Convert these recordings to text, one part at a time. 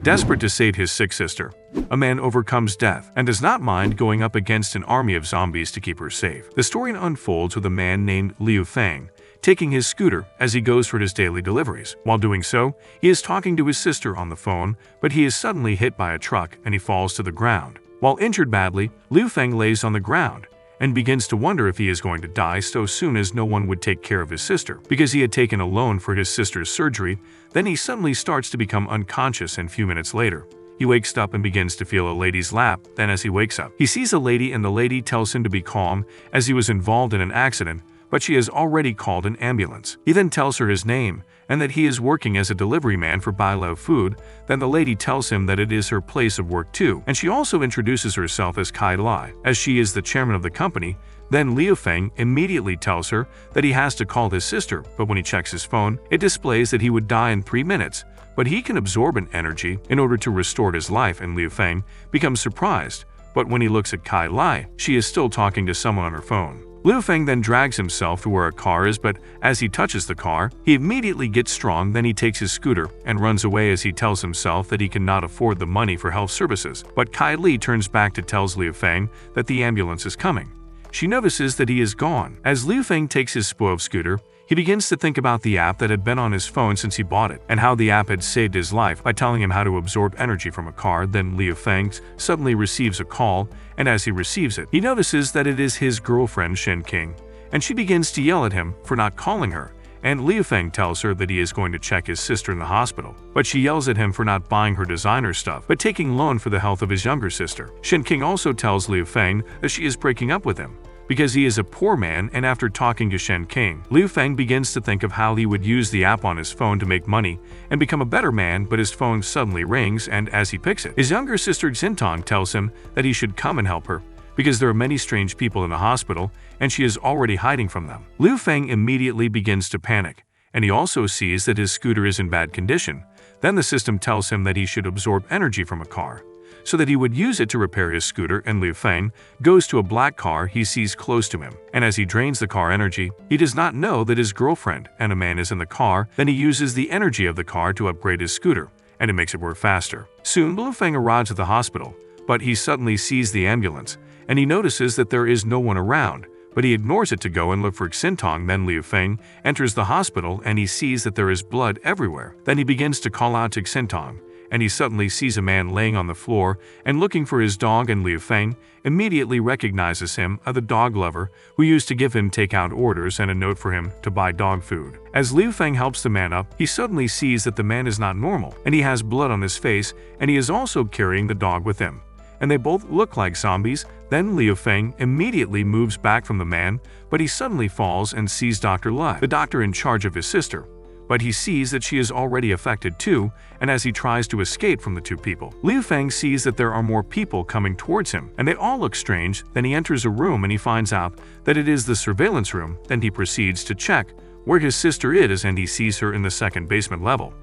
Desperate to save his sick sister, a man overcomes death and does not mind going up against an army of zombies to keep her safe. The story unfolds with a man named Liu Feng taking his scooter as he goes for his daily deliveries. While doing so, he is talking to his sister on the phone, but he is suddenly hit by a truck and he falls to the ground. While injured badly, Liu Feng lays on the ground and begins to wonder if he is going to die so soon as no one would take care of his sister. Because he had taken a loan for his sister's surgery, then he suddenly starts to become unconscious, and a few minutes later, he wakes up and begins to feel a lady's lap. Then as he wakes up, he sees a lady and the lady tells him to be calm as he was involved in an accident, but she has already called an ambulance. He then tells her his name and that he is working as a delivery man for Bai Lo Food. Then the lady tells him that it is her place of work too, and she also introduces herself as Kai Lai, as she is the chairman of the company. Then Liu Feng immediately tells her that he has to call his sister, but when he checks his phone, it displays that he would die in 3 minutes, but he can absorb an energy in order to restore his life, and Liu Feng becomes surprised. But when he looks at Kai Lai, she is still talking to someone on her phone. Liu Feng then drags himself to where a car is, but as he touches the car, he immediately gets strong. Then he takes his scooter and runs away as he tells himself that he cannot afford the money for health services. But Kai Li turns back to tells Liu Feng that the ambulance is coming. She notices that he is gone. As Liu Feng takes his spoiled scooter, he begins to think about the app that had been on his phone since he bought it, and how the app had saved his life by telling him how to absorb energy from a car. Then Liu Feng suddenly receives a call, and as he receives it, he notices that it is his girlfriend Shen King, and she begins to yell at him for not calling her, and Liu Feng tells her that he is going to check his sister in the hospital, but she yells at him for not buying her designer stuff, but taking loan for the health of his younger sister. Shen King also tells Liu Feng that she is breaking up with him because he is a poor man, and after talking to Shen King, Liu Feng begins to think of how he would use the app on his phone to make money and become a better man, but his phone suddenly rings, and as he picks it, his younger sister Xintong tells him that he should come and help her because there are many strange people in the hospital and she is already hiding from them. Liu Feng immediately begins to panic, and he also sees that his scooter is in bad condition. Then the system tells him that he should absorb energy from a car so that he would use it to repair his scooter, and Liu Feng goes to a black car he sees close to him, and as he drains the car energy, he does not know that his girlfriend and a man is in the car. Then he uses the energy of the car to upgrade his scooter, and it makes it work faster. Soon Liu Feng arrives at the hospital, but he suddenly sees the ambulance, and he notices that there is no one around, but he ignores it to go and look for Xintong. Then Liu Feng enters the hospital and he sees that there is blood everywhere. Then he begins to call out to Xintong, and he suddenly sees a man laying on the floor and looking for his dog, and Liu Feng immediately recognizes him as the dog lover who used to give him takeout orders and a note for him to buy dog food. As Liu Feng helps the man up, he suddenly sees that the man is not normal, and he has blood on his face, and he is also carrying the dog with him, and they both look like zombies. Then Liu Feng immediately moves back from the man, but he suddenly falls and sees Dr. Lai, the doctor in charge of his sister. But he sees that she is already affected too, and as he tries to escape from the two people, Liu Feng sees that there are more people coming towards him, and they all look strange. Then he enters a room and he finds out that it is the surveillance room. Then he proceeds to check where his sister is, and he sees her in the second basement level.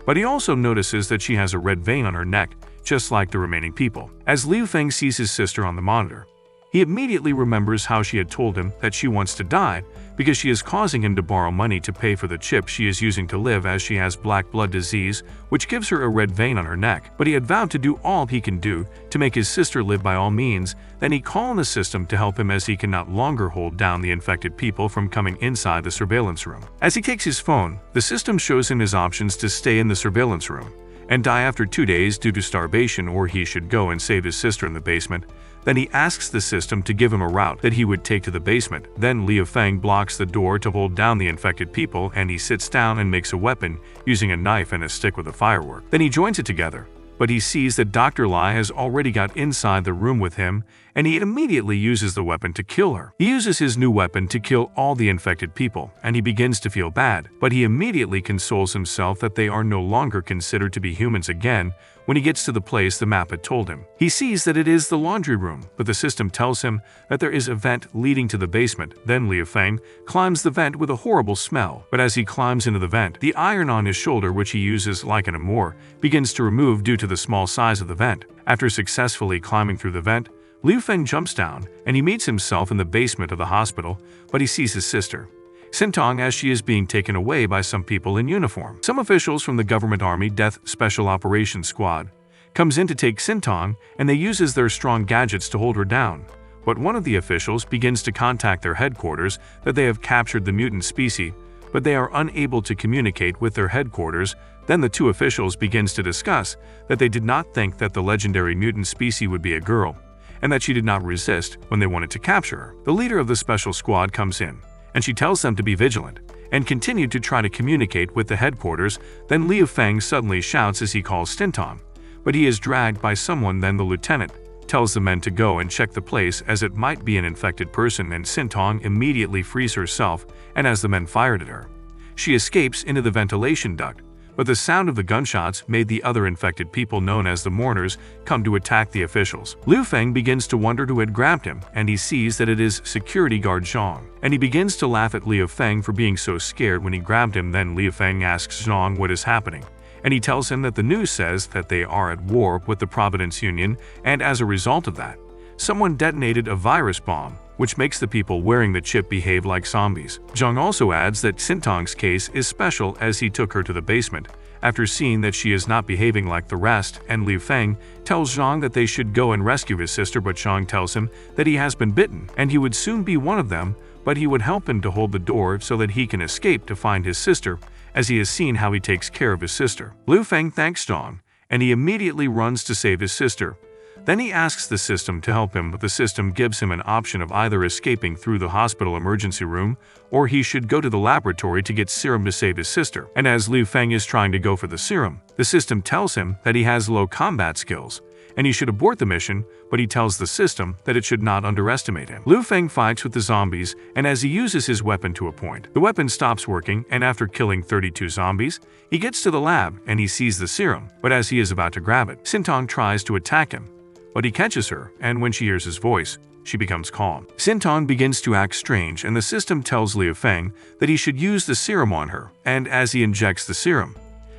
But he also notices that she has a red vein on her neck, just like the remaining people. As Liu Feng sees his sister on the monitor, he immediately remembers how she had told him that she wants to die because she is causing him to borrow money to pay for the chip she is using to live, as she has black blood disease, which gives her a red vein on her neck. But he had vowed to do all he can do to make his sister live by all means. Then he calls on the system to help him, as he can no longer hold down the infected people from coming inside the surveillance room. As he takes his phone, the system shows him his options to stay in the surveillance room and die after 2 days due to starvation, or he should go and save his sister in the basement. Then he asks the system to give him a route that he would take to the basement. Then Liu Feng blocks the door to hold down the infected people, and he sits down and makes a weapon using a knife and a stick with a firework. Then he joins it together, but he sees that Dr. Lai has already got inside the room with him, and he immediately uses the weapon to kill her. He uses his new weapon to kill all the infected people, and he begins to feel bad, but he immediately consoles himself that they are no longer considered to be humans again. When he gets to the place the map had told him, he sees that it is the laundry room, but the system tells him that there is a vent leading to the basement. Then Liu Feng climbs the vent with a horrible smell, but as he climbs into the vent, the iron on his shoulder, which he uses like an amour, begins to remove due to the small size of the vent. After successfully climbing through the vent, Liu Feng jumps down and he meets himself in the basement of the hospital, but he sees his sister. Sintong as she is being taken away by some people in uniform. Some officials from the government army Death Special Operations Squad comes in to take Sintong, and they uses their strong gadgets to hold her down. But one of the officials begins to contact their headquarters that they have captured the mutant species, but they are unable to communicate with their headquarters. Then the two officials begins to discuss that they did not think that the legendary mutant species would be a girl, and that she did not resist when they wanted to capture her. The leader of the special squad comes in, and she tells them to be vigilant and continue to try to communicate with the headquarters. Then Liu Feng suddenly shouts as he calls Sintong, but he is dragged by someone. Then the lieutenant tells the men to go and check the place as it might be an infected person, and Sintong immediately frees herself, and as the men fired at her, she escapes into the ventilation duct. But the sound of the gunshots made the other infected people known as the mourners come to attack the officials. Liu Feng begins to wonder who had grabbed him, and he sees that it is security guard Zhang, and he begins to laugh at Liu Feng for being so scared when he grabbed him. Then Liu Feng asks Zhang what is happening, and he tells him that the news says that they are at war with the Providence Union, and as a result of that, someone detonated a virus bomb, which makes the people wearing the chip behave like zombies. Zhang also adds that Sintong's case is special as he took her to the basement after seeing that she is not behaving like the rest, and Liu Feng tells Zhang that they should go and rescue his sister, but Zhang tells him that he has been bitten and he would soon be one of them, but he would help him to hold the door so that he can escape to find his sister, as he has seen how he takes care of his sister. Liu Feng thanks Zhang, and he immediately runs to save his sister. Then he asks the system to help him, but the system gives him an option of either escaping through the hospital emergency room, or he should go to the laboratory to get serum to save his sister. And as Liu Feng is trying to go for the serum, the system tells him that he has low combat skills, and he should abort the mission, but he tells the system that it should not underestimate him. Liu Feng fights with the zombies, and as he uses his weapon to a point, the weapon stops working, and after killing 32 zombies, he gets to the lab and he sees the serum, but as he is about to grab it, Sintong tries to attack him, but he catches her, and when she hears his voice, she becomes calm. Sintong begins to act strange, and the system tells Liu Feng that he should use the serum on her, and as he injects the serum,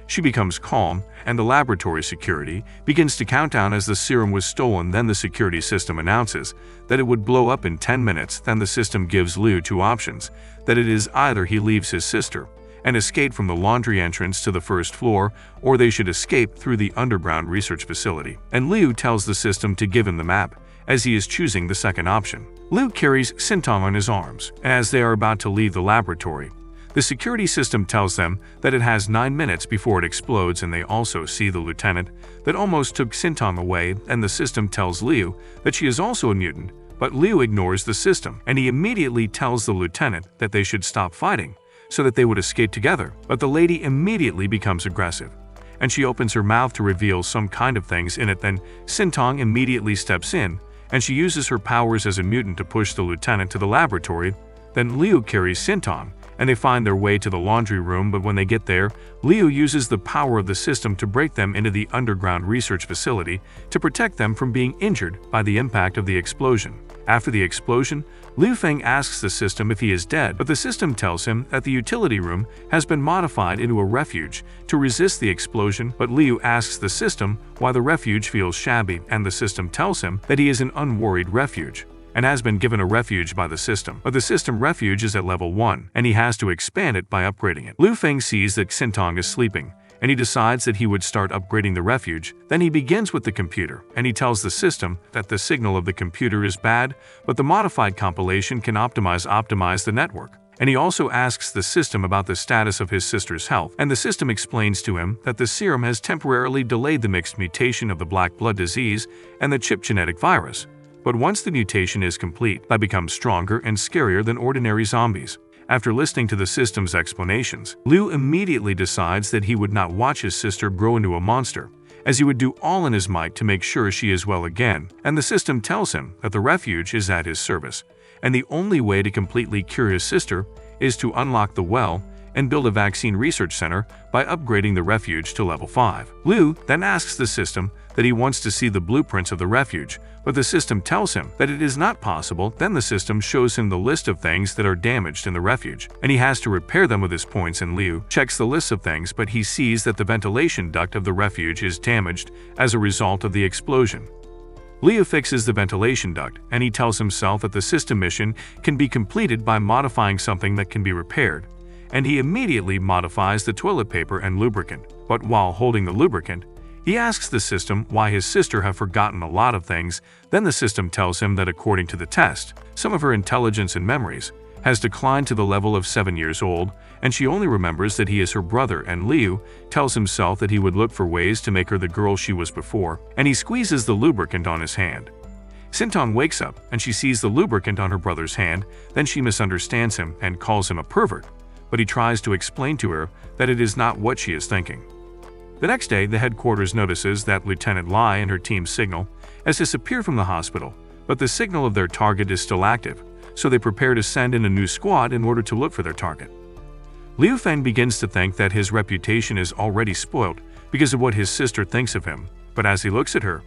she becomes calm, and the laboratory security begins to count down as the serum was stolen. Then the security system announces that it would blow up in 10 minutes. Then the system gives Liu two options, that it is either he leaves his sister and escape from the laundry entrance to the first floor, or they should escape through the underground research facility. And Liu tells the system to give him the map, as he is choosing the second option. Liu carries Sintong on his arms, and as they are about to leave the laboratory, the security system tells them that it has 9 minutes before it explodes, and they also see the lieutenant that almost took Sintong away, and the system tells Liu that she is also a mutant, but Liu ignores the system, and he immediately tells the lieutenant that they should stop fighting, so that they would escape together. But the lady immediately becomes aggressive, and she opens her mouth to reveal some kind of things in it. Then Sintong immediately steps in, and she uses her powers as a mutant to push the lieutenant to the laboratory. Then Liu carries Sintong, and they find their way to the laundry room, but when they get there, Liu uses the power of the system to break them into the underground research facility to protect them from being injured by the impact of the explosion. After the explosion, Liu Feng asks the system if he is dead, but the system tells him that the utility room has been modified into a refuge to resist the explosion. But Liu asks the system why the refuge feels shabby, and the system tells him that he is an unworried refuge and has been given a refuge by the system. But the system refuge is at level 1, and he has to expand it by upgrading it. Liu Feng sees that Sintong is sleeping, and he decides that he would start upgrading the refuge. Then he begins with the computer, and he tells the system that the signal of the computer is bad, but the modified compilation can optimize the network. And he also asks the system about the status of his sister's health, and the system explains to him that the serum has temporarily delayed the mixed mutation of the black blood disease and the chip genetic virus. But once the mutation is complete, they become stronger and scarier than ordinary zombies. After listening to the system's explanations, Liu immediately decides that he would not watch his sister grow into a monster, as he would do all in his might to make sure she is well again. And the system tells him that the refuge is at his service, and the only way to completely cure his sister is to unlock the well and build a vaccine research center by upgrading the refuge to level 5. Liu then asks the system that he wants to see the blueprints of the refuge, but the system tells him that it is not possible. Then the system shows him the list of things that are damaged in the refuge, and he has to repair them with his points. And Liu checks the list of things, but he sees that the ventilation duct of the refuge is damaged as a result of the explosion. Liu fixes the ventilation duct, and he tells himself that the system mission can be completed by modifying something that can be repaired, and he immediately modifies the toilet paper and lubricant. But while holding the lubricant, he asks the system why his sister have forgotten a lot of things. Then the system tells him that according to the test, some of her intelligence and memories has declined to the level of 7 years old, and she only remembers that he is her brother. And Liu tells himself that he would look for ways to make her the girl she was before, and he squeezes the lubricant on his hand. Sintong wakes up and she sees the lubricant on her brother's hand. Then she misunderstands him and calls him a pervert, but he tries to explain to her that it is not what she is thinking. The next day, the headquarters notices that Lieutenant Lai and her team's signal has disappeared from the hospital, but the signal of their target is still active, so they prepare to send in a new squad in order to look for their target. Liu Feng begins to think that his reputation is already spoiled because of what his sister thinks of him, but as he looks at her,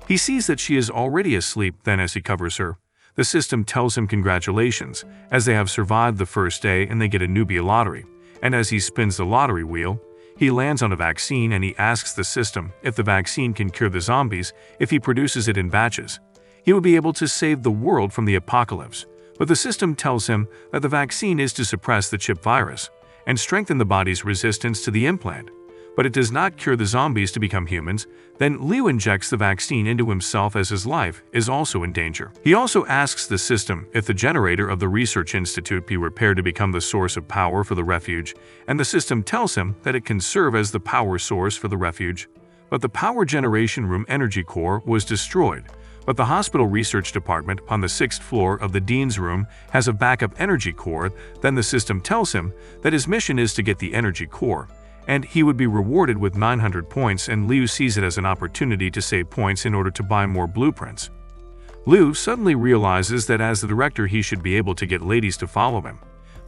he sees that she is already asleep. Then as he covers her, the system tells him congratulations, as they have survived the first day and they get a newbie lottery, and as he spins the lottery wheel, he lands on a vaccine and he asks the system if the vaccine can cure the zombies. If he produces it in batches, he will be able to save the world from the apocalypse. But the system tells him that the vaccine is to suppress the chip virus and strengthen the body's resistance to the implant, but it does not cure the zombies to become humans. Then Liu injects the vaccine into himself as his life is also in danger. He also asks the system if the generator of the research institute be repaired to become the source of power for the refuge, and the system tells him that it can serve as the power source for the refuge. But the power generation room energy core was destroyed. But the hospital research department on the 6th floor of the dean's room has a backup energy core. Then the system tells him that his mission is to get the energy core, and he would be rewarded with 900 points, and Liu sees it as an opportunity to save points in order to buy more blueprints. Liu suddenly realizes that as the director he should be able to get ladies to follow him,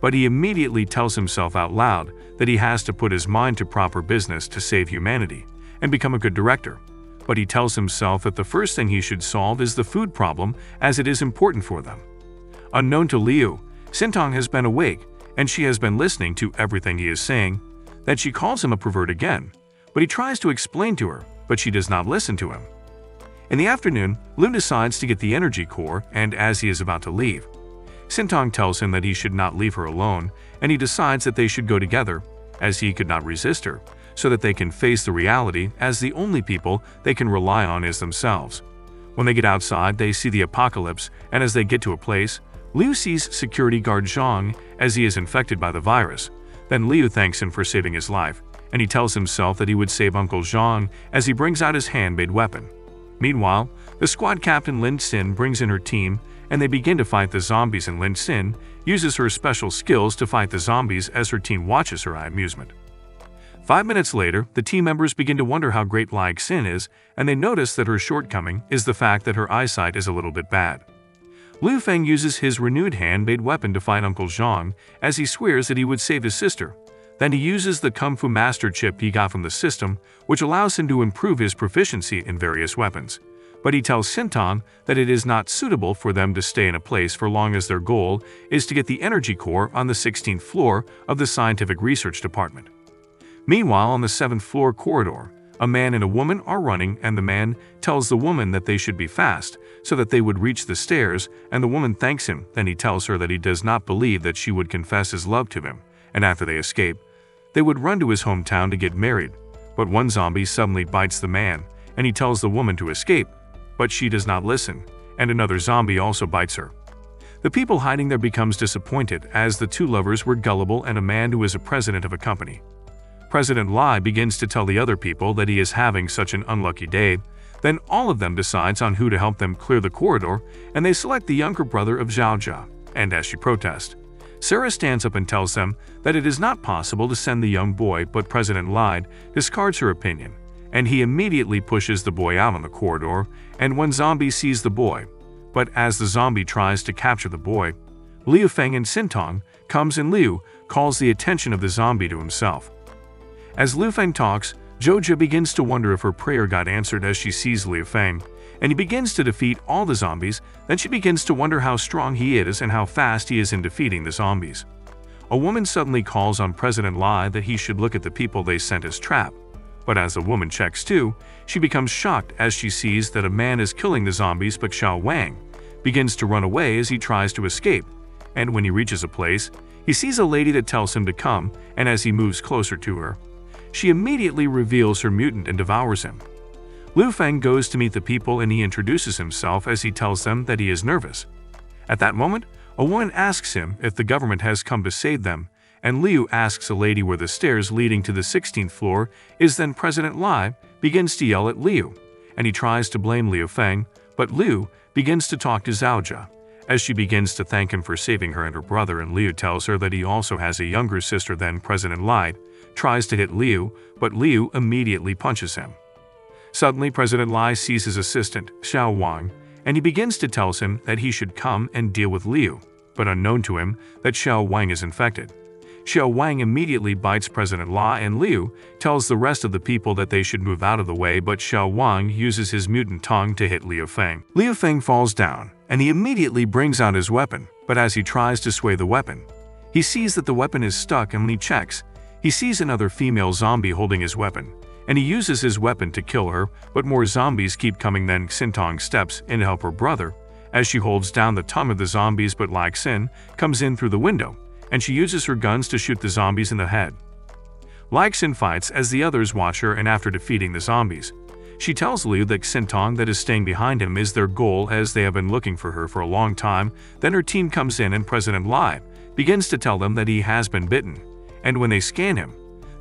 but he immediately tells himself out loud that he has to put his mind to proper business to save humanity and become a good director. But he tells himself that the first thing he should solve is the food problem, as it is important for them. Unknown to Liu, Sintong has been awake, and she has been listening to everything he is saying. That she calls him a pervert again, but he tries to explain to her, but she does not listen to him. In the afternoon, Liu decides to get the energy core, and as he is about to leave, Sintong tells him that he should not leave her alone, and he decides that they should go together, as he could not resist her, so that they can face the reality, as the only people they can rely on is themselves. When they get outside, they see the apocalypse, and as they get to a place, Liu sees security guard Zhang as he is infected by the virus. Then Liu thanks him for saving his life, and he tells himself that he would save Uncle Zhang as he brings out his handmade weapon. Meanwhile, the squad captain Lin Xin brings in her team, and they begin to fight the zombies, and Lin Xin uses her special skills to fight the zombies as her team watches her amusement. 5 minutes later, the team members begin to wonder how great Lai Xin is, and they notice that her shortcoming is the fact that her eyesight is a little bit bad. Liu Feng uses his renewed handmade weapon to fight Uncle Zhang as he swears that he would save his sister. Then he uses the Kung Fu Master chip he got from the system, which allows him to improve his proficiency in various weapons. But he tells Sintong that it is not suitable for them to stay in a place for long, as their goal is to get the energy core on the 16th floor of the scientific research department. Meanwhile, on the 7th floor corridor, a man and a woman are running, and the man tells the woman that they should be fast so that they would reach the stairs, and the woman thanks him. Then he tells her that he does not believe that she would confess his love to him, and after they escape, they would run to his hometown to get married. But one zombie suddenly bites the man, and he tells the woman to escape, but she does not listen, and another zombie also bites her. The people hiding there becomes disappointed, as the two lovers were gullible and a man who is a president of a company. President Lai begins to tell the other people that he is having such an unlucky day. Then all of them decides on who to help them clear the corridor, and they select the younger brother of Zhao Jia. And as she protests, Sarah stands up and tells them that it is not possible to send the young boy, but President Lai discards her opinion, and he immediately pushes the boy out on the corridor, and one zombie sees the boy. But as the zombie tries to capture the boy, Liu Feng and Sintong comes, and Liu calls the attention of the zombie to himself. As Liu Feng talks, Zhao begins to wonder if her prayer got answered as she sees Liu Feng, and he begins to defeat all the zombies. Then she begins to wonder how strong he is and how fast he is in defeating the zombies. A woman suddenly calls on President Lai that he should look at the people they sent as trap, But as the woman checks too, she becomes shocked as she sees that a man is killing the zombies, but Xiao Wang begins to run away as he tries to escape. And when he reaches a place, he sees a lady that tells him to come, and as he moves closer to her, she immediately reveals her mutant and devours him. Liu Feng goes to meet the people and he introduces himself as he tells them that he is nervous. At that moment, a woman asks him if the government has come to save them, and Liu asks a lady where the stairs leading to the 16th floor is. Then President Lai begins to yell at Liu, and he tries to blame Liu Feng, but Liu begins to talk to Zhaojia, as she begins to thank him for saving her and her brother, and Liu tells her that he also has a younger sister. Then President Lai tries to hit Liu, but Liu immediately punches him. Suddenly, President Lai sees his assistant, Xiao Wang, and he begins to tell him that he should come and deal with Liu, but unknown to him that Xiao Wang is infected. Xiao Wang immediately bites President Lai, and Liu tells the rest of the people that they should move out of the way, but Xiao Wang uses his mutant tongue to hit Liu Feng. Liu Feng falls down, and he immediately brings out his weapon, but as he tries to sway the weapon, he sees that the weapon is stuck, and when he checks, he sees another female zombie holding his weapon, and he uses his weapon to kill her, but more zombies keep coming. Then Xintong steps in to help her brother as she holds down the tongue of the zombies, but Lai Xin comes in through the window, and she uses her guns to shoot the zombies in the head. Lai Xin fights as the others watch her, and after defeating the zombies, she tells Liu that Xintong that is staying behind him is their goal, as they have been looking for her for a long time. Then her team comes in and President Lai begins to tell them that he has been bitten, and when they scan him,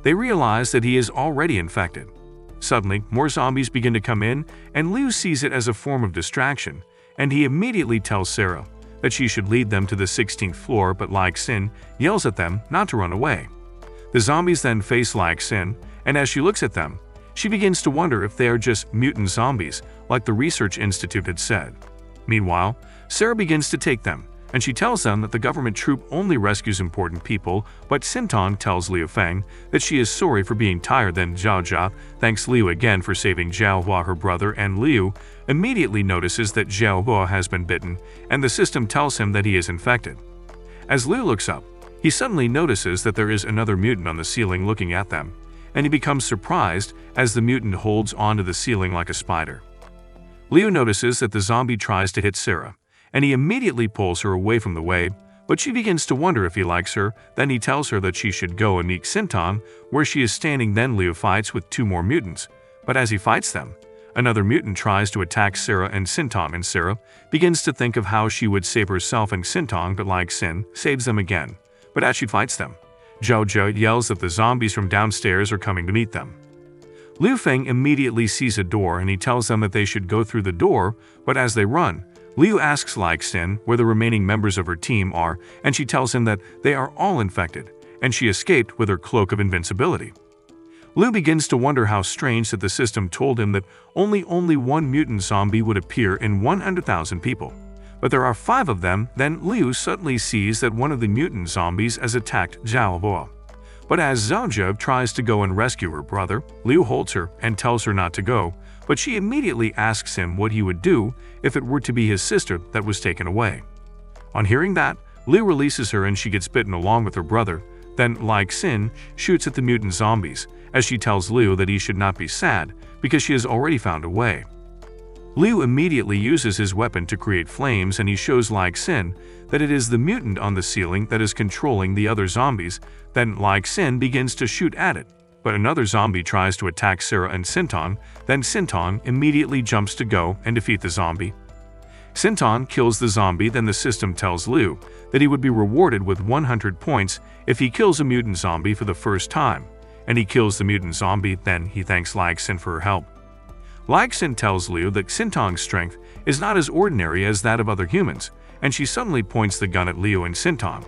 they realize that he is already infected. Suddenly, more zombies begin to come in, and Liu sees it as a form of distraction, and he immediately tells Sarah that she should lead them to the 16th floor, but Lai Xin yells at them not to run away. The zombies then face Lai Xin, and as she looks at them, she begins to wonder if they are just mutant zombies, like the research institute had said. Meanwhile, Sarah begins to take them, and she tells them that the government troop only rescues important people, but Xintong tells Liu Feng that she is sorry for being tired. Then Zhaojia thanks Liu again for saving Zhaohua, her brother, and Liu immediately notices that Zhaohua has been bitten, and the system tells him that he is infected. As Liu looks up, he suddenly notices that there is another mutant on the ceiling looking at them, and he becomes surprised as the mutant holds onto the ceiling like a spider. Liu notices that the zombie tries to hit Sarah, and he immediately pulls her away from the way, but she begins to wonder if he likes her. Then he tells her that she should go and meet Xintong where she is standing. Then Liu fights with two more mutants, but as he fights them, another mutant tries to attack Sarah and Xintong, and Sarah begins to think of how she would save herself and Xintong, but Lai Xin saves them again. But as she fights them, Zhaojia yells that the zombies from downstairs are coming to meet them. Liu Feng immediately sees a door, and he tells them that they should go through the door, but as they run, Liu asks Lai Xin where the remaining members of her team are, and she tells him that they are all infected, and she escaped with her cloak of invincibility. Liu begins to wonder how strange that the system told him that only one mutant zombie would appear in 100,000 people, but there are 5 of them. Then Liu suddenly sees that one of the mutant zombies has attacked Zhaohua. But as Zhaojia tries to go and rescue her brother, Liu holds her and tells her not to go, but she immediately asks him what he would do if it were to be his sister that was taken away. On hearing that, Liu releases her and she gets bitten along with her brother. Then Lai Xin shoots at the mutant zombies, as she tells Liu that he should not be sad because she has already found a way. Liu immediately uses his weapon to create flames, and he shows Lai Xin that it is the mutant on the ceiling that is controlling the other zombies. Then Lai Xin begins to shoot at it, but another zombie tries to attack Sarah and Xintong. Then Xintong immediately jumps to go and defeat the zombie. Xintong kills the zombie. Then the system tells Liu that he would be rewarded with 100 points if he kills a mutant zombie for the first time, and he kills the mutant zombie. Then he thanks Lai Xin for her help. Lai Xin tells Liu that Xintong's strength is not as ordinary as that of other humans, and she suddenly points the gun at Liu and Xintong.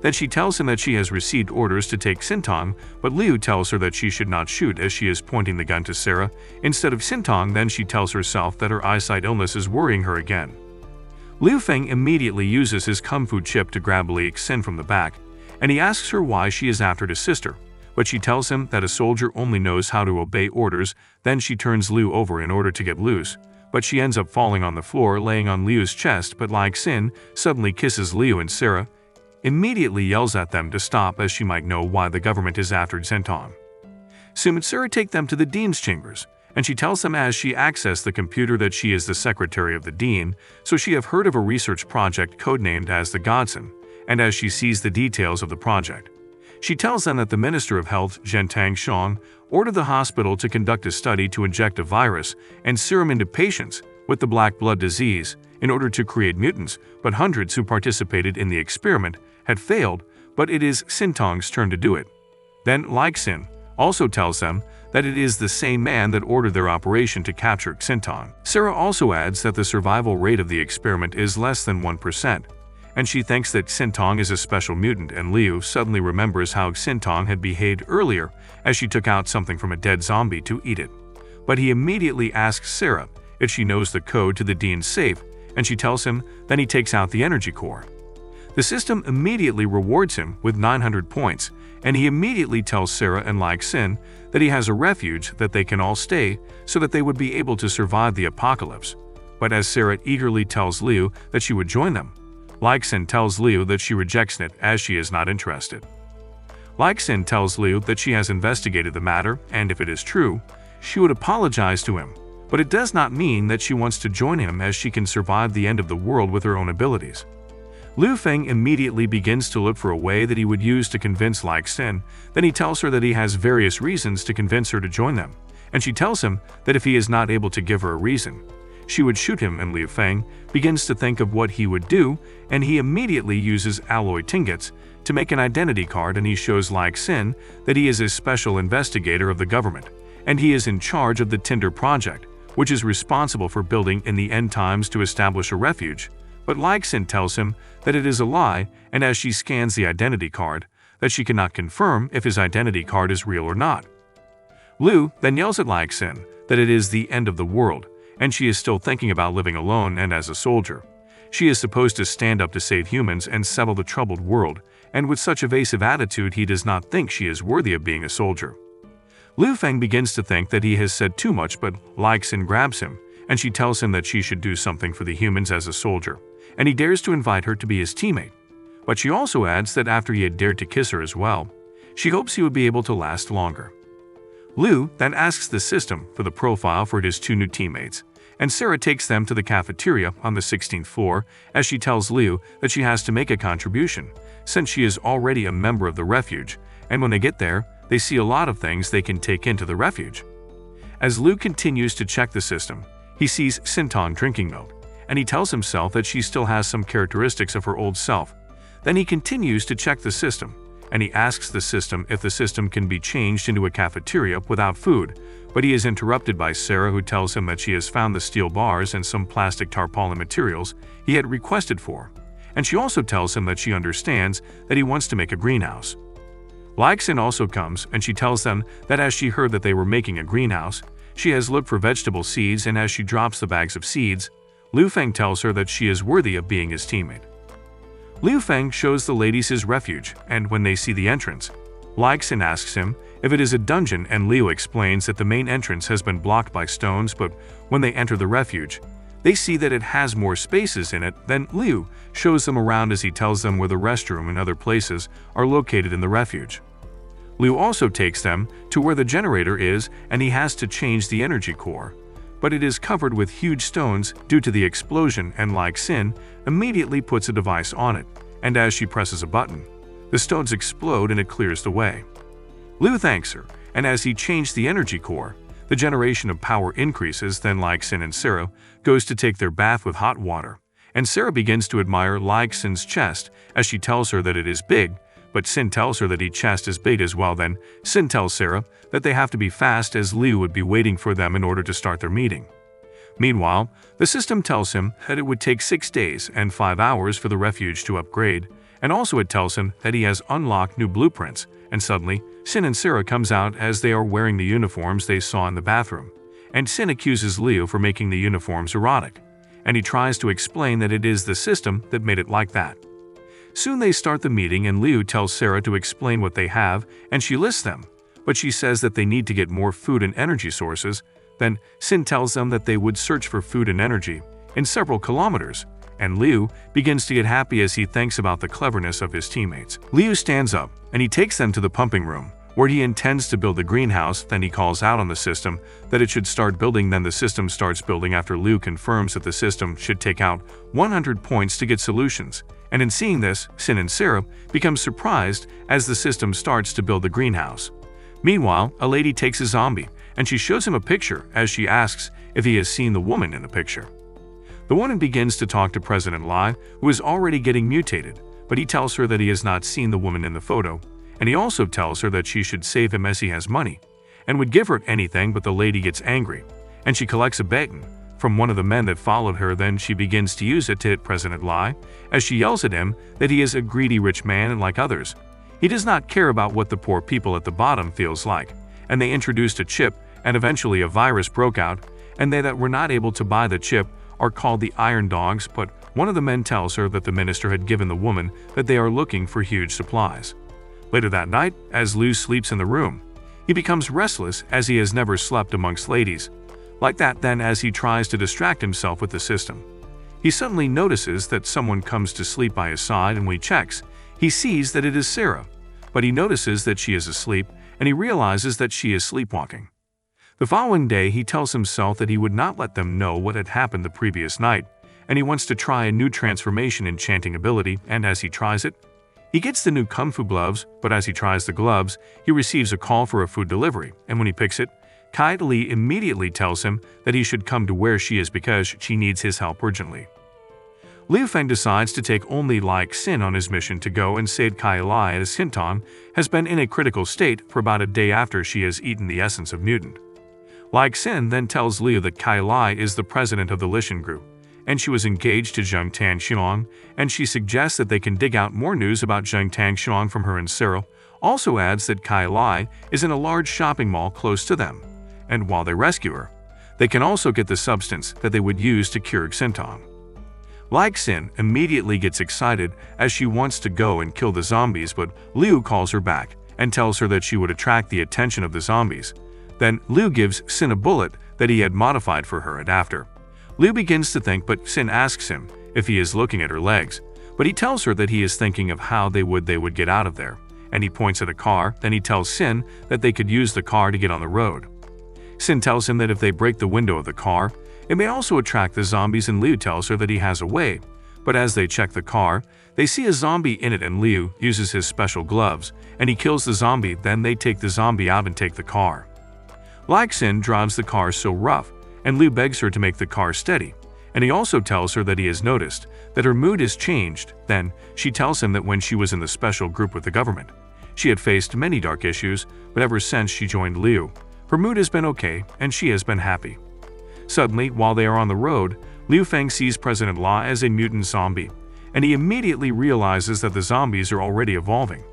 Then she tells him that she has received orders to take Xintong, but Liu tells her that she should not shoot as she is pointing the gun to Sarah instead of Xintong. Then she tells herself that her eyesight illness is worrying her again. Liu Feng immediately uses his kung fu chip to grab Li Xin from the back, and he asks her why she is after his sister, but she tells him that a soldier only knows how to obey orders. Then she turns Liu over in order to get loose, but she ends up falling on the floor, laying on Liu's chest. But Lai Xin suddenly kisses Liu, and Sarah immediately yells at them to stop, as she might know why the government is after Xintong. Soon Sarah takes them to the dean's chambers, and she tells them as she accesses the computer that she is the secretary of the dean, so she have heard of a research project codenamed as the Godson, and as she sees the details of the project. She tells them that the Minister of Health, Zhentang Shang, ordered the hospital to conduct a study to inject a virus and serum into patients with the black blood disease in order to create mutants, but hundreds who participated in the experiment had failed, but it is Sintong's turn to do it. Then Xin also tells them that it is the same man that ordered their operation to capture Xintong. Sarah also adds that the survival rate of the experiment is less than 1%, and she thinks that Xintong is a special mutant, and Liu suddenly remembers how Xintong had behaved earlier as she took out something from a dead zombie to eat it. But he immediately asks Sarah if she knows the code to the dean's safe, and she tells him. Then he takes out the energy core. The system immediately rewards him with 900 points, and he immediately tells Sarah and Xin that he has a refuge that they can all stay so that they would be able to survive the apocalypse. But as Sarah eagerly tells Liu that she would join them, Xin tells Liu that she rejects it as she is not interested. Xin tells Liu that she has investigated the matter, and if it is true, she would apologize to him. But it does not mean that she wants to join him, as she can survive the end of the world with her own abilities. Liu Feng immediately begins to look for a way that he would use to convince Xin. Then he tells her that he has various reasons to convince her to join them, and she tells him that if he is not able to give her a reason, she would shoot him, and Liu Feng begins to think of what he would do, and he immediately uses alloy ingots to make an identity card, and he shows Xin that he is a special investigator of the government, and he is in charge of the Tinder project, which is responsible for building in the end times to establish a refuge. But Xin tells him that it is a lie, and as she scans the identity card, that she cannot confirm if his identity card is real or not. Liu then yells at Xin that it is the end of the world, and she is still thinking about living alone and as a soldier. She is supposed to stand up to save humans and settle the troubled world, and with such evasive attitude he does not think she is worthy of being a soldier. Liu Feng begins to think that he has said too much, but Xin grabs him, and she tells him that she should do something for the humans as a soldier, and he dares to invite her to be his teammate. But she also adds that after he had dared to kiss her as well, she hopes he would be able to last longer. Liu then asks the system for the profile for his two new teammates, and Sarah takes them to the cafeteria on the 16th floor as she tells Liu that she has to make a contribution, since she is already a member of the refuge, and when they get there, they see a lot of things they can take into the refuge. As Liu continues to check the system, he sees Xintong drinking milk, and he tells himself that she still has some characteristics of her old self. Then he continues to check the system, and he asks the system if the system can be changed into a cafeteria without food, but he is interrupted by Sarah, who tells him that she has found the steel bars and some plastic tarpaulin materials he had requested for, and she also tells him that she understands that he wants to make a greenhouse. Xin also comes, and she tells them that as she heard that they were making a greenhouse, she has looked for vegetable seeds, and as she drops the bags of seeds, Liu Feng tells her that she is worthy of being his teammate. Liu Feng shows the ladies his refuge, and when they see the entrance, Xin asks him if it is a dungeon, and Liu explains that the main entrance has been blocked by stones, but when they enter the refuge, they see that it has more spaces in it. Then Liu shows them around as he tells them where the restroom and other places are located in the refuge. Liu also takes them to where the generator is, and he has to change the energy core, but it is covered with huge stones due to the explosion, and Xin immediately puts a device on it, and as she presses a button, the stones explode and it clears the way. Liu thanks her, and as he changed the energy core, the generation of power increases. Then Xin and Sarah goes to take their bath with hot water, and Sarah begins to admire Xin's chest as she tells her that it is big, but Xin tells her that his chest is big as well. Then Xin tells Sarah that they have to be fast as Liu would be waiting for them in order to start their meeting. Meanwhile, the system tells him that it would take 6 days and 5 hours for the refuge to upgrade, and also it tells him that he has unlocked new blueprints, and suddenly, Xin and Sarah comes out as they are wearing the uniforms they saw in the bathroom, and Xin accuses Liu for making the uniforms erotic, and he tries to explain that it is the system that made it like that. Soon they start the meeting, and Liu tells Sarah to explain what they have, and she lists them, but she says that they need to get more food and energy sources. Then Xin tells them that they would search for food and energy in several kilometers, and Liu begins to get happy as he thinks about the cleverness of his teammates. Liu stands up, and he takes them to the pumping room, where he intends to build the greenhouse. Then he calls out on the system that it should start building. Then the system starts building after Liu confirms that the system should take out 100 points to get solutions. And in seeing this, Sin and Sarah become surprised as the system starts to build the greenhouse. Meanwhile, a lady takes a zombie and she shows him a picture as she asks if he has seen the woman in the picture. The woman begins to talk to President Lai, who is already getting mutated, but he tells her that he has not seen the woman in the photo, and he also tells her that she should save him as he has money, and would give her anything. But the lady gets angry, and she collects a baton from one of the men that followed her. Then she begins to use it to hit President Lai, as she yells at him that he is a greedy rich man and like others, he does not care about what the poor people at the bottom feels like. And they introduced a chip, and eventually a virus broke out, and they that were not able to buy the chip are called the Iron Dogs. But one of the men tells her that the minister had given the woman that they are looking for huge supplies. Later that night, as Liu sleeps in the room, he becomes restless as he has never slept amongst ladies like that. Then as he tries to distract himself with the system, he suddenly notices that someone comes to sleep by his side, and when he checks, he sees that it is Sarah, but he notices that she is asleep, and he realizes that she is sleepwalking. The following day, he tells himself that he would not let them know what had happened the previous night, and he wants to try a new transformation enchanting ability. And as he tries it, he gets the new Kung Fu gloves. But as he tries the gloves, he receives a call for a food delivery, and when he picks it, Kai Li immediately tells him that he should come to where she is because she needs his help urgently. Liu Feng decides to take only Like Sin on his mission to go and save Kai Li, as Hinton has been in a critical state for about a day after she has eaten the essence of mutant. Like Sin then tells Liu that Kai Li is the president of the Lishan group, and she was engaged to Zheng Tangxiang, and she suggests that they can dig out more news about Zheng Tangxiang from her. And Sarah also adds that Kai Li is in a large shopping mall close to them, and while they rescue her, they can also get the substance that they would use to cure Xintong. Like Sin immediately gets excited as she wants to go and kill the zombies, but Liu calls her back and tells her that she would attract the attention of the zombies. Then Liu gives Sin a bullet that he had modified for her, and after, Liu begins to think, but Sin asks him if he is looking at her legs, but he tells her that he is thinking of how they would get out of there, and he points at a car. Then he tells Sin that they could use the car to get on the road. Sin tells him that if they break the window of the car, it may also attract the zombies, and Liu tells her that he has a way. But as they check the car, they see a zombie in it, and Liu uses his special gloves, and he kills the zombie. Then they take the zombie out and take the car. Like Sin drives the car so rough, and Liu begs her to make the car steady, and he also tells her that he has noticed that her mood has changed. Then she tells him that when she was in the special group with the government, she had faced many dark issues, but ever since she joined Liu, her mood has been okay, and she has been happy. Suddenly, while they are on the road, Liu Feng sees President La as a mutant zombie, and he immediately realizes that the zombies are already evolving.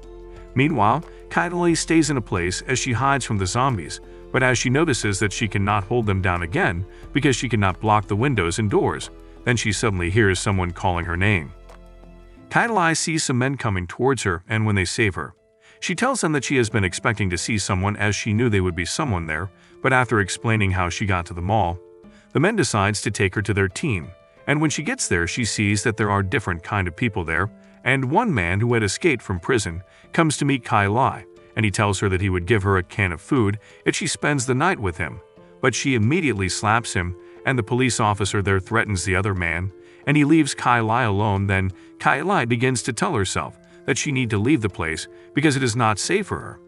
Meanwhile, Kai Li stays in a place as she hides from the zombies, but as she notices that she cannot hold them down again because she cannot block the windows and doors, then she suddenly hears someone calling her name. Kai Li sees some men coming towards her, and when they save her, she tells them that she has been expecting to see someone, as she knew they would be someone there, but after explaining how she got to the mall, the men decides to take her to their team, and when she gets there, she sees that there are different kind of people there, and one man who had escaped from prison comes to meet Kai Li, and he tells her that he would give her a can of food if she spends the night with him, but she immediately slaps him, and the police officer there threatens the other man, and he leaves Kai Li alone. Then Kai Li begins to tell herself that she need to leave the place because it is not safe for her.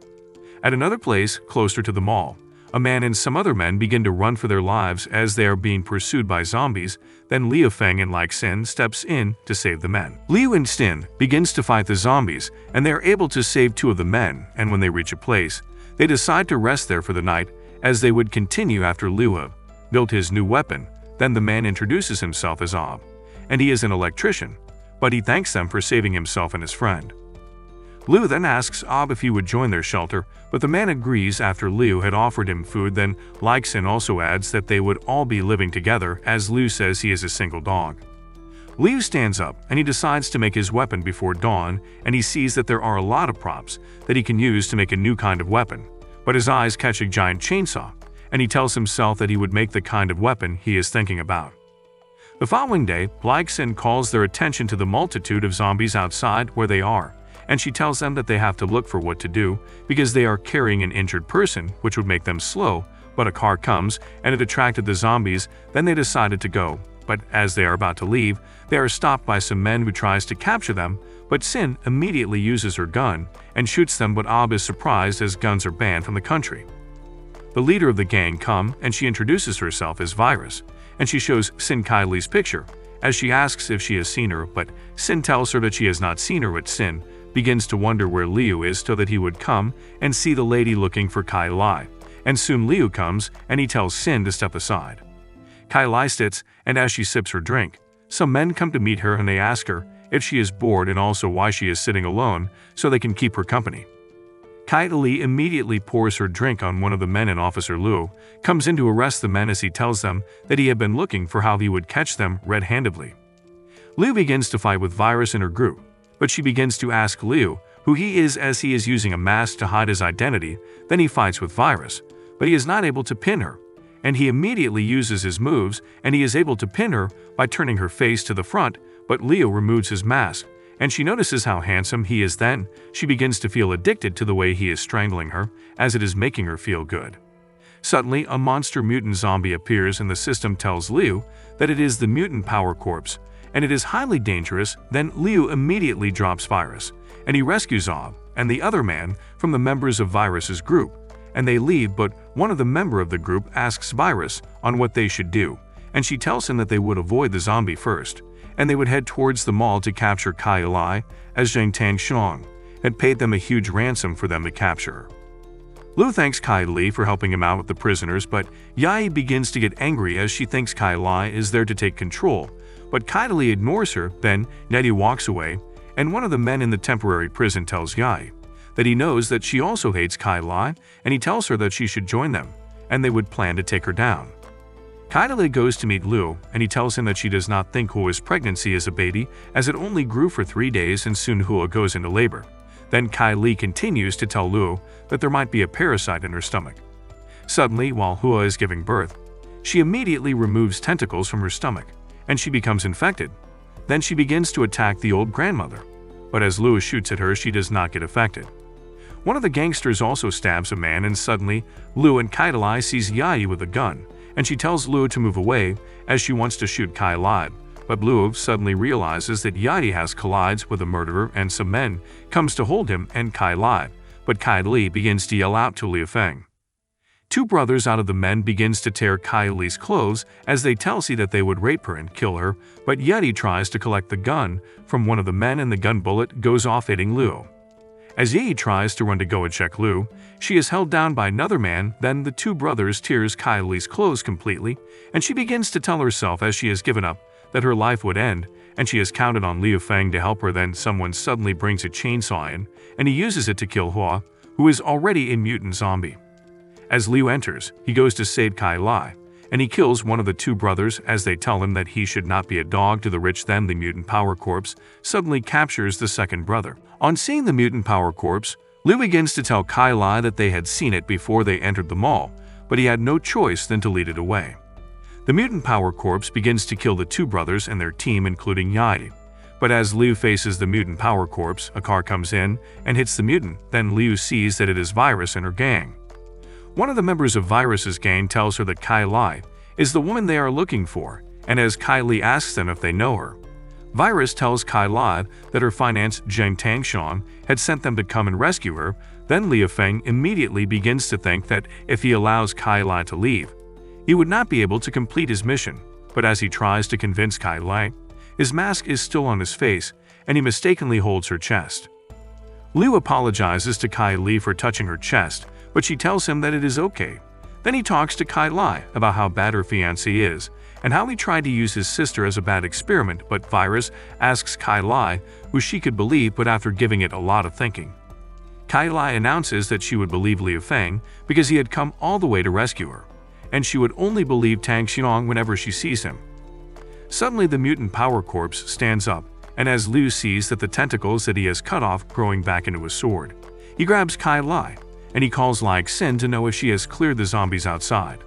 At another place, closer to the mall, a man and some other men begin to run for their lives as they are being pursued by zombies. Then Liu Feng and Like Sin steps in to save the men. Liu and Sin begins to fight the zombies, and they are able to save two of the men, and when they reach a place, they decide to rest there for the night as they would continue after Liu built his new weapon. Then the man introduces himself as Ob, and he is an electrician, but he thanks them for saving himself and his friend. Liu then asks Ob if he would join their shelter, but the man agrees after Liu had offered him food. Then Like Sin also adds that they would all be living together, as Liu says he is a single dog. Liu stands up and he decides to make his weapon before dawn, and he sees that there are a lot of props that he can use to make a new kind of weapon, but his eyes catch a giant chainsaw, and he tells himself that he would make the kind of weapon he is thinking about. The following day, Like Sin calls their attention to the multitude of zombies outside where they are, and she tells them that they have to look for what to do because they are carrying an injured person, which would make them slow. But a car comes and it attracted the zombies. Then they decided to go. But as they are about to leave, they are stopped by some men who tries to capture them. But Sin immediately uses her gun and shoots them, but Ab is surprised as guns are banned from the country. The leader of the gang comes and she introduces herself as Virus, and she shows Sin Kylie's picture as she asks if she has seen her, but Sin tells her that she has not seen her. But Sin begins to wonder where Liu is so that he would come and see the lady looking for Kylie. And soon Liu comes and he tells Sin to step aside. Kylie sits, and as she sips her drink, some men come to meet her and they ask her if she is bored and also why she is sitting alone so they can keep her company. Kylie immediately pours her drink on one of the men, and Officer Liu comes in to arrest the men as he tells them that he had been looking for how he would catch them red-handedly. Liu begins to fight with Virus in her group, but she begins to ask Liu who he is as he is using a mask to hide his identity. Then he fights with Virus, but he is not able to pin her, and he immediately uses his moves and he is able to pin her by turning her face to the front. But Liu removes his mask, and she notices how handsome he is. Then she begins to feel addicted to the way he is strangling her, as it is making her feel good. Suddenly, a monster mutant zombie appears and the system tells Liu that it is the mutant power corpse, and it is highly dangerous. Then Liu immediately drops Virus, and he rescues Ob and the other man from the members of Virus's group, and they leave. But one of the members of the group asks Virus on what they should do, and she tells him that they would avoid the zombie first, and they would head towards the mall to capture Kylie, as Zhang Tangxiang had paid them a huge ransom for them to capture her. Liu thanks Kylie for helping him out with the prisoners, but Yai begins to get angry as she thinks Kylie is there to take control, but Kylie ignores her. Then Nettie walks away, and one of the men in the temporary prison tells Yai that he knows that she also hates Kylie, and he tells her that she should join them, and they would plan to take her down. Kylie goes to meet Liu, and he tells him that she does not think Hua's pregnancy is a baby, as it only grew for 3 days and soon Hua goes into labor. Then Kylie continues to tell Liu that there might be a parasite in her stomach. Suddenly, while Hua is giving birth, she immediately removes tentacles from her stomach, and she becomes infected. Then she begins to attack the old grandmother, but as Liu shoots at her, she does not get affected. One of the gangsters also stabs a man, and suddenly Liu and Kylie sees Yai with a gun, and she tells Liu to move away as she wants to shoot Kylie. But Liu suddenly realizes that Yai has collides with a murderer, and some men comes to hold him and Kylie, but Kylie begins to yell out to Liu Feng. 2 brothers out of the men begins to tear Kylie's clothes as they tell C that they would rape her and kill her, but Yeti tries to collect the gun from one of the men and the gun bullet goes off, hitting Liu. As Yi tries to run to go and check Liu, she is held down by another man. Then the 2 brothers tears Kylie's clothes completely, and she begins to tell herself as she has given up that her life would end, and she has counted on Liu Feng to help her. Then someone suddenly brings a chainsaw in, and he uses it to kill Hua, who is already a mutant zombie. As Liu enters, he goes to save Kylie, and he kills one of the 2 brothers as they tell him that he should not be a dog to the rich. Then the mutant power corpse suddenly captures the second brother. On seeing the mutant power corpse, Liu begins to tell Kylie that they had seen it before they entered the mall, but he had no choice than to lead it away. The mutant power corpse begins to kill the 2 brothers and their team, including Yai. But as Liu faces the mutant power corpse, a car comes in and hits the mutant. Then Liu sees that it is Virus and her gang. One of the members of Virus's gang tells her that Kylie is the woman they are looking for, and as Kylie asks them if they know her, Virus tells Kylie that her finance Zhang Tangxiang had sent them to come and rescue her. Then Liu Feng immediately begins to think that if he allows Kylie to leave, he would not be able to complete his mission. But as he tries to convince Kylie, his mask is still on his face, and he mistakenly holds her chest. Liu apologizes to Kylie for touching her chest, but she tells him that it is okay. Then he talks to Kylie about how bad her fiancé is, and how he tried to use his sister as a bad experiment, but Virus asks Kylie who she could believe, but after giving it a lot of thinking, Kylie announces that she would believe Liu Feng because he had come all the way to rescue her, and she would only believe Tang Xiong whenever she sees him. Suddenly the mutant power corpse stands up, and as Liu sees that the tentacles that he has cut off growing back into a sword, he grabs Kylie, and he calls Like Sin to know if she has cleared the zombies outside.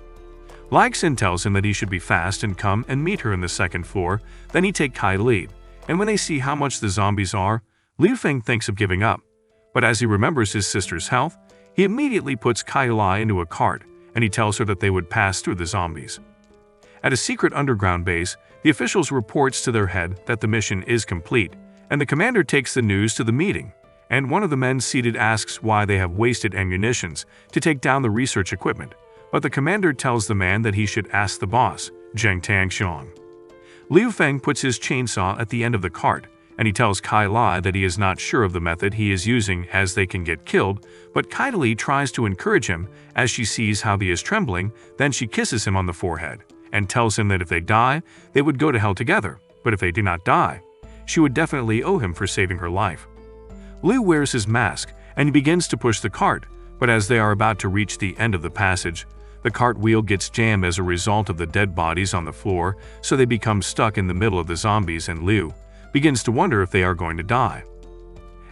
Like Sin tells him that he should be fast and come and meet her in the 2nd floor. Then he takes Kylie, and when they see how much the zombies are, Liu Feng thinks of giving up, but as he remembers his sister's health, he immediately puts Kai Lai into a cart and he tells her that they would pass through the zombies. At a secret underground base, the officials reports to their head that the mission is complete, and the commander takes the news to the meeting, and one of the men seated asks why they have wasted ammunitions to take down the research equipment, but the commander tells the man that he should ask the boss, Zheng Tangxiang. Liu Feng puts his chainsaw at the end of the cart, and he tells Kai Lai that he is not sure of the method he is using as they can get killed, but Kai Li tries to encourage him as she sees how he is trembling, then she kisses him on the forehead, and tells him that if they die, they would go to hell together, but if they do not die, she would definitely owe him for saving her life. Liu wears his mask, and he begins to push the cart, but as they are about to reach the end of the passage, the cart wheel gets jammed as a result of the dead bodies on the floor, so they become stuck in the middle of the zombies and Liu begins to wonder if they are going to die.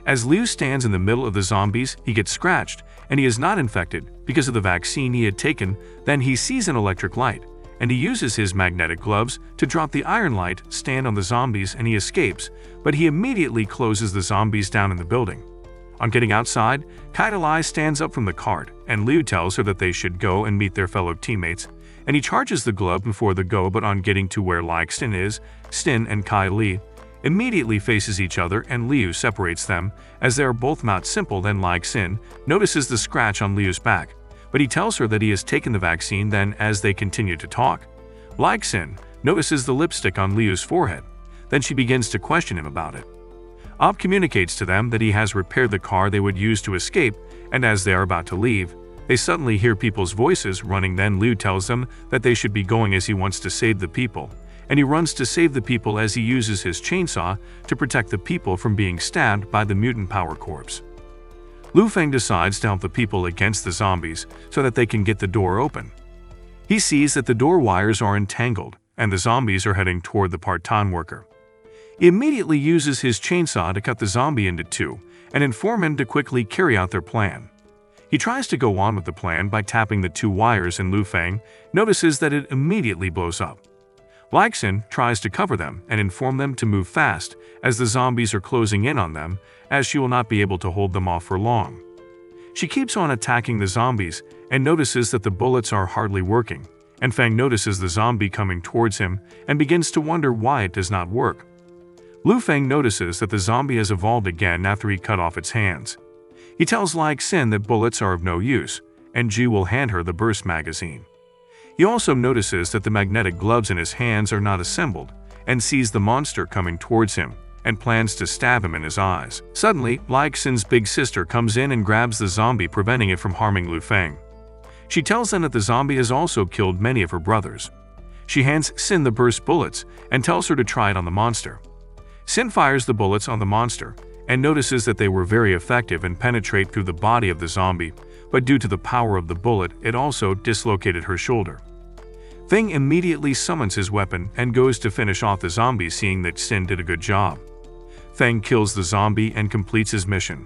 As Liu stands in the middle of the zombies, he gets scratched, and he is not infected because of the vaccine he had taken. Then he sees an electric light, and he uses his magnetic gloves to drop the iron light stand on the zombies and he escapes, but he immediately closes the zombies down in the building. On getting outside, Kai Lai stands up from the cart, and Liu tells her that they should go and meet their fellow teammates, and he charges the glove before the go, but on getting to where Xin is, Xin and Kai Li immediately faces each other and Liu separates them as they are both not simple. Then Xin notices the scratch on Liu's back, but he tells her that he has taken the vaccine. Then as they continue to talk, Xin notices the lipstick on Liu's forehead. Then she begins to question him about it. Op communicates to them that he has repaired the car they would use to escape, and as they are about to leave, they suddenly hear people's voices running. Then Liu tells them that they should be going as he wants to save the people, and he runs to save the people as he uses his chainsaw to protect the people from being stabbed by the mutant power corpse. Liu Feng decides to help the people against the zombies so that they can get the door open. He sees that the door wires are entangled, and the zombies are heading toward the part-time worker. He immediately uses his chainsaw to cut the zombie into two and inform him to quickly carry out their plan. He tries to go on with the plan by tapping the two wires, and Liu Feng notices that it immediately blows up. Xin tries to cover them and inform them to move fast as the zombies are closing in on them, as she will not be able to hold them off for long. She keeps on attacking the zombies and notices that the bullets are hardly working, and Feng notices the zombie coming towards him and begins to wonder why it does not work. Liu Feng notices that the zombie has evolved again after he cut off its hands. He tells Xin that bullets are of no use, and Ji will hand her the burst magazine. He also notices that the magnetic gloves in his hands are not assembled, and sees the monster coming towards him, and plans to stab him in his eyes. Suddenly, Xin's big sister comes in and grabs the zombie, preventing it from harming Liu Feng. She tells them that the zombie has also killed many of her brothers. She hands Xin the burst bullets and tells her to try it on the monster. Xin fires the bullets on the monster and notices that they were very effective and penetrate through the body of the zombie, but due to the power of the bullet, it also dislocated her shoulder. Feng immediately summons his weapon and goes to finish off the zombie, seeing that Xin did a good job. Feng kills the zombie and completes his mission.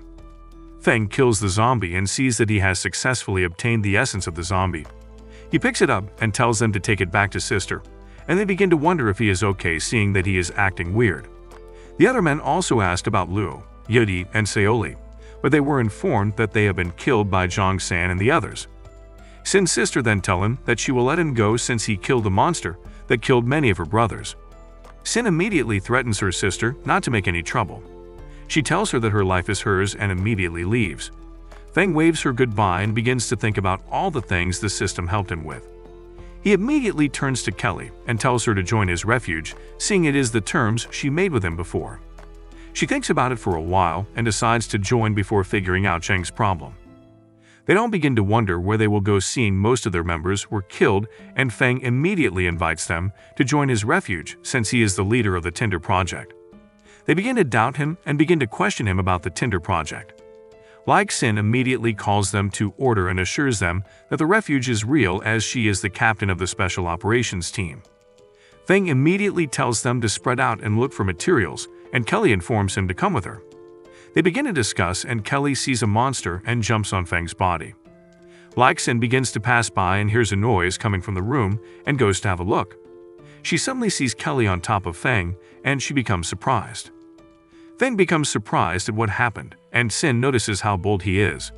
Feng kills the zombie and sees that he has successfully obtained the essence of the zombie. He picks it up and tells them to take it back to sister, and they begin to wonder if he is okay, seeing that he is acting weird. The other men also asked about Luo, Yudi, and Seoli, but they were informed that they have been killed by Zhang San and the others. Xin's sister then tells him that she will let him go since he killed the monster that killed many of her brothers. Xin immediately threatens her sister not to make any trouble. She tells her that her life is hers and immediately leaves. Feng waves her goodbye and begins to think about all the things the system helped him with. He immediately turns to Kelly and tells her to join his refuge, seeing it is the terms she made with him before. She thinks about it for a while and decides to join before figuring out Cheng's problem. They all begin to wonder where they will go, seeing most of their members were killed, and Feng immediately invites them to join his refuge since he is the leader of the Tinder project. They begin to doubt him and begin to question him about the Tinder project. Xin immediately calls them to order and assures them that the refuge is real, as she is the captain of the special operations team. Feng immediately tells them to spread out and look for materials, and Kelly informs him to come with her. They begin to discuss, and Kelly sees a monster and jumps on Feng's body. Xin begins to pass by and hears a noise coming from the room and goes to have a look. She suddenly sees Kelly on top of Feng, and she becomes surprised. Feng becomes surprised at what happened, and Sin notices how bold he is.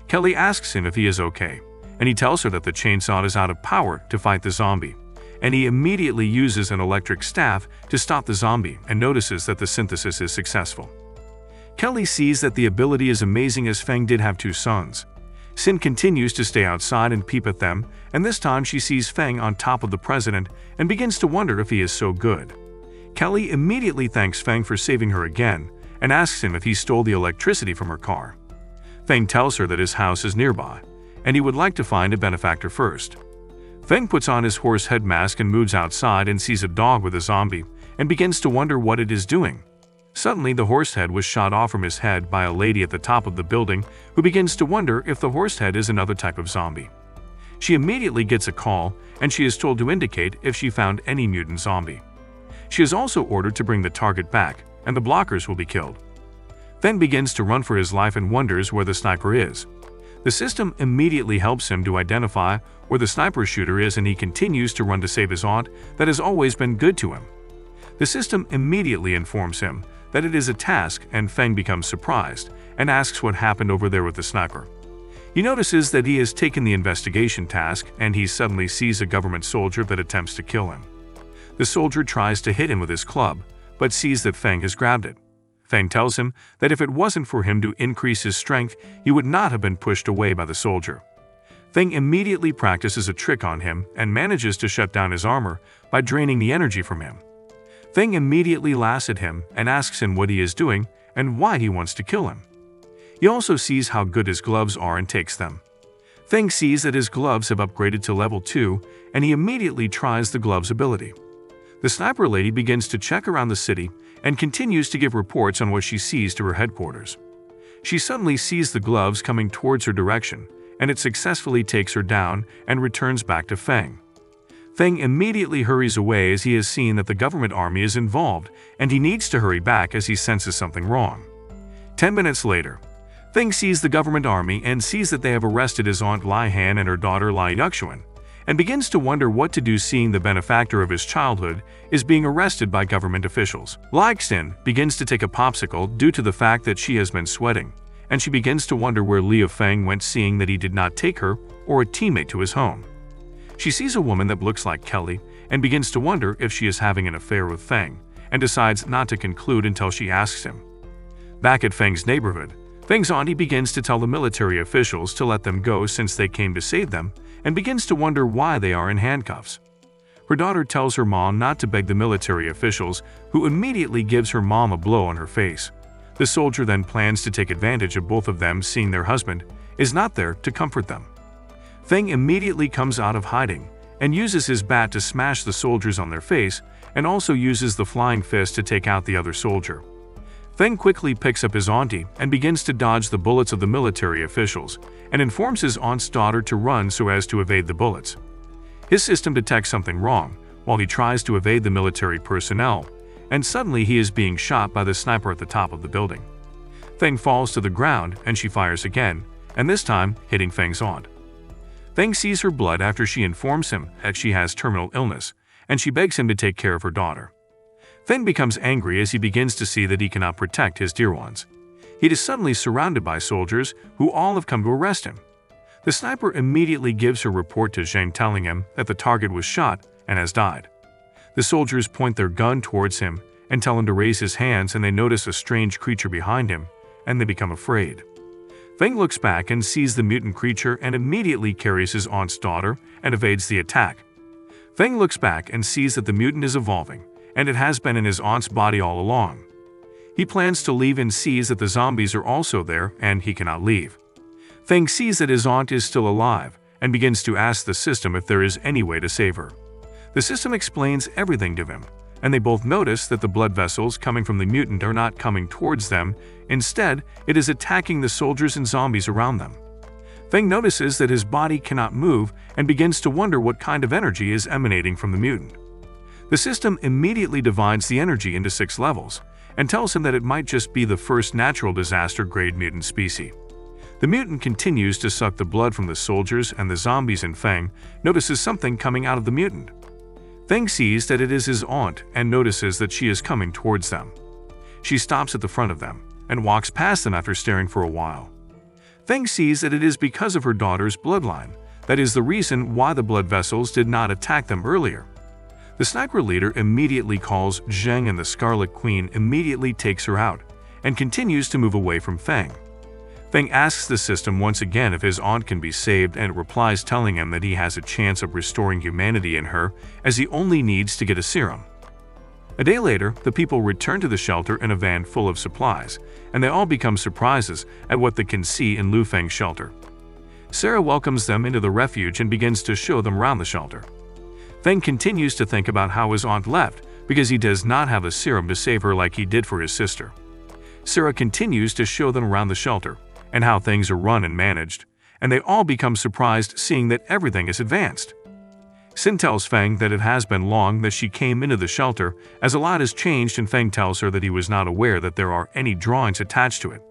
Kelly asks him if he is okay, and he tells her that the chainsaw is out of power to fight the zombie, and he immediately uses an electric staff to stop the zombie and notices that the synthesis is successful. Kelly sees that the ability is amazing as Feng did have 2 sons. Sin continues to stay outside and peep at them, and this time she sees Feng on top of the president and begins to wonder if he is so good. Kelly immediately thanks Feng for saving her again and asks him if he stole the electricity from her car. Feng tells her that his house is nearby, and he would like to find a benefactor first. Feng puts on his horse head mask and moves outside and sees a dog with a zombie and begins to wonder what it is doing. Suddenly, the horse head was shot off from his head by a lady at the top of the building who begins to wonder if the horse head is another type of zombie. She immediately gets a call, and she is told to indicate if she found any mutant zombie. She is also ordered to bring the target back, and the blockers will be killed. Feng begins to run for his life and wonders where the sniper is. The system immediately helps him to identify where the sniper shooter is, and he continues to run to save his aunt that has always been good to him. The system immediately informs him that it is a task, and Feng becomes surprised and asks what happened over there with the sniper. He notices that he has taken the investigation task, and he suddenly sees a government soldier that attempts to kill him. The soldier tries to hit him with his club, but sees that Feng has grabbed it. Feng tells him that if it wasn't for him to increase his strength, he would not have been pushed away by the soldier. Feng immediately practices a trick on him and manages to shut down his armor by draining the energy from him. Feng immediately laughs at him and asks him what he is doing and why he wants to kill him. He also sees how good his gloves are and takes them. Feng sees that his gloves have upgraded to level 2, and he immediately tries the gloves ability. The sniper lady begins to check around the city and continues to give reports on what she sees to her headquarters. She suddenly sees the gloves coming towards her direction, and it successfully takes her down and returns back to Feng. Feng immediately hurries away as he has seen that the government army is involved, and he needs to hurry back as he senses something wrong. 10 minutes later, Feng sees the government army and sees that they have arrested his aunt Lai Han and her daughter Lai Yuxuan, and begins to wonder what to do seeing the benefactor of his childhood is being arrested by government officials. Lai Xin begins to take a popsicle due to the fact that she has been sweating, and she begins to wonder where Liu Feng went seeing that he did not take her or a teammate to his home. She sees a woman that looks like Kelly and begins to wonder if she is having an affair with Feng, and decides not to conclude until she asks him. Back at Feng's neighborhood, Feng's auntie begins to tell the military officials to let them go since they came to save them, and begins to wonder why they are in handcuffs. Her daughter tells her mom not to beg the military officials, who immediately gives her mom a blow on her face. The soldier then plans to take advantage of both of them seeing their husband is not there to comfort them. Feng immediately comes out of hiding and uses his bat to smash the soldiers on their face, and also uses the flying fist to take out the other soldier. Feng quickly picks up his auntie and begins to dodge the bullets of the military officials, and informs his aunt's daughter to run so as to evade the bullets. His system detects something wrong while he tries to evade the military personnel, and suddenly he is being shot by the sniper at the top of the building. Feng falls to the ground and she fires again, and this time hitting Feng's aunt. Feng sees her blood after she informs him that she has terminal illness, and she begs him to take care of her daughter. Feng becomes angry as he begins to see that he cannot protect his dear ones. He is suddenly surrounded by soldiers who all have come to arrest him. The sniper immediately gives her report to Zhang, telling him that the target was shot and has died. The soldiers point their gun towards him and tell him to raise his hands, and they notice a strange creature behind him, and they become afraid. Feng looks back and sees the mutant creature and immediately carries his aunt's daughter and evades the attack. Feng looks back and sees that the mutant is evolving, and it has been in his aunt's body all along. He plans to leave and sees that the zombies are also there and he cannot leave. Feng sees that his aunt is still alive and begins to ask the system if there is any way to save her. The system explains everything to him, and they both notice that the blood vessels coming from the mutant are not coming towards them. Instead, it is attacking the soldiers and zombies around them. Feng notices that his body cannot move and begins to wonder what kind of energy is emanating from the mutant. The system immediately divides the energy into 6 levels and tells him that it might just be the first natural disaster-grade mutant species. The mutant continues to suck the blood from the soldiers and the zombies, and Feng notices something coming out of the mutant. Feng sees that it is his aunt and notices that she is coming towards them. She stops at the front of them and walks past them after staring for a while. Feng sees that it is because of her daughter's bloodline that is the reason why the blood vessels did not attack them earlier. The sniper leader immediately calls Zheng and the Scarlet Queen immediately takes her out and continues to move away from Feng. Feng asks the system once again if his aunt can be saved, and it replies telling him that he has a chance of restoring humanity in her as he only needs to get a serum. A day later, the people return to the shelter in a van full of supplies, and they all become surprises at what they can see in Lu Feng's shelter. Sarah welcomes them into the refuge and begins to show them around the shelter. Feng continues to think about how his aunt left because he does not have a serum to save her like he did for his sister. Sarah continues to show them around the shelter and how things are run and managed, and they all become surprised seeing that everything is advanced. Sin tells Feng that it has been long that she came into the shelter, as a lot has changed, and Feng tells her that he was not aware that there are any drawings attached to it.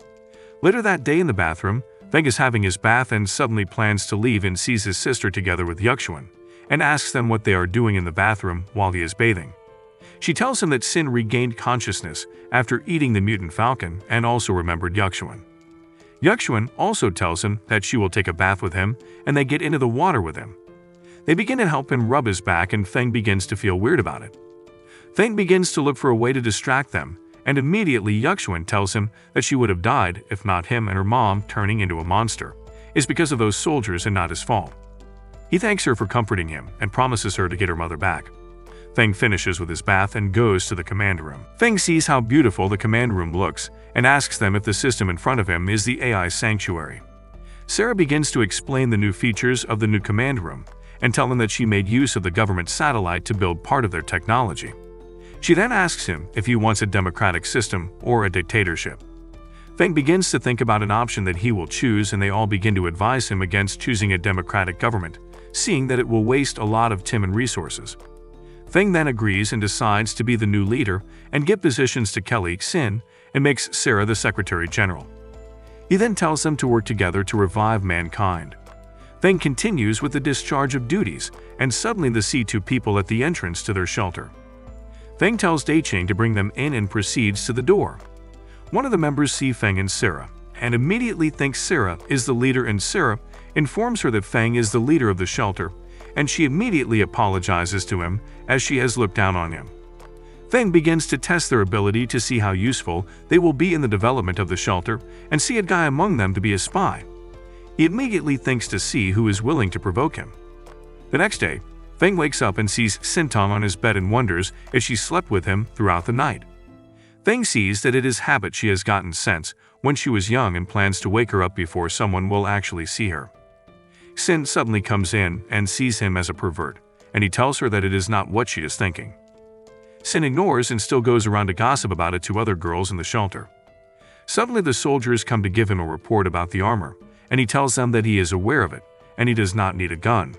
Later that day in the bathroom, Feng is having his bath and suddenly plans to leave and sees his sister together with Yuxuan, and asks them what they are doing in the bathroom while he is bathing. She tells him that Sin regained consciousness after eating the mutant falcon and also remembered Yuxuan. Yuxuan also tells him that she will take a bath with him, and they get into the water with him. They begin to help him rub his back, and Feng begins to feel weird about it. Feng begins to look for a way to distract them, and immediately Yuxuan tells him that she would have died if not him and her mom turning into a monster is because of those soldiers and not his fault. He thanks her for comforting him and promises her to get her mother back. Feng finishes with his bath and goes to the command room. Feng sees how beautiful the command room looks and asks them if the system in front of him is the AI sanctuary. Sarah begins to explain the new features of the new command room and tell him that she made use of the government satellite to build part of their technology. She then asks him if he wants a democratic system or a dictatorship. Feng begins to think about an option that he will choose, and they all begin to advise him against choosing a democratic government, seeing that it will waste a lot of time and resources. Feng then agrees and decides to be the new leader and give positions to Kelly, Sin, and makes Sarah the Secretary General. He then tells them to work together to revive mankind. Feng continues with the discharge of duties, and suddenly they see two people at the entrance to their shelter. Feng tells Daiching to bring them in and proceeds to the door. One of the members sees Feng and Sarah, and immediately thinks Sarah is the leader, and Sarah informs her that Feng is the leader of the shelter, and she immediately apologizes to him as she has looked down on him. Feng begins to test their ability to see how useful they will be in the development of the shelter and see a guy among them to be a spy. He immediately thinks to see who is willing to provoke him. The next day, Feng wakes up and sees Sintong on his bed and wonders if she slept with him throughout the night. Feng sees that it is habit she has gotten since when she was young and plans to wake her up before someone will actually see her. Sin suddenly comes in and sees him as a pervert, and he tells her that it is not what she is thinking. Sin ignores and still goes around to gossip about it to other girls in the shelter. Suddenly the soldiers come to give him a report about the armor, and he tells them that he is aware of it, and he does not need a gun.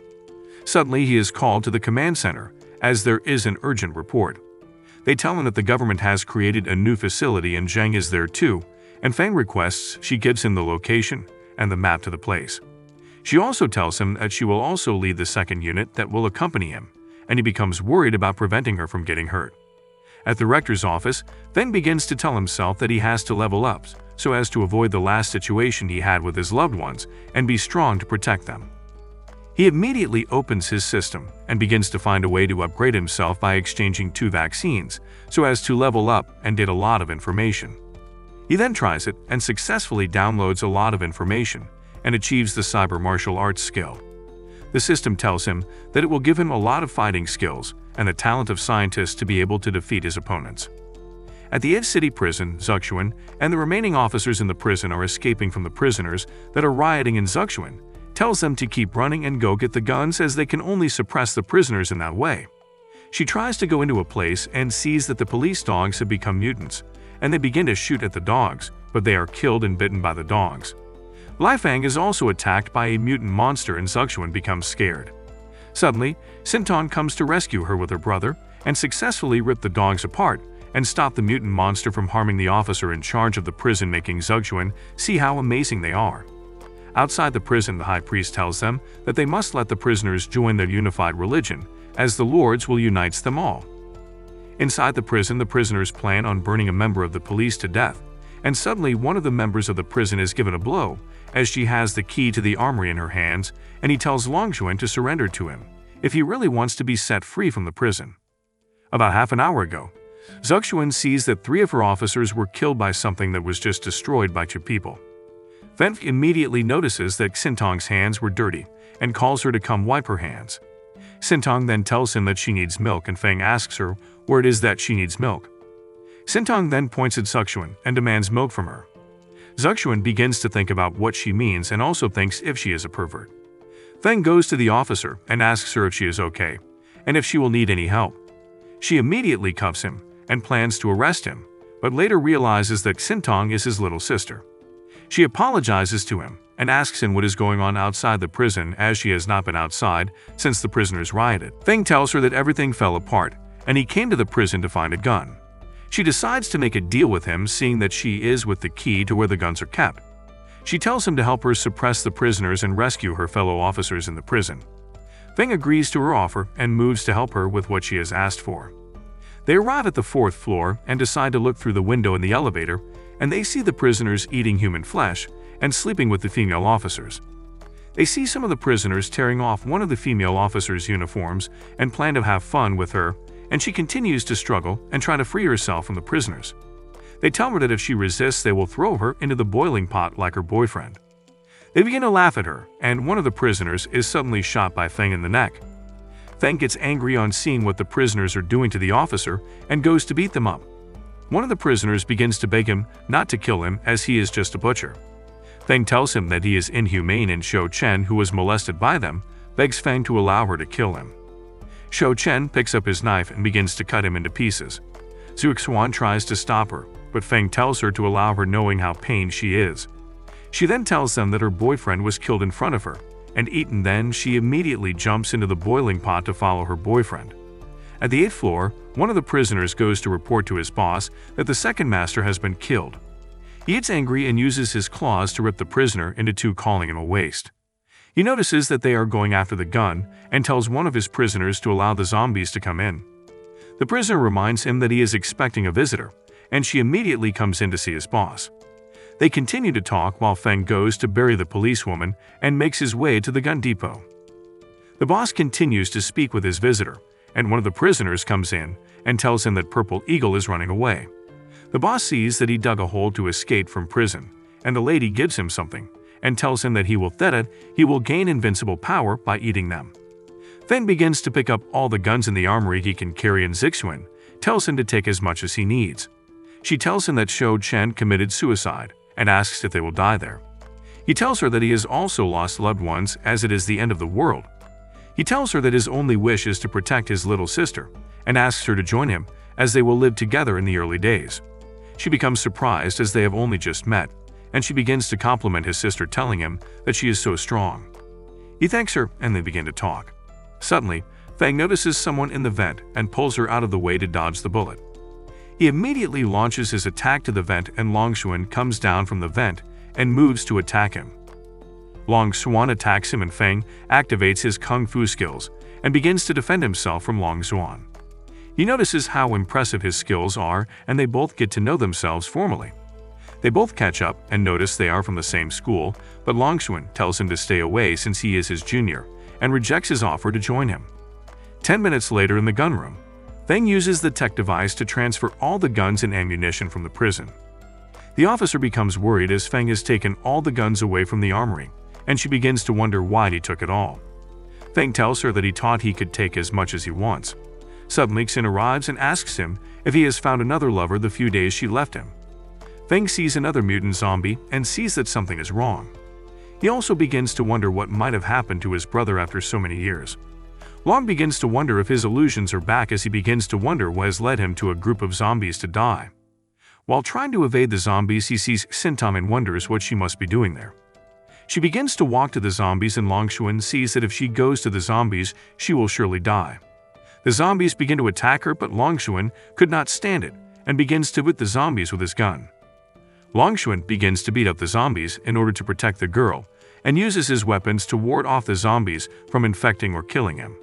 Suddenly he is called to the command center, as there is an urgent report. They tell him that the government has created a new facility and Zheng is there too, and Feng requests she gives him the location and the map to the place. She also tells him that she will also lead the second unit that will accompany him, and he becomes worried about preventing her from getting hurt. At the rector's office, Feng begins to tell himself that he has to level up so as to avoid the last situation he had with his loved ones and be strong to protect them. He immediately opens his system and begins to find a way to upgrade himself by exchanging 2 vaccines so as to level up and get a lot of information. He then tries it and successfully downloads a lot of information and achieves the cyber martial arts skill. The system tells him that it will give him a lot of fighting skills and the talent of scientists to be able to defeat his opponents. At the Edge City prison, Zuxuan and the remaining officers in the prison are escaping from the prisoners that are rioting, and Zuxuan tells them to keep running and go get the guns as they can only suppress the prisoners in that way. She tries to go into a place and sees that the police dogs have become mutants, and they begin to shoot at the dogs, but they are killed and bitten by the dogs. Lifang is also attacked by a mutant monster and Zuxuan becomes scared. Suddenly, Sinton comes to rescue her with her brother and successfully rip the dogs apart and stop the mutant monster from harming the officer in charge of the prison, making Zuxuan see how amazing they are. Outside the prison, the high priest tells them that they must let the prisoners join their unified religion, as the lords will unite them all. Inside the prison, the prisoners plan on burning a member of the police to death, and suddenly one of the members of the prison is given a blow as she has the key to the armory in her hands, and he tells Longshuan to surrender to him if he really wants to be set free from the prison. About half an hour ago, Zuxuan sees that 3 of her officers were killed by something that was just destroyed by 2 people. Feng immediately notices that Xintong's hands were dirty and calls her to come wipe her hands. Xintong then tells him that she needs milk, and Feng asks her where it is that she needs milk. Xintong then points at Zuxuan and demands milk from her. Zuxuan begins to think about what she means and also thinks if she is a pervert. Feng goes to the officer and asks her if she is okay and if she will need any help. She immediately cuffs him and plans to arrest him, but later realizes that Xintong is his little sister. She apologizes to him and asks him what is going on outside the prison, as she has not been outside since the prisoners rioted. Feng tells her that everything fell apart and he came to the prison to find a gun. She decides to make a deal with him, seeing that she is with the key to where the guns are kept. She tells him to help her suppress the prisoners and rescue her fellow officers in the prison. Feng agrees to her offer and moves to help her with what she has asked for. They arrive at the 4th floor and decide to look through the window in the elevator, and they see the prisoners eating human flesh and sleeping with the female officers. They see some of the prisoners tearing off one of the female officers' uniforms and plan to have fun with her, and she continues to struggle and try to free herself from the prisoners. They tell her that if she resists, they will throw her into the boiling pot like her boyfriend. They begin to laugh at her, and one of the prisoners is suddenly shot by Feng in the neck. Feng gets angry on seeing what the prisoners are doing to the officer and goes to beat them up. One of the prisoners begins to beg him not to kill him, as he is just a butcher. Feng tells him that he is inhumane, and Shou Chen, who was molested by them, begs Feng to allow her to kill him. Shou Chen picks up his knife and begins to cut him into pieces. Zuxuan tries to stop her, but Feng tells her to allow her, knowing how pained she is. She then tells them that her boyfriend was killed in front of her and eaten. Then she immediately jumps into the boiling pot to follow her boyfriend. At the 8th floor, one of the prisoners goes to report to his boss that the second master has been killed. He gets angry and uses his claws to rip the prisoner into 2, calling him a waste. He notices that they are going after the gun and tells one of his prisoners to allow the zombies to come in. The prisoner reminds him that he is expecting a visitor, and she immediately comes in to see his boss. They continue to talk while Feng goes to bury the policewoman and makes his way to the gun depot. The boss continues to speak with his visitor, and one of the prisoners comes in and tells him that Purple Eagle is running away. The boss sees that he dug a hole to escape from prison, and the lady gives him something and tells him that he will gain invincible power by eating them. Feng begins to pick up all the guns in the armory he can carry, and Zixuan tells him to take as much as he needs. She tells him that Shou Chen committed suicide and asks if they will die there. He tells her that he has also lost loved ones, as it is the end of the world. He tells her that his only wish is to protect his little sister and asks her to join him, as they will live together in the early days. She becomes surprised, as they have only just met, and she begins to compliment his sister, telling him that she is so strong. He thanks her and they begin to talk. Suddenly, Feng notices someone in the vent and pulls her out of the way to dodge the bullet. He immediately launches his attack to the vent, and Longshuan comes down from the vent and moves to attack him. Longshuan attacks him, and Feng activates his kung fu skills and begins to defend himself from Longshuan. He notices how impressive his skills are, and they both get to know themselves formally. They both catch up and notice they are from the same school, but Longshuan tells him to stay away since he is his junior and rejects his offer to join him. 10 minutes later, in the gun room, Feng uses the tech device to transfer all the guns and ammunition from the prison. The officer becomes worried, as Feng has taken all the guns away from the armory, and she begins to wonder why he took it all. Feng tells her that he thought he could take as much as he wants. Suddenly, Xin arrives and asks him if he has found another lover the few days she left him. Feng sees another mutant zombie and sees that something is wrong. He also begins to wonder what might have happened to his brother after so many years. Long begins to wonder if his illusions are back, as he begins to wonder what has led him to a group of zombies to die. While trying to evade the zombies, he sees Xintam and wonders what she must be doing there. She begins to walk to the zombies, and Longshuan sees that if she goes to the zombies, she will surely die. The zombies begin to attack her, but Longshuan could not stand it and begins to hit the zombies with his gun. Longshuan begins to beat up the zombies in order to protect the girl and uses his weapons to ward off the zombies from infecting or killing him.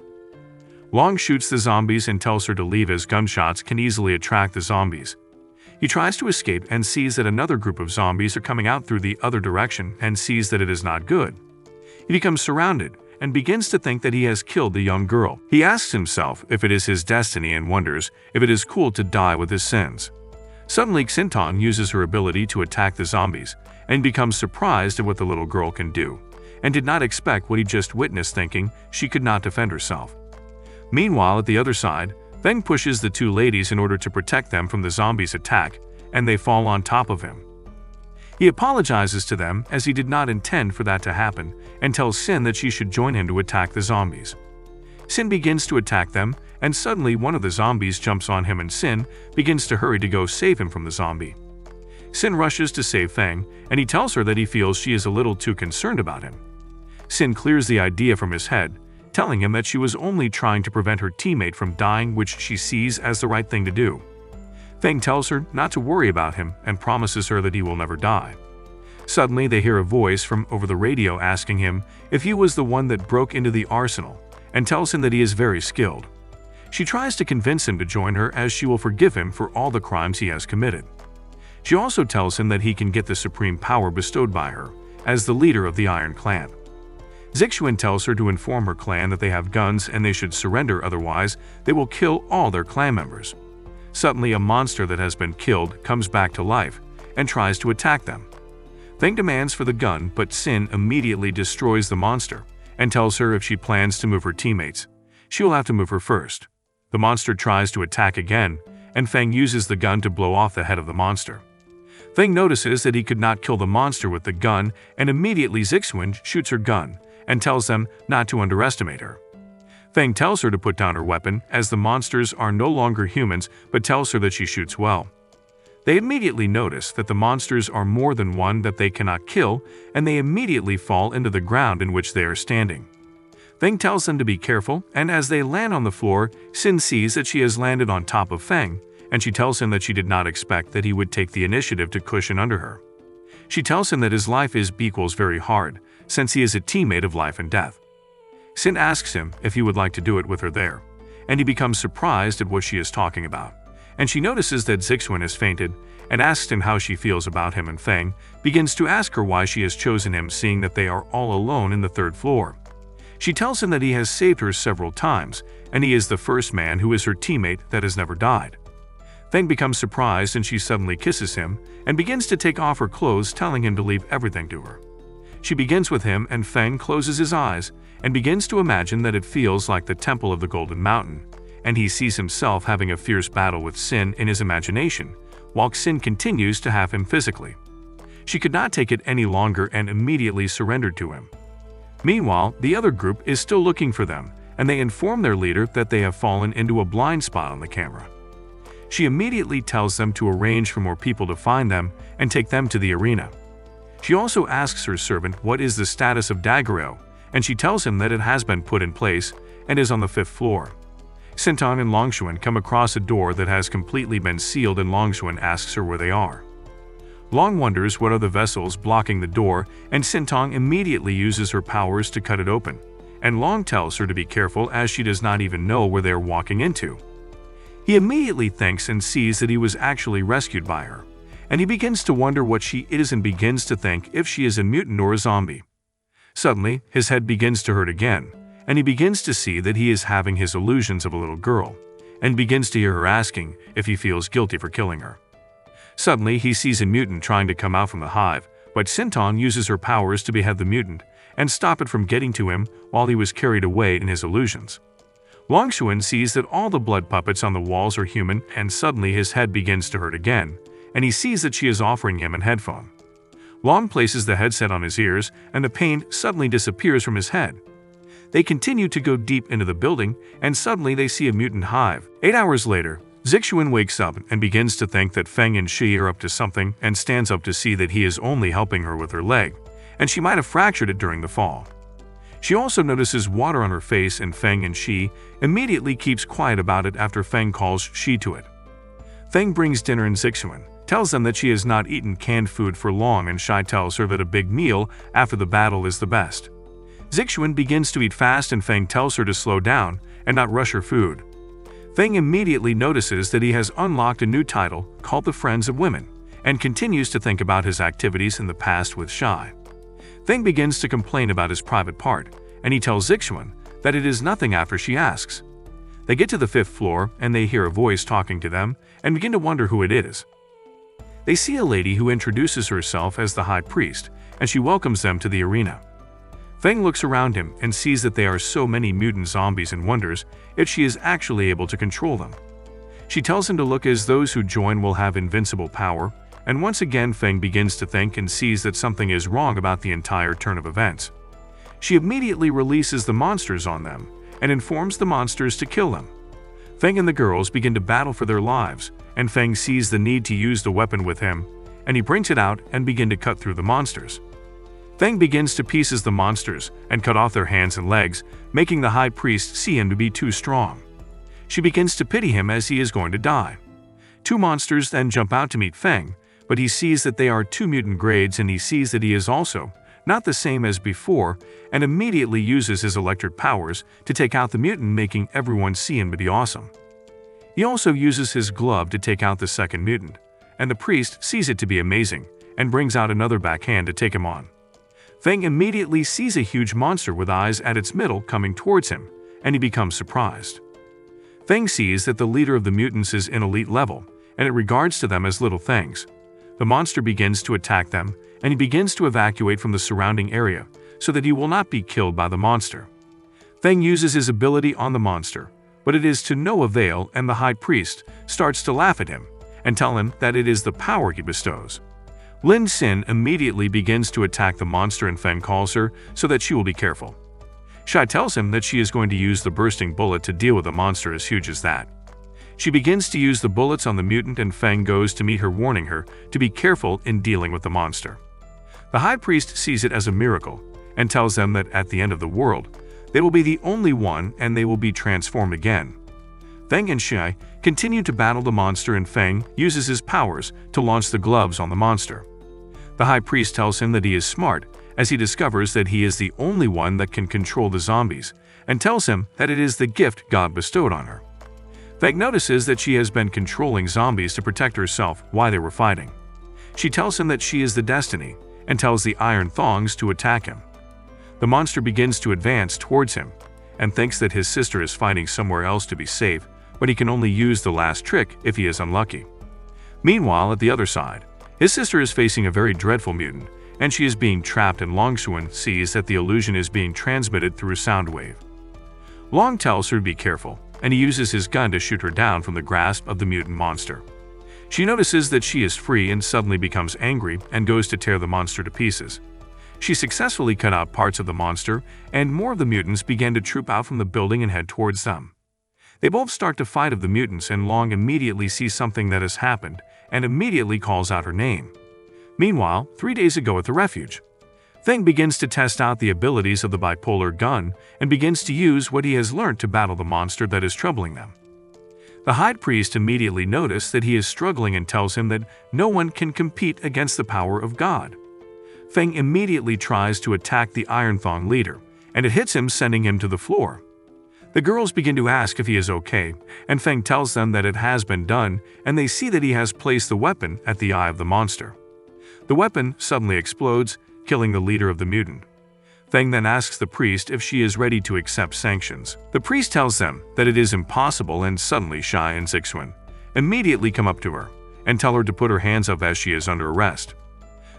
Long shoots the zombies and tells her to leave as gunshots can easily attract the zombies. He tries to escape and sees that another group of zombies are coming out through the other direction and sees that it is not good. He becomes surrounded and begins to think that he has killed the young girl. He asks himself if it is his destiny and wonders if it is cool to die with his sins. Suddenly, Xintong uses her ability to attack the zombies and becomes surprised at what the little girl can do, and did not expect what he just witnessed, thinking she could not defend herself. Meanwhile, at the other side, Feng pushes the two ladies in order to protect them from the zombies' attack, and they fall on top of him. He apologizes to them as he did not intend for that to happen and tells Sin that she should join him to attack the zombies. Sin begins to attack them, and suddenly one of the zombies jumps on him and Sin begins to hurry to go save him from the zombie. Sin rushes to save Feng, and he tells her that he feels she is a little too concerned about him. Sin clears the idea from his head, telling him that she was only trying to prevent her teammate from dying, which she sees as the right thing to do. Feng tells her not to worry about him and promises her that he will never die. Suddenly, they hear a voice from over the radio asking him if he was the one that broke into the arsenal, and tells him that he is very skilled. She tries to convince him to join her as she will forgive him for all the crimes he has committed. She also tells him that he can get the supreme power bestowed by her as the leader of the Iron Clan. Zixuan tells her to inform her clan that they have guns and they should surrender, otherwise they will kill all their clan members. Suddenly, a monster that has been killed comes back to life and tries to attack them. Feng demands for the gun, but Sin immediately destroys the monster and tells her if she plans to move her teammates, she will have to move her first. The monster tries to attack again, and Feng uses the gun to blow off the head of the monster. Feng notices that he could not kill the monster with the gun, and immediately Zixuan shoots her gun and tells them not to underestimate her. Feng tells her to put down her weapon as the monsters are no longer humans, but tells her that she shoots well. They immediately notice that the monsters are more than one that they cannot kill, and they immediately fall into the ground in which they are standing. Feng tells them to be careful, and as they land on the floor, Sin sees that she has landed on top of Feng, and she tells him that she did not expect that he would take the initiative to cushion under her. She tells him that his life is equals very hard, since he is a teammate of life and death. Sin asks him if he would like to do it with her there, and he becomes surprised at what she is talking about. And she notices that Zixuan has fainted and asks him how she feels about him, and Feng begins to ask her why she has chosen him, seeing that they are all alone in the third floor. She tells him that he has saved her several times, and he is the first man who is her teammate that has never died. Feng becomes surprised and she suddenly kisses him and begins to take off her clothes, telling him to leave everything to her. She begins with him, and Feng closes his eyes and begins to imagine that it feels like the Temple of the Golden Mountain, and he sees himself having a fierce battle with Sin in his imagination, while Sin continues to have him physically. She could not take it any longer and immediately surrendered to him. Meanwhile, the other group is still looking for them, and they inform their leader that they have fallen into a blind spot on the camera. She immediately tells them to arrange for more people to find them and take them to the arena. She also asks her servant what is the status of Daguerreau, and she tells him that it has been put in place and is on the 5th floor. Xintong and Longshuan come across a door that has completely been sealed, and Longshuan asks her where they are. Long wonders what are the vessels blocking the door, and Xintong immediately uses her powers to cut it open, and Long tells her to be careful as she does not even know where they are walking into. He immediately thinks and sees that he was actually rescued by her, and he begins to wonder what she is and begins to think if she is a mutant or a zombie. Suddenly, his head begins to hurt again, and he begins to see that he is having his illusions of a little girl, and begins to hear her asking if he feels guilty for killing her. Suddenly, he sees a mutant trying to come out from the hive, but Xintong uses her powers to behead the mutant and stop it from getting to him while he was carried away in his illusions. Longshuan sees that all the blood puppets on the walls are human, and suddenly his head begins to hurt again, and he sees that she is offering him a headphone. Long places the headset on his ears, and the pain suddenly disappears from his head. They continue to go deep into the building, and suddenly they see a mutant hive. 8 hours later, Zixuan wakes up and begins to think that Feng and she are up to something, and stands up to see that he is only helping her with her leg, and she might have fractured it during the fall. She also notices water on her face, and Feng and she immediately keeps quiet about it after Feng calls she to it. Feng brings dinner, and Zixuan tells them that she has not eaten canned food for long, and Shai tells her that a big meal after the battle is the best. Zixuan begins to eat fast and Feng tells her to slow down and not rush her food. Feng immediately notices that he has unlocked a new title called the Friends of Women and continues to think about his activities in the past with Shai. Feng begins to complain about his private part, and he tells Zixuan that it is nothing after she asks. They get to the 5th floor and they hear a voice talking to them and begin to wonder who it is. They see a lady who introduces herself as the High Priest, and she welcomes them to the arena. Feng looks around him and sees that there are so many mutant zombies and wonders if she is actually able to control them. She tells him to look as those who join will have invincible power, and once again Feng begins to think and sees that something is wrong about the entire turn of events. She immediately releases the monsters on them and informs the monsters to kill them. Feng and the girls begin to battle for their lives, and Feng sees the need to use the weapon with him, and he brings it out and begin to cut through the monsters. Feng begins to pieces the monsters and cut off their hands and legs, making the High Priest see him to be too strong. She begins to pity him as he is going to die. 2 monsters then jump out to meet Feng, but he sees that they are 2 mutant grades and he sees that he is also not the same as before and immediately uses his electric powers to take out the mutant, making everyone see him to be awesome. He also uses his glove to take out the 2nd mutant, and the priest sees it to be amazing and brings out another backhand to take him on. Feng immediately sees a huge monster with eyes at its middle coming towards him, and he becomes surprised. Feng sees that the leader of the mutants is in elite level, and it regards to them as little things. The monster begins to attack them, and he begins to evacuate from the surrounding area so that he will not be killed by the monster. Feng uses his ability on the monster, but it is to no avail, and the High Priest starts to laugh at him and tell him that it is the power he bestows. Lin Xin immediately begins to attack the monster and Feng calls her so that she will be careful. Shai tells him that she is going to use the bursting bullet to deal with a monster as huge as that. She begins to use the bullets on the mutant and Feng goes to meet her, warning her to be careful in dealing with the monster. The High Priest sees it as a miracle and tells them that at the end of the world, they will be the only one and they will be transformed again. Feng and Shai continue to battle the monster and Feng uses his powers to launch the gloves on the monster. The High Priest tells him that he is smart as he discovers that he is the only one that can control the zombies and tells him that it is the gift God bestowed on her. Feng notices that she has been controlling zombies to protect herself while they were fighting. She tells him that she is the destiny and tells the Iron Thongs to attack him. The monster begins to advance towards him and thinks that his sister is fighting somewhere else to be safe, but he can only use the last trick if he is unlucky. Meanwhile, at the other side, his sister is facing a very dreadful mutant, and she is being trapped and Longshuan sees that the illusion is being transmitted through a sound wave. Long tells her to be careful, and he uses his gun to shoot her down from the grasp of the mutant monster. She notices that she is free and suddenly becomes angry and goes to tear the monster to pieces. She successfully cut out parts of the monster, and more of the mutants began to troop out from the building and head towards them. They both start to fight of the mutants and Long immediately sees something that has happened and immediately calls out her name. Meanwhile, 3 days ago at the refuge, Feng begins to test out the abilities of the bipolar gun and begins to use what he has learned to battle the monster that is troubling them. The High Priest immediately notices that he is struggling and tells him that no one can compete against the power of God. Feng immediately tries to attack the Iron Thong leader, and it hits him, sending him to the floor. The girls begin to ask if he is okay, and Feng tells them that it has been done, and they see that he has placed the weapon at the eye of the monster. The weapon suddenly explodes, killing the leader of the mutant. Feng then asks the priest if she is ready to accept sanctions. The priest tells them that it is impossible, and suddenly Shai and Zixuan immediately come up to her and tell her to put her hands up as she is under arrest.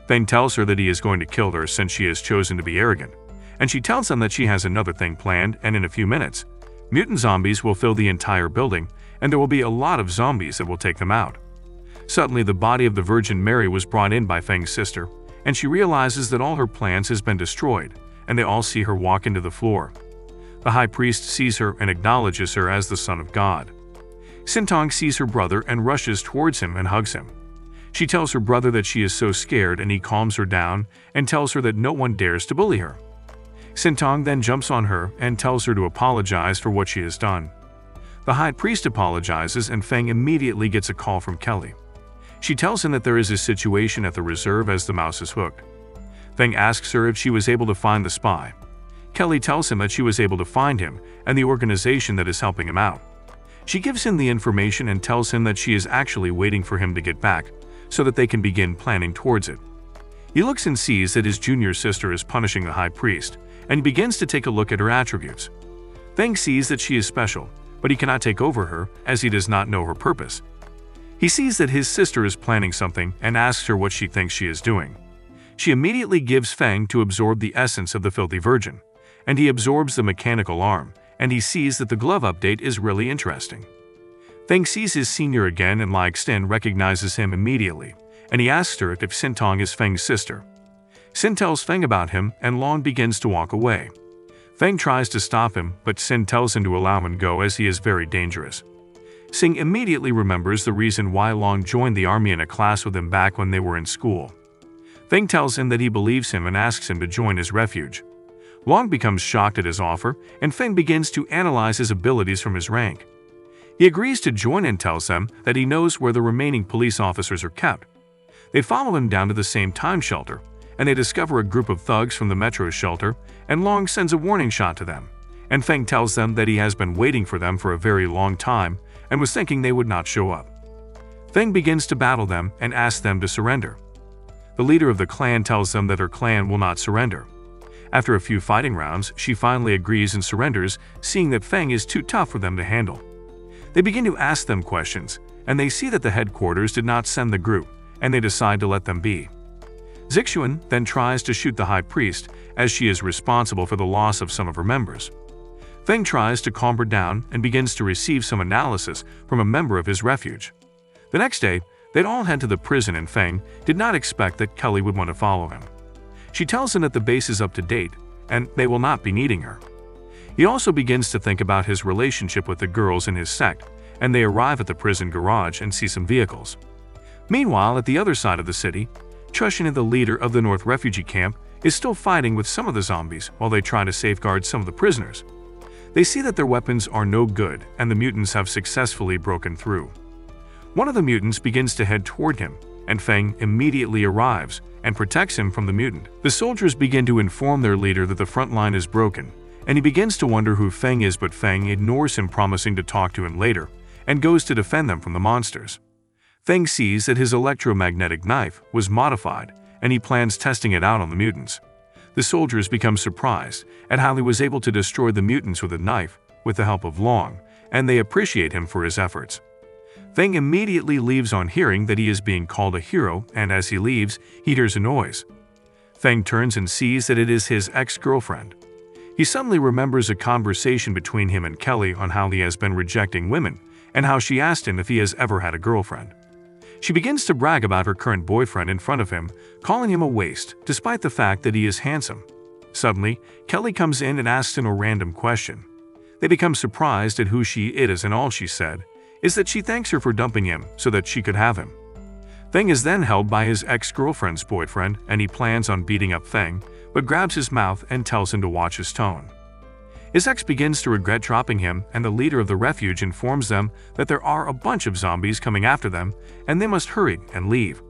Feng tells her that he is going to kill her since she has chosen to be arrogant, and she tells them that she has another thing planned, and in a few minutes, mutant zombies will fill the entire building, and there will be a lot of zombies that will take them out. Suddenly, the body of the Virgin Mary was brought in by Feng's sister, and she realizes that all her plans has been destroyed, and they all see her walk into the floor. The High Priest sees her and acknowledges her as the Son of God. Sintong sees her brother and rushes towards him and hugs him. She tells her brother that she is so scared, and he calms her down and tells her that no one dares to bully her. Sintong then jumps on her and tells her to apologize for what she has done. The High Priest apologizes, and Feng immediately gets a call from Kelly. She tells him that there is a situation at the reserve as the mouse is hooked. Feng asks her if she was able to find the spy. Kelly tells him that she was able to find him and the organization that is helping him out. She gives him the information and tells him that she is actually waiting for him to get back so that they can begin planning towards it. He looks and sees that his junior sister is punishing the high priest, and he begins to take a look at her attributes. Feng sees that she is special, but he cannot take over her as he does not know her purpose. He sees that his sister is planning something and asks her what she thinks she is doing. She immediately gives Feng to absorb the essence of the filthy virgin, and he absorbs the mechanical arm, and he sees that the glove update is really interesting. Feng sees his senior again, and Lai Xtin recognizes him immediately, and he asks her if Xintong is Feng's sister. Xin tells Feng about him, and Long begins to walk away. Feng tries to stop him, but Xin tells him to allow him go as he is very dangerous. Xing immediately remembers the reason why Long joined the army in a class with him back when they were in school. Feng tells him that he believes him and asks him to join his refuge. Long becomes shocked at his offer, and Feng begins to analyze his abilities from his rank. He agrees to join and tells them that he knows where the remaining police officers are kept. They follow him down to the same time shelter, and they discover a group of thugs from the metro shelter, and Long sends a warning shot to them. And Feng tells them that he has been waiting for them for a very long time and was thinking they would not show up. Feng begins to battle them and asks them to surrender. The leader of the clan tells them that her clan will not surrender. After a few fighting rounds, she finally agrees and surrenders, seeing that Feng is too tough for them to handle. They begin to ask them questions, and they see that the headquarters did not send the group, and they decide to let them be. Zixuan then tries to shoot the high priest, as she is responsible for the loss of some of her members. Feng tries to calm her down and begins to receive some analysis from a member of his refuge. The next day, they'd all head to the prison, and Feng did not expect that Kelly would want to follow him. She tells him that the base is up to date, and they will not be needing her. He also begins to think about his relationship with the girls in his sect, and they arrive at the prison garage and see some vehicles. Meanwhile, at the other side of the city, Chushin, the leader of the North refugee camp, is still fighting with some of the zombies while they try to safeguard some of the prisoners. They see that their weapons are no good, and the mutants have successfully broken through. One of the mutants begins to head toward him, and Feng immediately arrives and protects him from the mutant. The soldiers begin to inform their leader that the front line is broken, and he begins to wonder who Feng is, but Feng ignores him, promising to talk to him later, and goes to defend them from the monsters. Feng sees that his electromagnetic knife was modified, and he plans testing it out on the mutants. The soldiers become surprised at how he was able to destroy the mutants with a knife with the help of Long, and they appreciate him for his efforts. Feng immediately leaves on hearing that he is being called a hero, and as he leaves, he hears a noise. Feng turns and sees that it is his ex-girlfriend. He suddenly remembers a conversation between him and Kelly on how he has been rejecting women, and how she asked him if he has ever had a girlfriend. She begins to brag about her current boyfriend in front of him, calling him a waste, despite the fact that he is handsome. Suddenly, Kelly comes in and asks him a random question. They become surprised at who she is, and all she said is that she thanks her for dumping him so that she could have him. Feng is then held by his ex-girlfriend's boyfriend, and he plans on beating up Feng, but grabs his mouth and tells him to watch his tone. His ex begins to regret dropping him, and the leader of the refuge informs them that there are a bunch of zombies coming after them, and they must hurry and leave.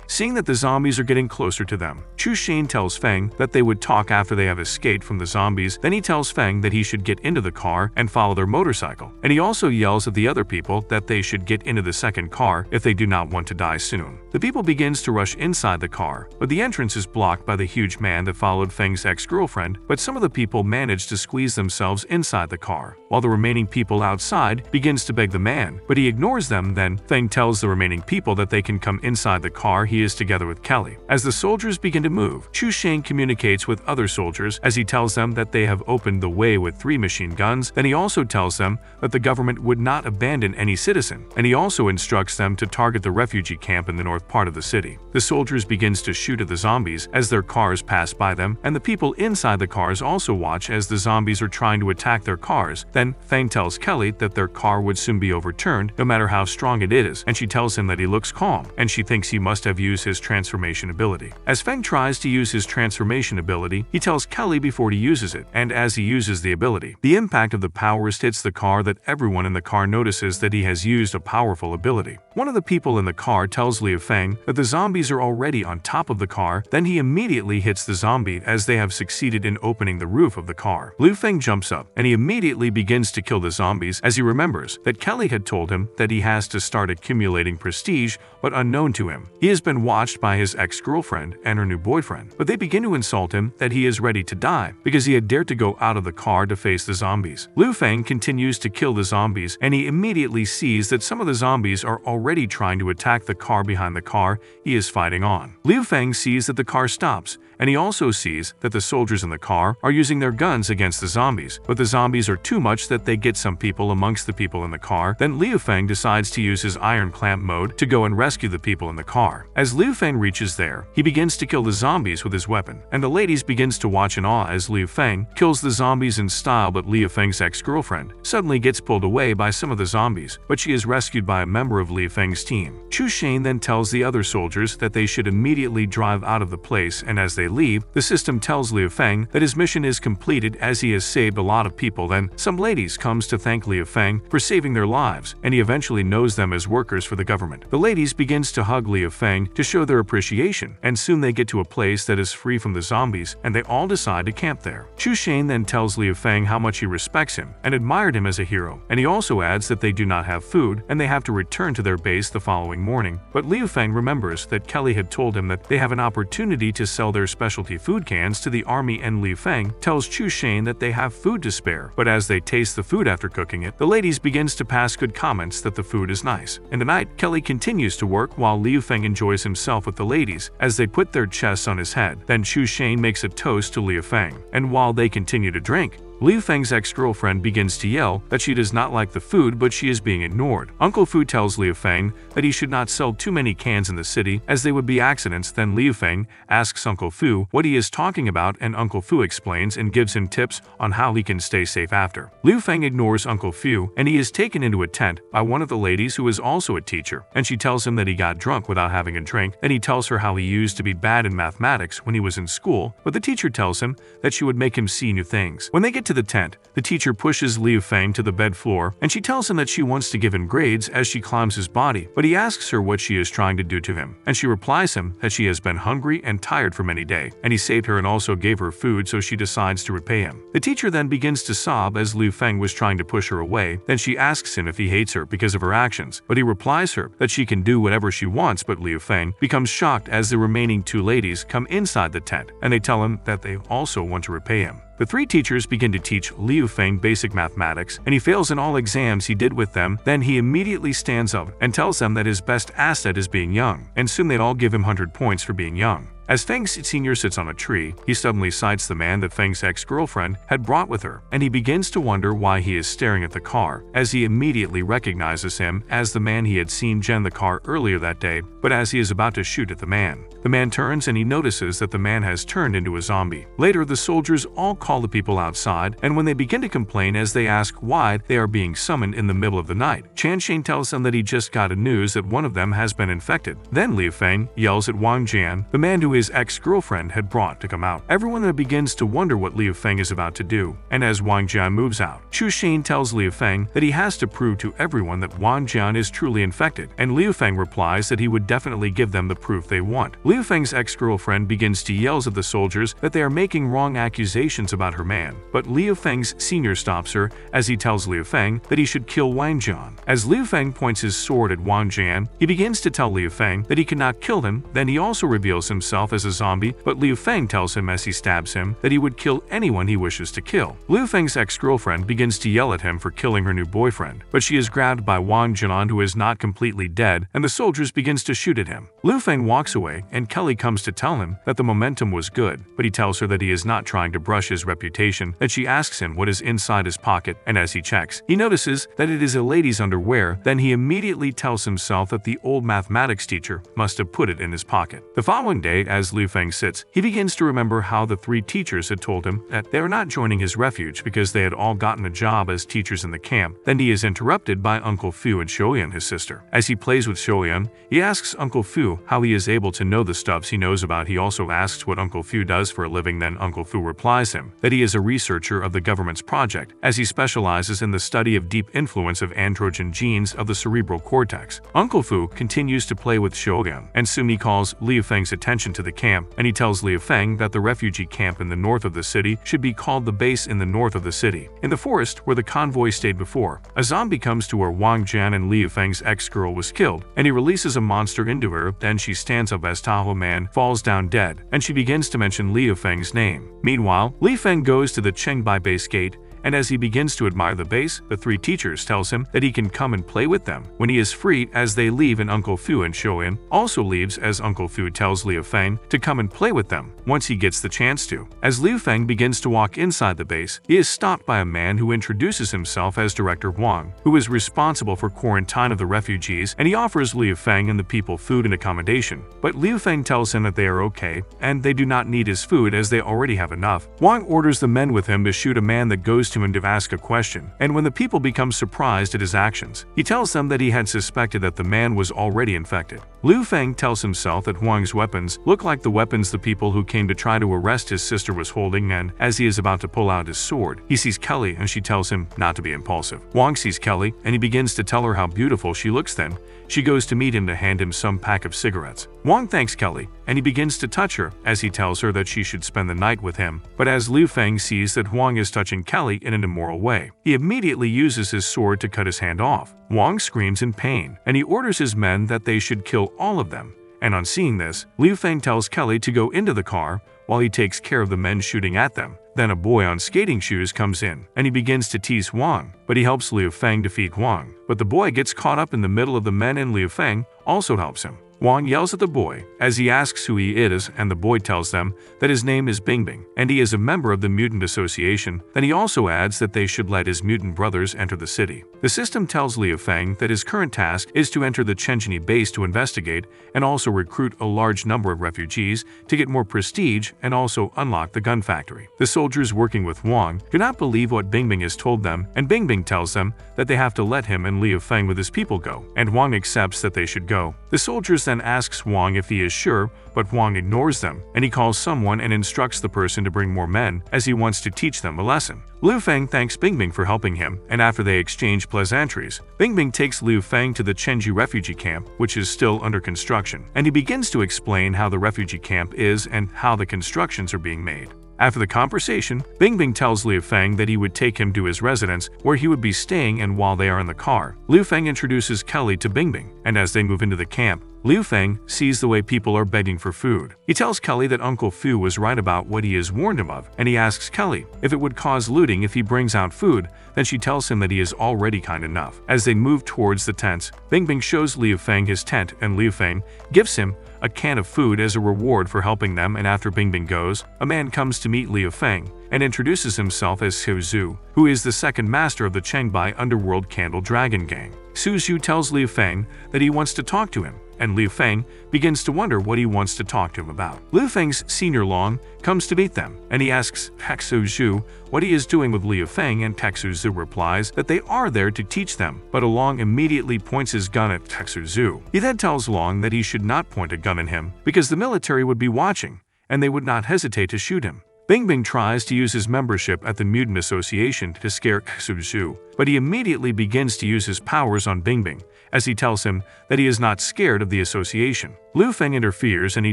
Seeing that the zombies are getting closer to them, Chu Shane tells Feng that they would talk after they have escaped from the zombies. Then he tells Feng that he should get into the car and follow their motorcycle, and he also yells at the other people that they should get into the second car if they do not want to die soon. The people begins to rush inside the car, but the entrance is blocked by the huge man that followed Feng's ex-girlfriend, but some of the people manage to squeeze themselves inside the car, while the remaining people outside begins to beg the man, but he ignores them. Then Feng tells the remaining people that they can come inside the car. He is together with Kelly. As the soldiers begin to move, Chu Shane communicates with other soldiers as he tells them that they have opened the way with 3 machine guns. Then he also tells them that the government would not abandon any citizen, and he also instructs them to target the refugee camp in the north part of the city. The soldiers begins to shoot at the zombies as their cars pass by them, and the people inside the cars also watch as the zombies are trying to attack their cars. Then Feng tells Kelly that their car would soon be overturned no matter how strong it is, and she tells him that he looks calm, and she thinks he must have use his transformation ability. As Feng tries to use his transformation ability, he tells Kelly before he uses it, and as he uses the ability, the impact of the powers hits the car that everyone in the car notices that he has used a powerful ability. One of the people in the car tells Liu Feng that the zombies are already on top of the car, then he immediately hits the zombie as they have succeeded in opening the roof of the car. Liu Feng jumps up, and he immediately begins to kill the zombies as he remembers that Kelly had told him that he has to start accumulating prestige, but unknown to him, he has been watched by his ex-girlfriend and her new boyfriend, but they begin to insult him that he is ready to die because he had dared to go out of the car to face the zombies. Liu Feng continues to kill the zombies, and he immediately sees that some of the zombies are already trying to attack the car behind the car he is fighting on. Liu Feng sees that the car stops, and he also sees that the soldiers in the car are using their guns against the zombies, but the zombies are too much that they get some people amongst the people in the car. Then Liu Feng decides to use his iron clamp mode to go and rescue the people in the car. As Liu Feng reaches there, he begins to kill the zombies with his weapon, and the ladies begins to watch in awe as Liu Feng kills the zombies in style, but Liu Feng's ex-girlfriend suddenly gets pulled away by some of the zombies, but she is rescued by a member of Liu Feng's team. Chu Shane then tells the other soldiers that they should immediately drive out of the place, and as they leave, the system tells Liu Feng that his mission is completed as he has saved a lot of people. Then some ladies comes to thank Liu Feng for saving their lives, and he eventually knows them as workers for the government. The ladies begins to hug Liu Feng to show their appreciation, and soon they get to a place that is free from the zombies, and they all decide to camp there. Chu Shane then tells Liu Feng how much he respects him and admired him as a hero, and he also adds that they do not have food and they have to return to their base the following morning. But Liu Feng remembers that Kelly had told him that they have an opportunity to sell their specialty food cans to the army, and Liu Feng tells Chu Shane that they have food to spare, but as they taste the food after cooking it, the ladies begins to pass good comments that the food is nice. In the night, Kelly continues to work while Liu Feng enjoys himself with the ladies as they put their chests on his head. Then Chu Shane makes a toast to Liu Feng, and while they continue to drink, Liu Feng's ex-girlfriend begins to yell that she does not like the food, but she is being ignored. Uncle Fu tells Liu Feng that he should not sell too many cans in the city as they would be accidents. Then Liu Feng asks Uncle Fu what he is talking about, and Uncle Fu explains and gives him tips on how he can stay safe after. Liu Feng ignores Uncle Fu, and he is taken into a tent by one of the ladies who is also a teacher, and she tells him that he got drunk without having a drink. Then he tells her how he used to be bad in mathematics when he was in school, but the teacher tells him that she would make him see new things. When they get to the tent, the teacher pushes Liu Feng to the bed floor, and she tells him that she wants to give him grades as she climbs his body, but he asks her what she is trying to do to him, and she replies him that she has been hungry and tired for many days, and he saved her and also gave her food, so she decides to repay him. The teacher then begins to sob as Liu Feng was trying to push her away. Then she asks him if he hates her because of her actions, but he replies her that she can do whatever she wants. But Liu Feng becomes shocked as the remaining two ladies come inside the tent, and they tell him that they also want to repay him. The three teachers begin to teach Liu Feng basic mathematics, and he fails in all exams he did with them. Then he immediately stands up and tells them that his best asset is being young, and soon they'd all give him 100 points for being young. As Feng Senior sits on a tree, he suddenly sights the man that Feng's ex-girlfriend had brought with her, and he begins to wonder why he is staring at the car, as he immediately recognizes him as the man he had seen gen the car earlier that day. But as he is about to shoot at the man turns and he notices that the man has turned into a zombie. Later, the soldiers all call the people outside, and when they begin to complain as they ask why they are being summoned in the middle of the night, Chan Shane tells them that he just got a news that one of them has been infected. Then Liu Feng yells at Wang Jian, the man who his ex-girlfriend had brought to come out. Everyone then begins to wonder what Liu Feng is about to do, and as Wang Jian moves out, Chu Shane tells Liu Feng that he has to prove to everyone that Wang Jian is truly infected, and Liu Feng replies that he would definitely give them the proof they want. Liu Feng's ex-girlfriend begins to yell at the soldiers that they are making wrong accusations about her man, but Liu Feng's senior stops her as he tells Liu Feng that he should kill Wang Jian. As Liu Feng points his sword at Wang Jian, he begins to tell Liu Feng that he cannot kill him. Then he also reveals himself as a zombie, but Liu Feng tells him as he stabs him that he would kill anyone he wishes to kill. Liu Feng's ex-girlfriend begins to yell at him for killing her new boyfriend, but she is grabbed by Wang Jian, who is not completely dead, and the soldiers begins to shoot at him. Liu Feng walks away, and Kelly comes to tell him that the momentum was good, but he tells her that he is not trying to brush his reputation. Then she asks him what is inside his pocket, and as he checks, he notices that it is a lady's underwear. Then he immediately tells himself that the old mathematics teacher must have put it in his pocket. The following day, as Liu Feng sits, he begins to remember how the three teachers had told him that they are not joining his refuge because they had all gotten a job as teachers in the camp. Then he is interrupted by Uncle Fu and Shoyan, his sister. As he plays with Shoyan, he asks Uncle Fu how he is able to know the stuffs he knows about. He also asks what Uncle Fu does for a living. Then Uncle Fu replies him that he is a researcher of the government's project, as he specializes in the study of deep influence of androgen genes of the cerebral cortex. Uncle Fu continues to play with Shoyan, and soon he calls Liu Feng's attention to the camp, and he tells Liu Feng that the refugee camp in the north of the city should be called the base in the north of the city. In the forest where the convoy stayed before, a zombie comes to where Wang Jian and Liu Feng's ex-girl was killed, and he releases a monster into her. Then she stands up as Tahoe Man falls down dead, and she begins to mention Liu Feng's name. Meanwhile, Liu Feng goes to the Chengbai base gate, and as he begins to admire the base, the three teachers tells him that he can come and play with them when he is free. As they leave, and Uncle Fu and Shoyan also leaves, as Uncle Fu tells Liu Feng to come and play with them once he gets the chance to. As Liu Feng begins to walk inside the base, he is stopped by a man who introduces himself as Director Wang, who is responsible for quarantine of the refugees, and he offers Liu Feng and the people food and accommodation. But Liu Feng tells him that they are okay and they do not need his food as they already have enough. Wang orders the men with him to shoot a man that goes to him to ask a question, and when the people become surprised at his actions, he tells them that he had suspected that the man was already infected. Liu Feng tells himself that Wang's weapons look like the weapons the people who came to try to arrest his sister was holding, and as he is about to pull out his sword, he sees Kelly and she tells him not to be impulsive. Wang sees Kelly and he begins to tell her how beautiful she looks. Then she goes to meet him to hand him some pack of cigarettes. Wang thanks Kelly and he begins to touch her as he tells her that she should spend the night with him. But as Liu Feng sees that Wang is touching Kelly in an immoral way, he immediately uses his sword to cut his hand off. Wang screams in pain and he orders his men that they should kill all of them. And on seeing this, Liu Feng tells Kelly to go into the car while he takes care of the men shooting at them. Then a boy on skating shoes comes in, and he begins to tease Wang, but he helps Liu Feng defeat Wang. But the boy gets caught up in the middle of the men and Liu Feng also helps him. Wang yells at the boy as he asks who he is, and the boy tells them that his name is Bingbing and he is a member of the Mutant Association. Then he also adds that they should let his mutant brothers enter the city. The system tells Liu Feng that his current task is to enter the Chenjini base to investigate and also recruit a large number of refugees to get more prestige and also unlock the gun factory. The soldiers working with Wang do not believe what Bingbing has told them, and Bingbing tells them that they have to let him and Liu Feng with his people go, and Wang accepts that they should go. The soldiers then asks Wang if he is sure, but Wang ignores them, and he calls someone and instructs the person to bring more men as he wants to teach them a lesson. Liu Feng thanks Bingbing for helping him, and after they exchange pleasantries, Bingbing takes Liu Feng to the Chenji refugee camp, which is still under construction, and he begins to explain how the refugee camp is and how the constructions are being made. After the conversation, Bingbing tells Liu Feng that he would take him to his residence where he would be staying, and while they are in the car, Liu Feng introduces Kelly to Bingbing, and as they move into the camp, Liu Feng sees the way people are begging for food. He tells Kelly that Uncle Fu was right about what he has warned him of, and he asks Kelly if it would cause looting if he brings out food. Then she tells him that he is already kind enough. As they move towards the tents, Bingbing shows Liu Feng his tent, and Liu Feng gives him a can of food as a reward for helping them. And after Bingbing goes, a man comes to meet Liu Feng and introduces himself as Su Zhu, who is the second master of the Chengbai underworld Candle Dragon Gang. Su Zhu tells Liu Feng that he wants to talk to him, and Liu Feng begins to wonder what he wants to talk to him about. Liu Feng's senior Long comes to meet them, and he asks Su Zhu what he is doing with Liu Feng, and Su Zhu replies that they are there to teach them, but Long immediately points his gun at Su Zhu. He then tells Long that he should not point a gun at him because the military would be watching, and they would not hesitate to shoot him. Bingbing tries to use his membership at the Mutant Association to scare Su Zhu, but he immediately begins to use his powers on Bingbing, as he tells him that he is not scared of the association. Liu Feng interferes and he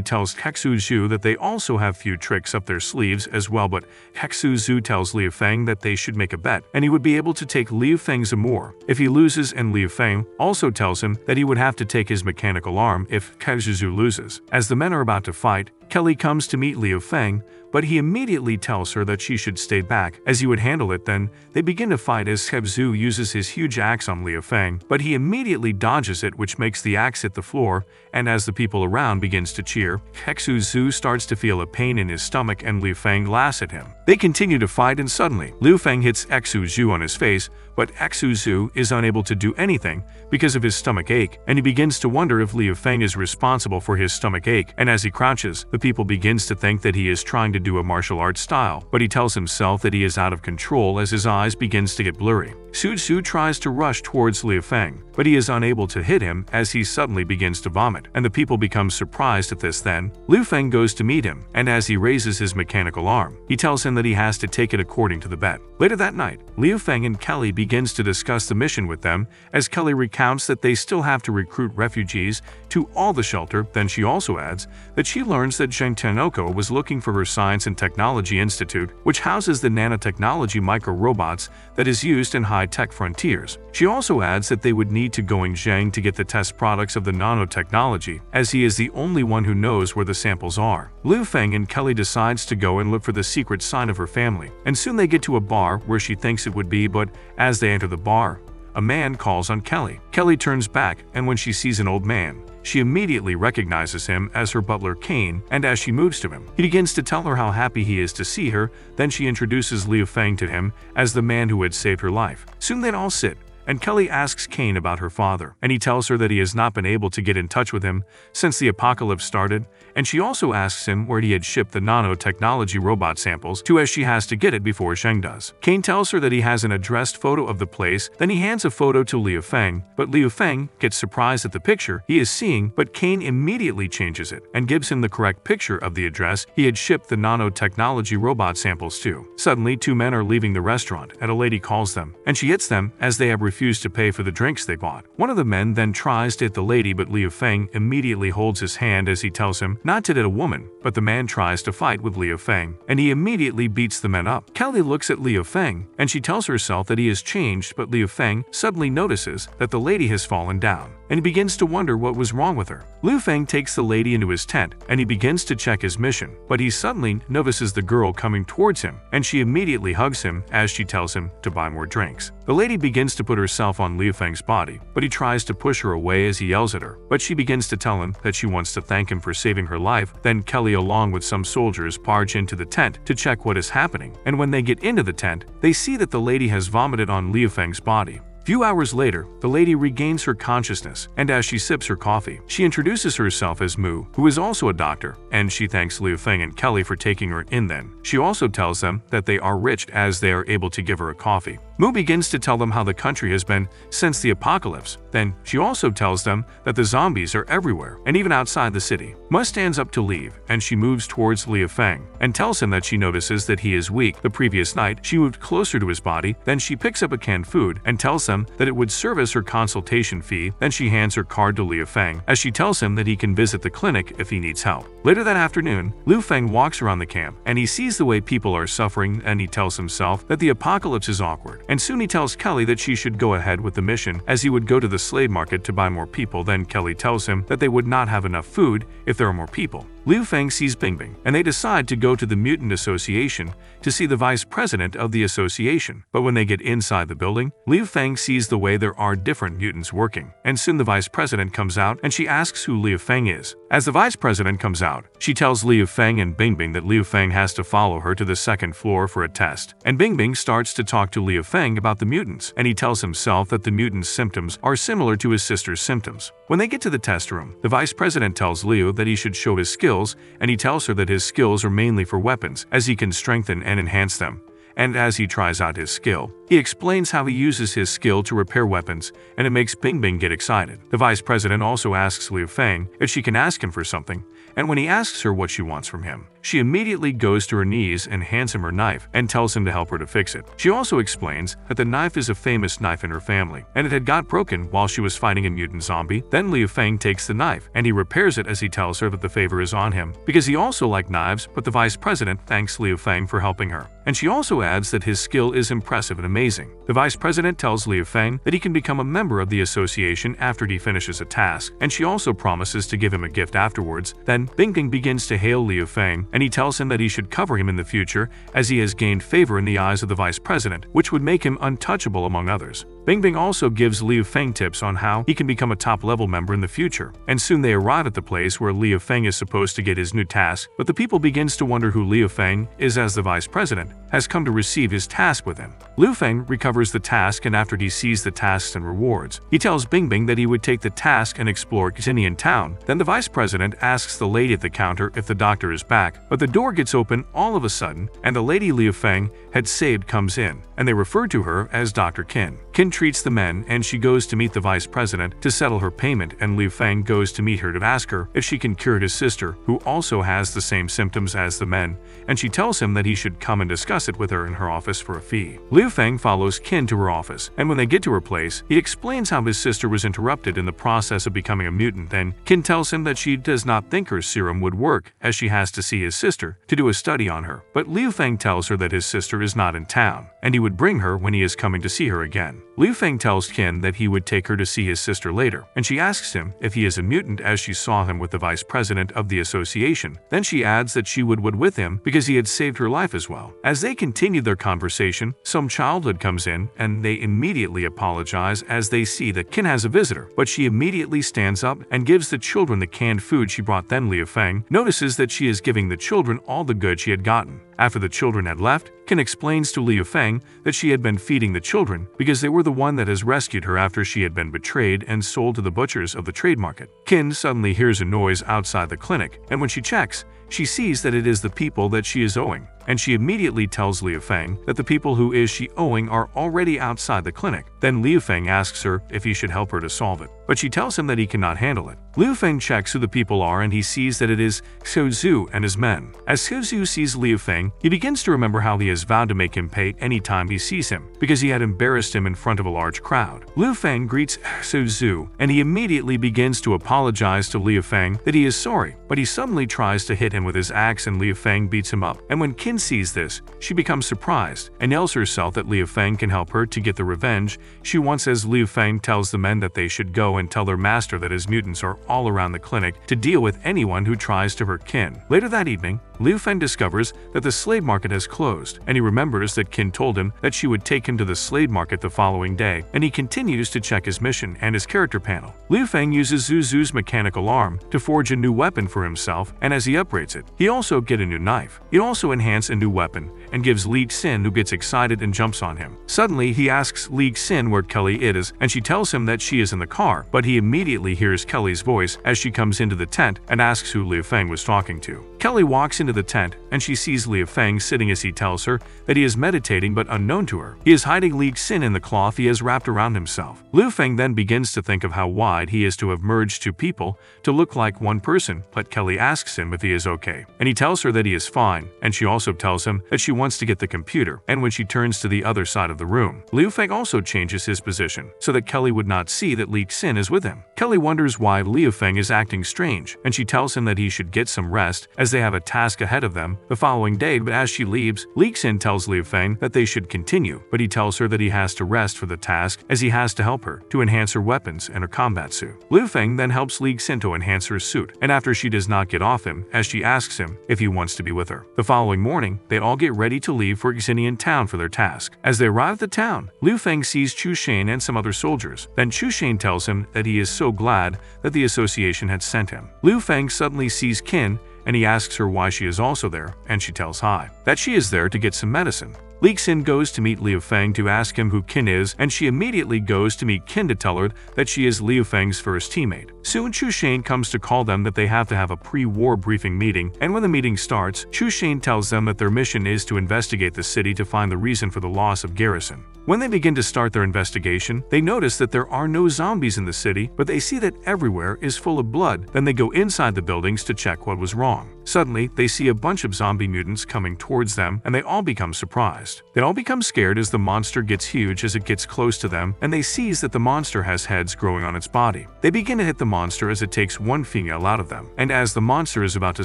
tells Su Zhu that they also have few tricks up their sleeves as well, but Su Zhu tells Liu Feng that they should make a bet, and he would be able to take Liu Feng's amour if he loses, and Liu Feng also tells him that he would have to take his mechanical arm if Su Zhu loses. As the men are about to fight, Kelly comes to meet Liu Feng, but he immediately tells her that she should stay back as he would handle it. Then they begin to fight as Su Zhu uses his huge axe on Liu Feng, but he immediately dodges it, which makes the axe hit the floor, and as the people people around begins to cheer. Xu Zhu starts to feel a pain in his stomach and Liu Feng laughs at him. They continue to fight and suddenly, Liu Feng hits Xu Zhu on his face, but Xu Zhu is unable to do anything because of his stomach ache, and he begins to wonder if Liu Feng is responsible for his stomach ache, and as he crouches, the people begins to think that he is trying to do a martial arts style, but he tells himself that he is out of control as his eyes begins to get blurry. Xu Zhu tries to rush towards Liu Feng, but he is unable to hit him as he suddenly begins to vomit, and the people become surprised at this. Then, Liu Feng goes to meet him, and as he raises his mechanical arm, he tells him that he has to take it according to the bet. Later that night, Liu Feng and Kelly begins to discuss the mission with them, as Kelly recounts that they still have to recruit refugees to all the shelter. Then she also adds that she learns that Zheng Tenoko was looking for her Science and Technology Institute, which houses the nanotechnology micro-robots that is used in high-tech frontiers. She also adds that they would need to go in Zheng to get the test products of the nanotechnology, as he is the only one who knows where the samples are. Liu Feng and Kelly decides to go and look for the secret sign of her family, and soon they get to a bar where she thinks it would be, but as they enter the bar, a man calls on Kelly. Kelly turns back, and when she sees an old man, she immediately recognizes him as her butler Kane, and as she moves to him, he begins to tell her how happy he is to see her. Then she introduces Liu Feng to him as the man who had saved her life. Soon they all sit, and Kelly asks Kane about her father, and he tells her that he has not been able to get in touch with him since the apocalypse started, and she also asks him where he had shipped the nanotechnology robot samples to, as she has to get it before Zheng does. Kane tells her that he has an addressed photo of the place, then he hands a photo to Liu Feng, but Liu Feng gets surprised at the picture he is seeing, but Kane immediately changes it and gives him the correct picture of the address he had shipped the nanotechnology robot samples to. Suddenly, two men are leaving the restaurant, and a lady calls them, and she hits them as they have refused to pay for the drinks they bought. One of the men then tries to hit the lady, but Liu Feng immediately holds his hand as he tells him not to hit a woman, but the man tries to fight with Liu Feng, and he immediately beats the men up. Kelly looks at Liu Feng, and she tells herself that he has changed, but Liu Feng suddenly notices that the lady has fallen down, and he begins to wonder what was wrong with her. Liu Feng takes the lady into his tent, and he begins to check his mission, but he suddenly notices the girl coming towards him, and she immediately hugs him as she tells him to buy more drinks. The lady begins to put herself on Liu Feng's body, but he tries to push her away as he yells at her, but she begins to tell him that she wants to thank him for saving her life. Then Kelly, along with some soldiers, barge into the tent to check what is happening, and when they get into the tent, they see that the lady has vomited on Liu Feng's body. Few hours later, the lady regains her consciousness, and as she sips her coffee, she introduces herself as Mu, who is also a doctor, and she thanks Liu Feng and Kelly for taking her in. Then she also tells them that they are rich as they are able to give her a coffee. Mu begins to tell them how the country has been since the apocalypse. Then she also tells them that the zombies are everywhere, and even outside the city. Mu stands up to leave, and she moves towards Liu Feng and tells him that she notices that he is weak. The previous night, she moved closer to his body. Then she picks up a canned food and tells him that it would serve as her consultation fee. Then she hands her card to Liu Feng as she tells him that he can visit the clinic if he needs help. Later that afternoon, Liu Feng walks around the camp, and he sees the way people are suffering, and he tells himself that the apocalypse is awkward. And soon he tells Kelly that she should go ahead with the mission, as he would go to the slave market to buy more people. Then Kelly tells him that they would not have enough food if there are more people. Liu Feng sees Bingbing, and they decide to go to the Mutant Association to see the vice president of the association. But when they get inside the building, Liu Feng sees the way there are different mutants working, and soon the vice president comes out, and she asks who Liu Feng is. As the vice president comes out, she tells Liu Feng and Bingbing that Liu Feng has to follow her to the second floor for a test, and Bingbing starts to talk to Liu Feng about the mutants, and he tells himself that the mutants' symptoms are similar to his sister's symptoms. When they get to the test room, the vice president tells Liu that he should show his skills, and he tells her that his skills are mainly for weapons, as he can strengthen and enhance them. And as he tries out his skill, he explains how he uses his skill to repair weapons, and it makes Bingbing get excited. The vice president also asks Liu Feng if she can ask him for something, and when he asks her what she wants from him, she immediately goes to her knees and hands him her knife and tells him to help her to fix it. She also explains that the knife is a famous knife in her family, and it had got broken while she was fighting a mutant zombie. Then Liu Feng takes the knife, and he repairs it as he tells her that the favor is on him, because he also liked knives, but the vice president thanks Liu Feng for helping her. And she also adds that his skill is impressive and amazing. The vice president tells Liu Feng that he can become a member of the association after he finishes a task, and she also promises to give him a gift afterwards. Then Bingbing begins to hail Liu Feng, and he tells him that he should cover him in the future as he has gained favor in the eyes of the vice president, which would make him untouchable among others. Bingbing also gives Liu Feng tips on how he can become a top-level member in the future, and soon they arrive at the place where Liu Feng is supposed to get his new task, but the people begins to wonder who Liu Feng is, as the vice president has come to receive his task with him. Liu Feng recovers the task, and after he sees the tasks and rewards, he tells Bingbing that he would take the task and explore Xinian Town. Then the vice president asks the lady at the counter if the doctor is back, but the door gets open all of a sudden, and the lady Liu Feng had saved comes in, and they refer to her as Dr. Qin. Qin treats the men, and she goes to meet the vice president to settle her payment, and Liu Feng goes to meet her to ask her if she can cure his sister, who also has the same symptoms as the men, and she tells him that he should come and discuss it with her in her office for a fee. Liu Feng follows Qin to her office, and when they get to her place, he explains how his sister was interrupted in the process of becoming a mutant. Then Qin tells him that she does not think her serum would work, as she has to see his sister to do a study on her. But Liu Feng tells her that his sister is not in town, and he would bring her when he is coming to see her again. Liu Feng tells Qin that he would take her to see his sister later, and she asks him if he is a mutant, as she saw him with the vice president of the association. Then she adds that she would with him because he had saved her life as well. As they continue their conversation, some childhood comes in, and they immediately apologize as they see that Qin has a visitor, but she immediately stands up and gives the children the canned food she brought. Then Liu Feng notices that she is giving the children all the good she had gotten. After the children had left, Qin explains to Liu Feng that she had been feeding the children because they were the one that has rescued her after she had been betrayed and sold to the butchers of the trade market. Qin suddenly hears a noise outside the clinic, and when she checks, she sees that it is the people that she is owing, and she immediately tells Liu Feng that the people who is she owing are already outside the clinic. Then Liu Feng asks her if he should help her to solve it, but she tells him that he cannot handle it. Liu Feng checks who the people are, and he sees that it is Xiao Zhu and his men. As Xiao Zhu sees Liu Feng, he begins to remember how he has vowed to make him pay any time he sees him, because he had embarrassed him in front of a large crowd. Liu Feng greets Xiao Zhu, and he immediately begins to apologize to Liu Feng that he is sorry, but he suddenly tries to hit him with his axe, and Liu Feng beats him up. And when Qin sees this, she becomes surprised and yells herself that Liu Feng can help her to get the revenge she wants, as Liu Feng tells the men that they should go and tell their master that his mutants are all around the clinic to deal with anyone who tries to hurt Qin. Later that evening, Liu Feng discovers that the slave market has closed, and he remembers that Qin told him that she would take him to the slave market the following day, and he continues to check his mission and his character panel. Liu Feng uses Zhu Zhu's mechanical arm to forge a new weapon for himself, and as he upgrades it, he also gets a new knife. He also enhances a new weapon and gives Li Xin, who gets excited and jumps on him. Suddenly, he asks Li Xin where Kelly is, and she tells him that she is in the car, but he immediately hears Kelly's voice as she comes into the tent and asks who Liu Feng was talking to. Kelly walks into the tent, and she sees Liu Feng sitting as he tells her that he is meditating, but unknown to her, he is hiding Li Xin in the cloth he has wrapped around himself. Liu Feng then begins to think of how wide he is to have merged two people to look like one person, but Kelly asks him if he is okay, and he tells her that he is fine, and she also tells him that she wants to get the computer, and when she turns to the other side of the room, Liu Feng also changes his position so that Kelly would not see that Li Xin is with him. Kelly wonders why Liu Feng is acting strange, and she tells him that he should get some rest as they have a task ahead of them the following day, but as she leaves, Li Xin tells Liu Feng that they should continue, but he tells her that he has to rest for the task as he has to help her to enhance her weapons and her combat suit. Liu Feng then helps Li Xin to enhance her suit, and after she does not get off him, as she asks him if he wants to be with her. The following morning, they all get ready to leave for Xinian Town for their task. As they arrive at the town, Liu Feng sees Chu Shane and some other soldiers. Then Chu Shane tells him that he is so glad that the association had sent him. Liu Feng suddenly sees Qin, and he asks her why she is also there, and she tells Hai that she is there to get some medicine. Li Xin goes to meet Liu Feng to ask him who Qin is, and she immediately goes to meet Qin to tell her that she is Liu Feng's first teammate. Soon Chu Shane comes to call them that they have to have a pre-war briefing meeting, and when the meeting starts, Chu Shane tells them that their mission is to investigate the city to find the reason for the loss of garrison. When they begin to start their investigation, they notice that there are no zombies in the city, but they see that everywhere is full of blood. Then they go inside the buildings to check what was wrong. Suddenly, they see a bunch of zombie mutants coming towards them, and they all become surprised. They all become scared as the monster gets huge as it gets close to them, and they seize that the monster has heads growing on its body. They begin to hit the monster as it takes one female out of them, and as the monster is about to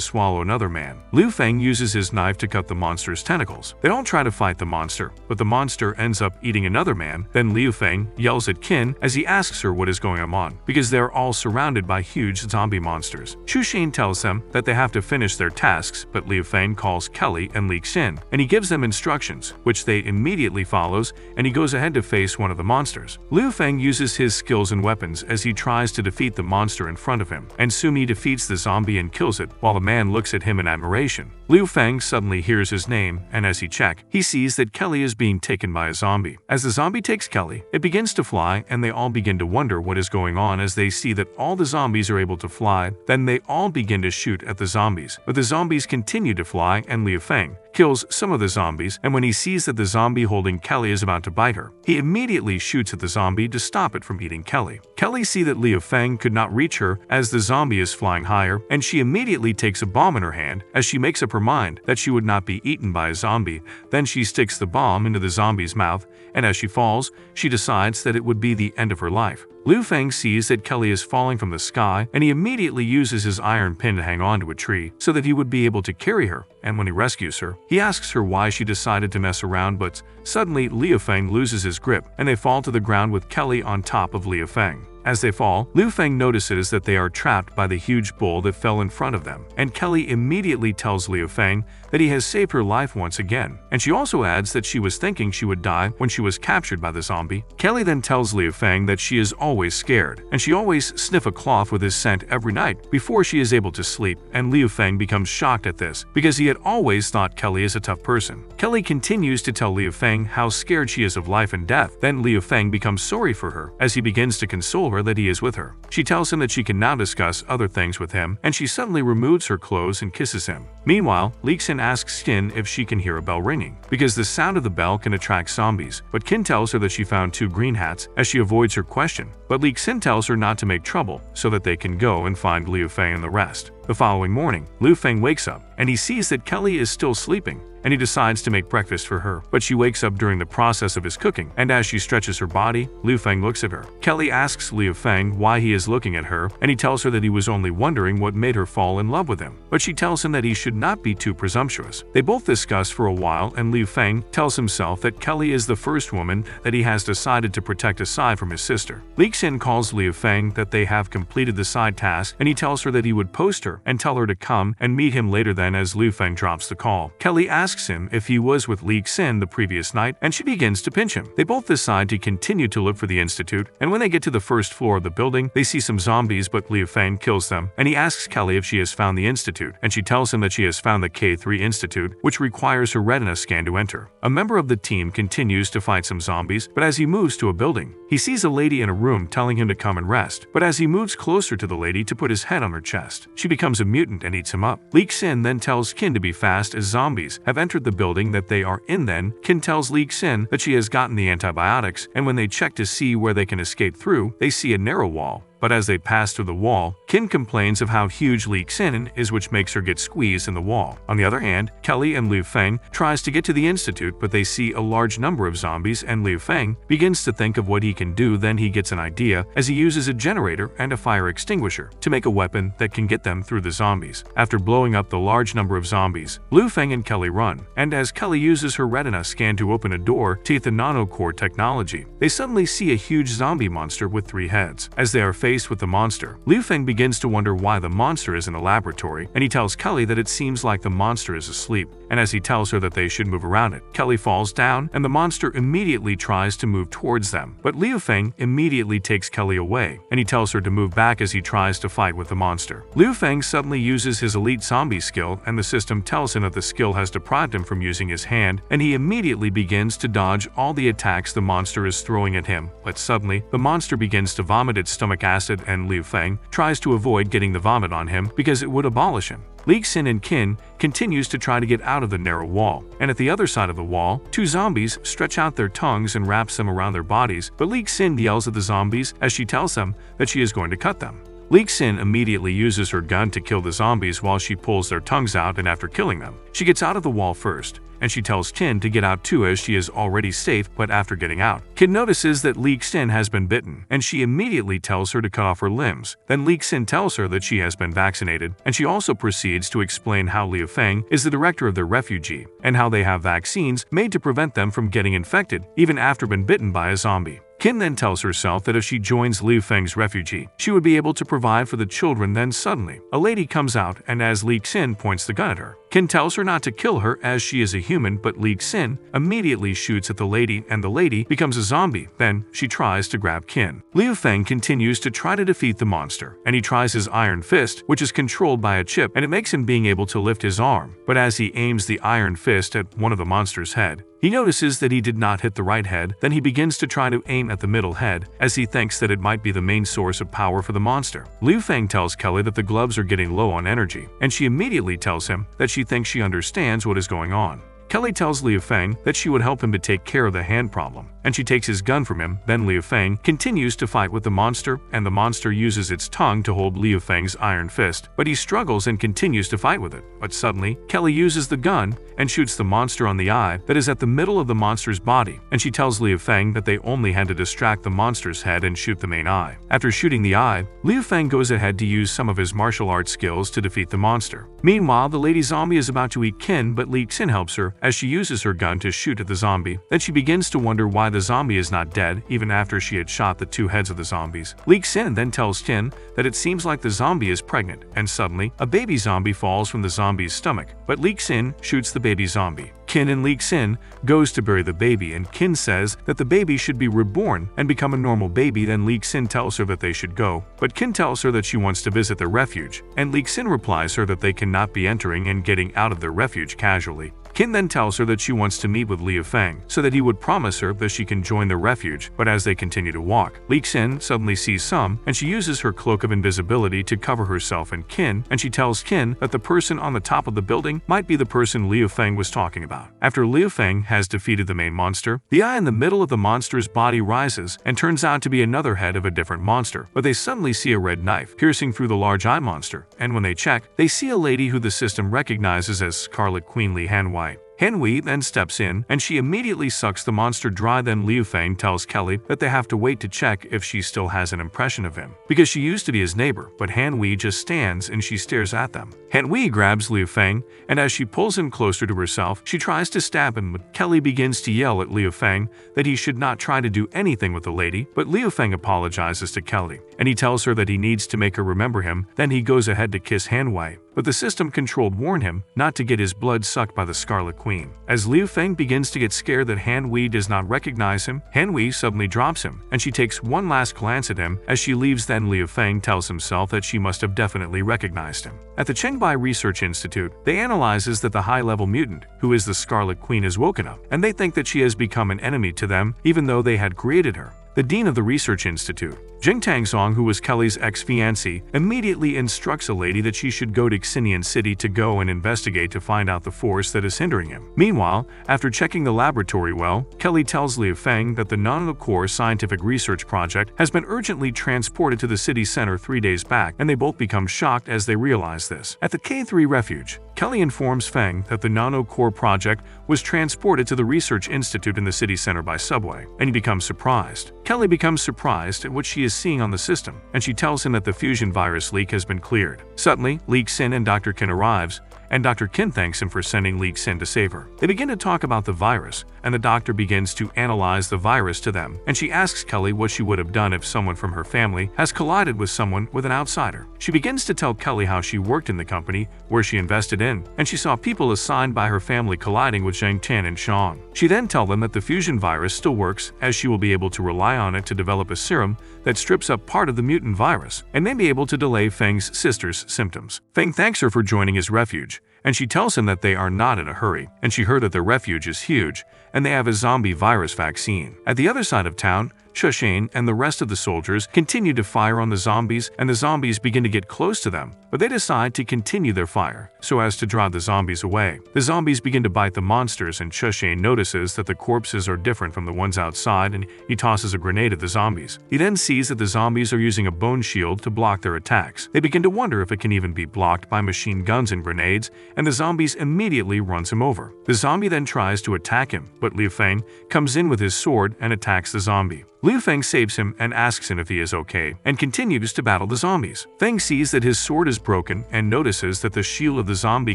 swallow another man, Liu Feng uses his knife to cut the monster's tentacles. They all try to fight the monster, but the monster ends up eating another man. Then Liu Feng yells at Qin as he asks her what is going on, because they are all surrounded by huge zombie monsters. Chu Shane tells them that they have to finish finish their tasks, but Liu Feng calls Kelly and Lee Xin, and he gives them instructions, which they immediately follows, and he goes ahead to face one of the monsters. Liu Feng uses his skills and weapons as he tries to defeat the monster in front of him, and soon he defeats the zombie and kills it, while the man looks at him in admiration. Liu Feng suddenly hears his name, and as he checks, he sees that Kelly is being taken by a zombie. As the zombie takes Kelly, it begins to fly, and they all begin to wonder what is going on as they see that all the zombies are able to fly. Then they all begin to shoot at the zombies, but the zombies continue to fly, and Liu Feng kills some of the zombies, and when he sees that the zombie holding Kelly is about to bite her, he immediately shoots at the zombie to stop it from eating Kelly. Kelly sees that Liu Feng could not reach her as the zombie is flying higher, and she immediately takes a bomb in her hand as she makes up her mind that she would not be eaten by a zombie. Then she sticks the bomb into the zombie's mouth, and as she falls, she decides that it would be the end of her life. Liu Feng sees that Kelly is falling from the sky, and he immediately uses his iron pin to hang on to a tree so that he would be able to carry her, and when he rescues her, he asks her why she decided to mess around, but suddenly Liu Feng loses his grip, and they fall to the ground with Kelly on top of Liu Feng. As they fall, Liu Feng notices that they are trapped by the huge bull that fell in front of them, and Kelly immediately tells Liu Feng that he has saved her life once again, and she also adds that she was thinking she would die when she was captured by the zombie. Kelly then tells Liu Feng that she is always scared, and she always sniffs a cloth with his scent every night before she is able to sleep, and Liu Feng becomes shocked at this because he had always thought Kelly is a tough person. Kelly continues to tell Liu Feng how scared she is of life and death. Then Liu Feng becomes sorry for her as he begins to console her that he is with her. She tells him that she can now discuss other things with him, and she suddenly removes her clothes and kisses him. Meanwhile, Lee Xin asks Qin if she can hear a bell ringing, because the sound of the bell can attract zombies, but Qin tells her that she found 2 green hats as she avoids her question, but Lee Xin tells her not to make trouble so that they can go and find Liu Feng and the rest. The following morning, Liu Feng wakes up, and he sees that Kelly is still sleeping, and he decides to make breakfast for her, but she wakes up during the process of his cooking, and as she stretches her body, Liu Feng looks at her. Kelly asks Liu Feng why he is looking at her, and he tells her that he was only wondering what made her fall in love with him, but she tells him that he should not be too presumptuous. They both discuss for a while, and Liu Feng tells himself that Kelly is the first woman that he has decided to protect aside from his sister. Lee Xin calls Liu Feng that they have completed the side task, and he tells her that he would post her and tell her to come and meet him later. Then as Liu Feng drops the call, Kelly asks him if he was with Lee Xin the previous night, and she begins to pinch him. They both decide to continue to look for the institute, and when they get to the first floor of the building, they see some zombies, but Liu Feng kills them, and he asks Kelly if she has found the institute, and she tells him that she has found the K3 Institute, which requires her retina scan to enter. A member of the team continues to fight some zombies, but as he moves to a building, he sees a lady in a room telling him to come and rest, but as he moves closer to the lady to put his head on her chest, she becomes a mutant and eats him up. Lee Xin then tells Qin to be fast as zombies have entered the building that they are in. Then Qin tells Lee Xin that she has gotten the antibiotics, and when they check to see where they can escape through, they see a narrow wall. But as they pass through the wall, Qin complains of how huge Lee Xin is, which makes her get squeezed in the wall. On the other hand, Kelly and Liu Feng tries to get to the institute, but they see a large number of zombies, and Liu Feng begins to think of what he can do. Then he gets an idea as he uses a generator and a fire extinguisher to make a weapon that can get them through the zombies. After blowing up the large number of zombies, Liu Feng and Kelly run, and as Kelly uses her retina scan to open a door to the nanocore technology, they suddenly see a huge zombie monster with 3 heads. As they are faced with the monster, Liu Feng begins to wonder why the monster is in a laboratory, and he tells Kelly that it seems like the monster is asleep, and as he tells her that they should move around it, Kelly falls down, and the monster immediately tries to move towards them, but Liu Feng immediately takes Kelly away, and he tells her to move back as he tries to fight with the monster. Liu Feng suddenly uses his elite zombie skill, and the system tells him that the skill has deprived him from using his hand, and he immediately begins to dodge all the attacks the monster is throwing at him, but suddenly, the monster begins to vomit its stomach acid, and Liu Feng tries to avoid getting the vomit on him because it would abolish him. Lee Xin and Qin continues to try to get out of the narrow wall, and at the other side of the wall, 2 zombies stretch out their tongues and wraps them around their bodies, but Lee Xin yells at the zombies as she tells them that she is going to cut them. Lee Xin immediately uses her gun to kill the zombies while she pulls their tongues out, and after killing them, she gets out of the wall first, and she tells Qin to get out too as she is already safe. But after getting out, Qin notices that Lee Xin has been bitten, and she immediately tells her to cut off her limbs. Then Lee Xin tells her that she has been vaccinated, and she also proceeds to explain how Liu Feng is the director of their refugee, and how they have vaccines made to prevent them from getting infected even after being bitten by a zombie. Qin then tells herself that if she joins Liu Feng's refugee, she would be able to provide for the children. Then suddenly, a lady comes out, and as Li Xin points the gun at her, Qin tells her not to kill her as she is a human, but Li Xin immediately shoots at the lady, and the lady becomes a zombie. Then she tries to grab Qin. Liu Feng continues to try to defeat the monster, and he tries his iron fist, which is controlled by a chip, and it makes him being able to lift his arm. But as he aims the iron fist at one of the monster's head, he notices that he did not hit the right head. Then he begins to try to aim at the middle head, as he thinks that it might be the main source of power for the monster. Liu Feng tells Kelly that the gloves are getting low on energy, and she immediately tells him that she thinks she understands what is going on. Kelly tells Liu Feng that she would help him to take care of the hand problem, and she takes his gun from him. Then Liu Feng continues to fight with the monster, and the monster uses its tongue to hold Liu Feng's iron fist, but he struggles and continues to fight with it. But suddenly, Kelly uses the gun and shoots the monster on the eye that is at the middle of the monster's body, and she tells Liu Feng that they only had to distract the monster's head and shoot the main eye. After shooting the eye, Liu Feng goes ahead to use some of his martial arts skills to defeat the monster. Meanwhile, the lady zombie is about to eat Qin, but Li Xin helps her as she uses her gun to shoot at the zombie. Then she begins to wonder why the zombie is not dead, even after she had shot the two heads of the zombies. Li Xin then tells Qin that it seems like the zombie is pregnant, and suddenly, a baby zombie falls from the zombie's stomach, but Li Xin shoots the baby zombie. Qin and Li Xin goes to bury the baby, and Qin says that the baby should be reborn and become a normal baby. Then Li Xin tells her that they should go, but Qin tells her that she wants to visit their refuge, and Li Xin replies her that they cannot be entering and getting out of their refuge casually. Qin then tells her that she wants to meet with Liu Feng so that he would promise her that she can join the refuge, but as they continue to walk, Li Xin suddenly sees some, and she uses her cloak of invisibility to cover herself and Qin, and she tells Qin that the person on the top of the building might be the person Liu Feng was talking about. After Liu Feng has defeated the main monster, the eye in the middle of the monster's body rises and turns out to be another head of a different monster, but they suddenly see a red knife piercing through the large eye monster, and when they check, they see a lady who the system recognizes as Scarlet Queen Li Hanwei. Hanwei then steps in, and she immediately sucks the monster dry. Then Liu Feng tells Kelly that they have to wait to check if she still has an impression of him, because she used to be his neighbor, but Hanwei just stands and she stares at them. Hanwei grabs Liu Feng, and as she pulls him closer to herself, she tries to stab him, but Kelly begins to yell at Liu Feng that he should not try to do anything with the lady, but Liu Feng apologizes to Kelly, and he tells her that he needs to make her remember him. Then he goes ahead to kiss Hanwei, but the system-controlled warn him not to get his blood sucked by the Scarlet Queen. As Liu Feng begins to get scared that Hanwei does not recognize him, Hanwei suddenly drops him, and she takes one last glance at him as she leaves. Then Liu Feng tells himself that she must have definitely recognized him. At the Chengbai Research Institute, they analyzes that the high-level mutant, who is the Scarlet Queen, is woken up, and they think that she has become an enemy to them, even though they had created her. The dean of the research institute, Jing Tangzong, who was Kelly's ex-fiancée, immediately instructs a lady that she should go to Xinian City to go and investigate to find out the force that is hindering him. Meanwhile, after checking the laboratory well, Kelly tells Liu Feng that the Nanocore scientific research project has been urgently transported to the city center 3 days back, and they both become shocked as they realize this. At the K3 refuge, Kelly informs Feng that the Nanocore project was transported to the research institute in the city center by subway, and he becomes surprised. Kelly becomes surprised at what she is seeing on the system, and she tells him that the fusion virus leak has been cleared. Suddenly, Li Xin and Dr. Qin arrives, and Dr. Qin thanks him for sending Li Xin to save her. They begin to talk about the virus, and the doctor begins to analyze the virus to them, and she asks Kelly what she would have done if someone from her family has collided with someone with an outsider. She begins to tell Kelly how she worked in the company where she invested in, and she saw people assigned by her family colliding with Zhang Tian and Shang. She then tells them that the fusion virus still works, as she will be able to rely on it to develop a serum that strips up part of the mutant virus, and may be able to delay Feng's sister's symptoms. Feng thanks her for joining his refuge, and she tells him that they are not in a hurry, and she heard that their refuge is huge, and they have a zombie virus vaccine. At the other side of town, Shushane and the rest of the soldiers continue to fire on the zombies, and the zombies begin to get close to them, but they decide to continue their fire so as to drive the zombies away. The zombies begin to bite the monsters, and Shushane notices that the corpses are different from the ones outside, and he tosses a grenade at the zombies. He then sees that the zombies are using a bone shield to block their attacks. They begin to wonder if it can even be blocked by machine guns and grenades, and the zombies immediately runs him over. The zombie then tries to attack him, but Liu Feng comes in with his sword and attacks the zombie. Liu Feng saves him and asks him if he is okay, and continues to battle the zombies. Feng sees that his sword is is broken and notices that the shield of the zombie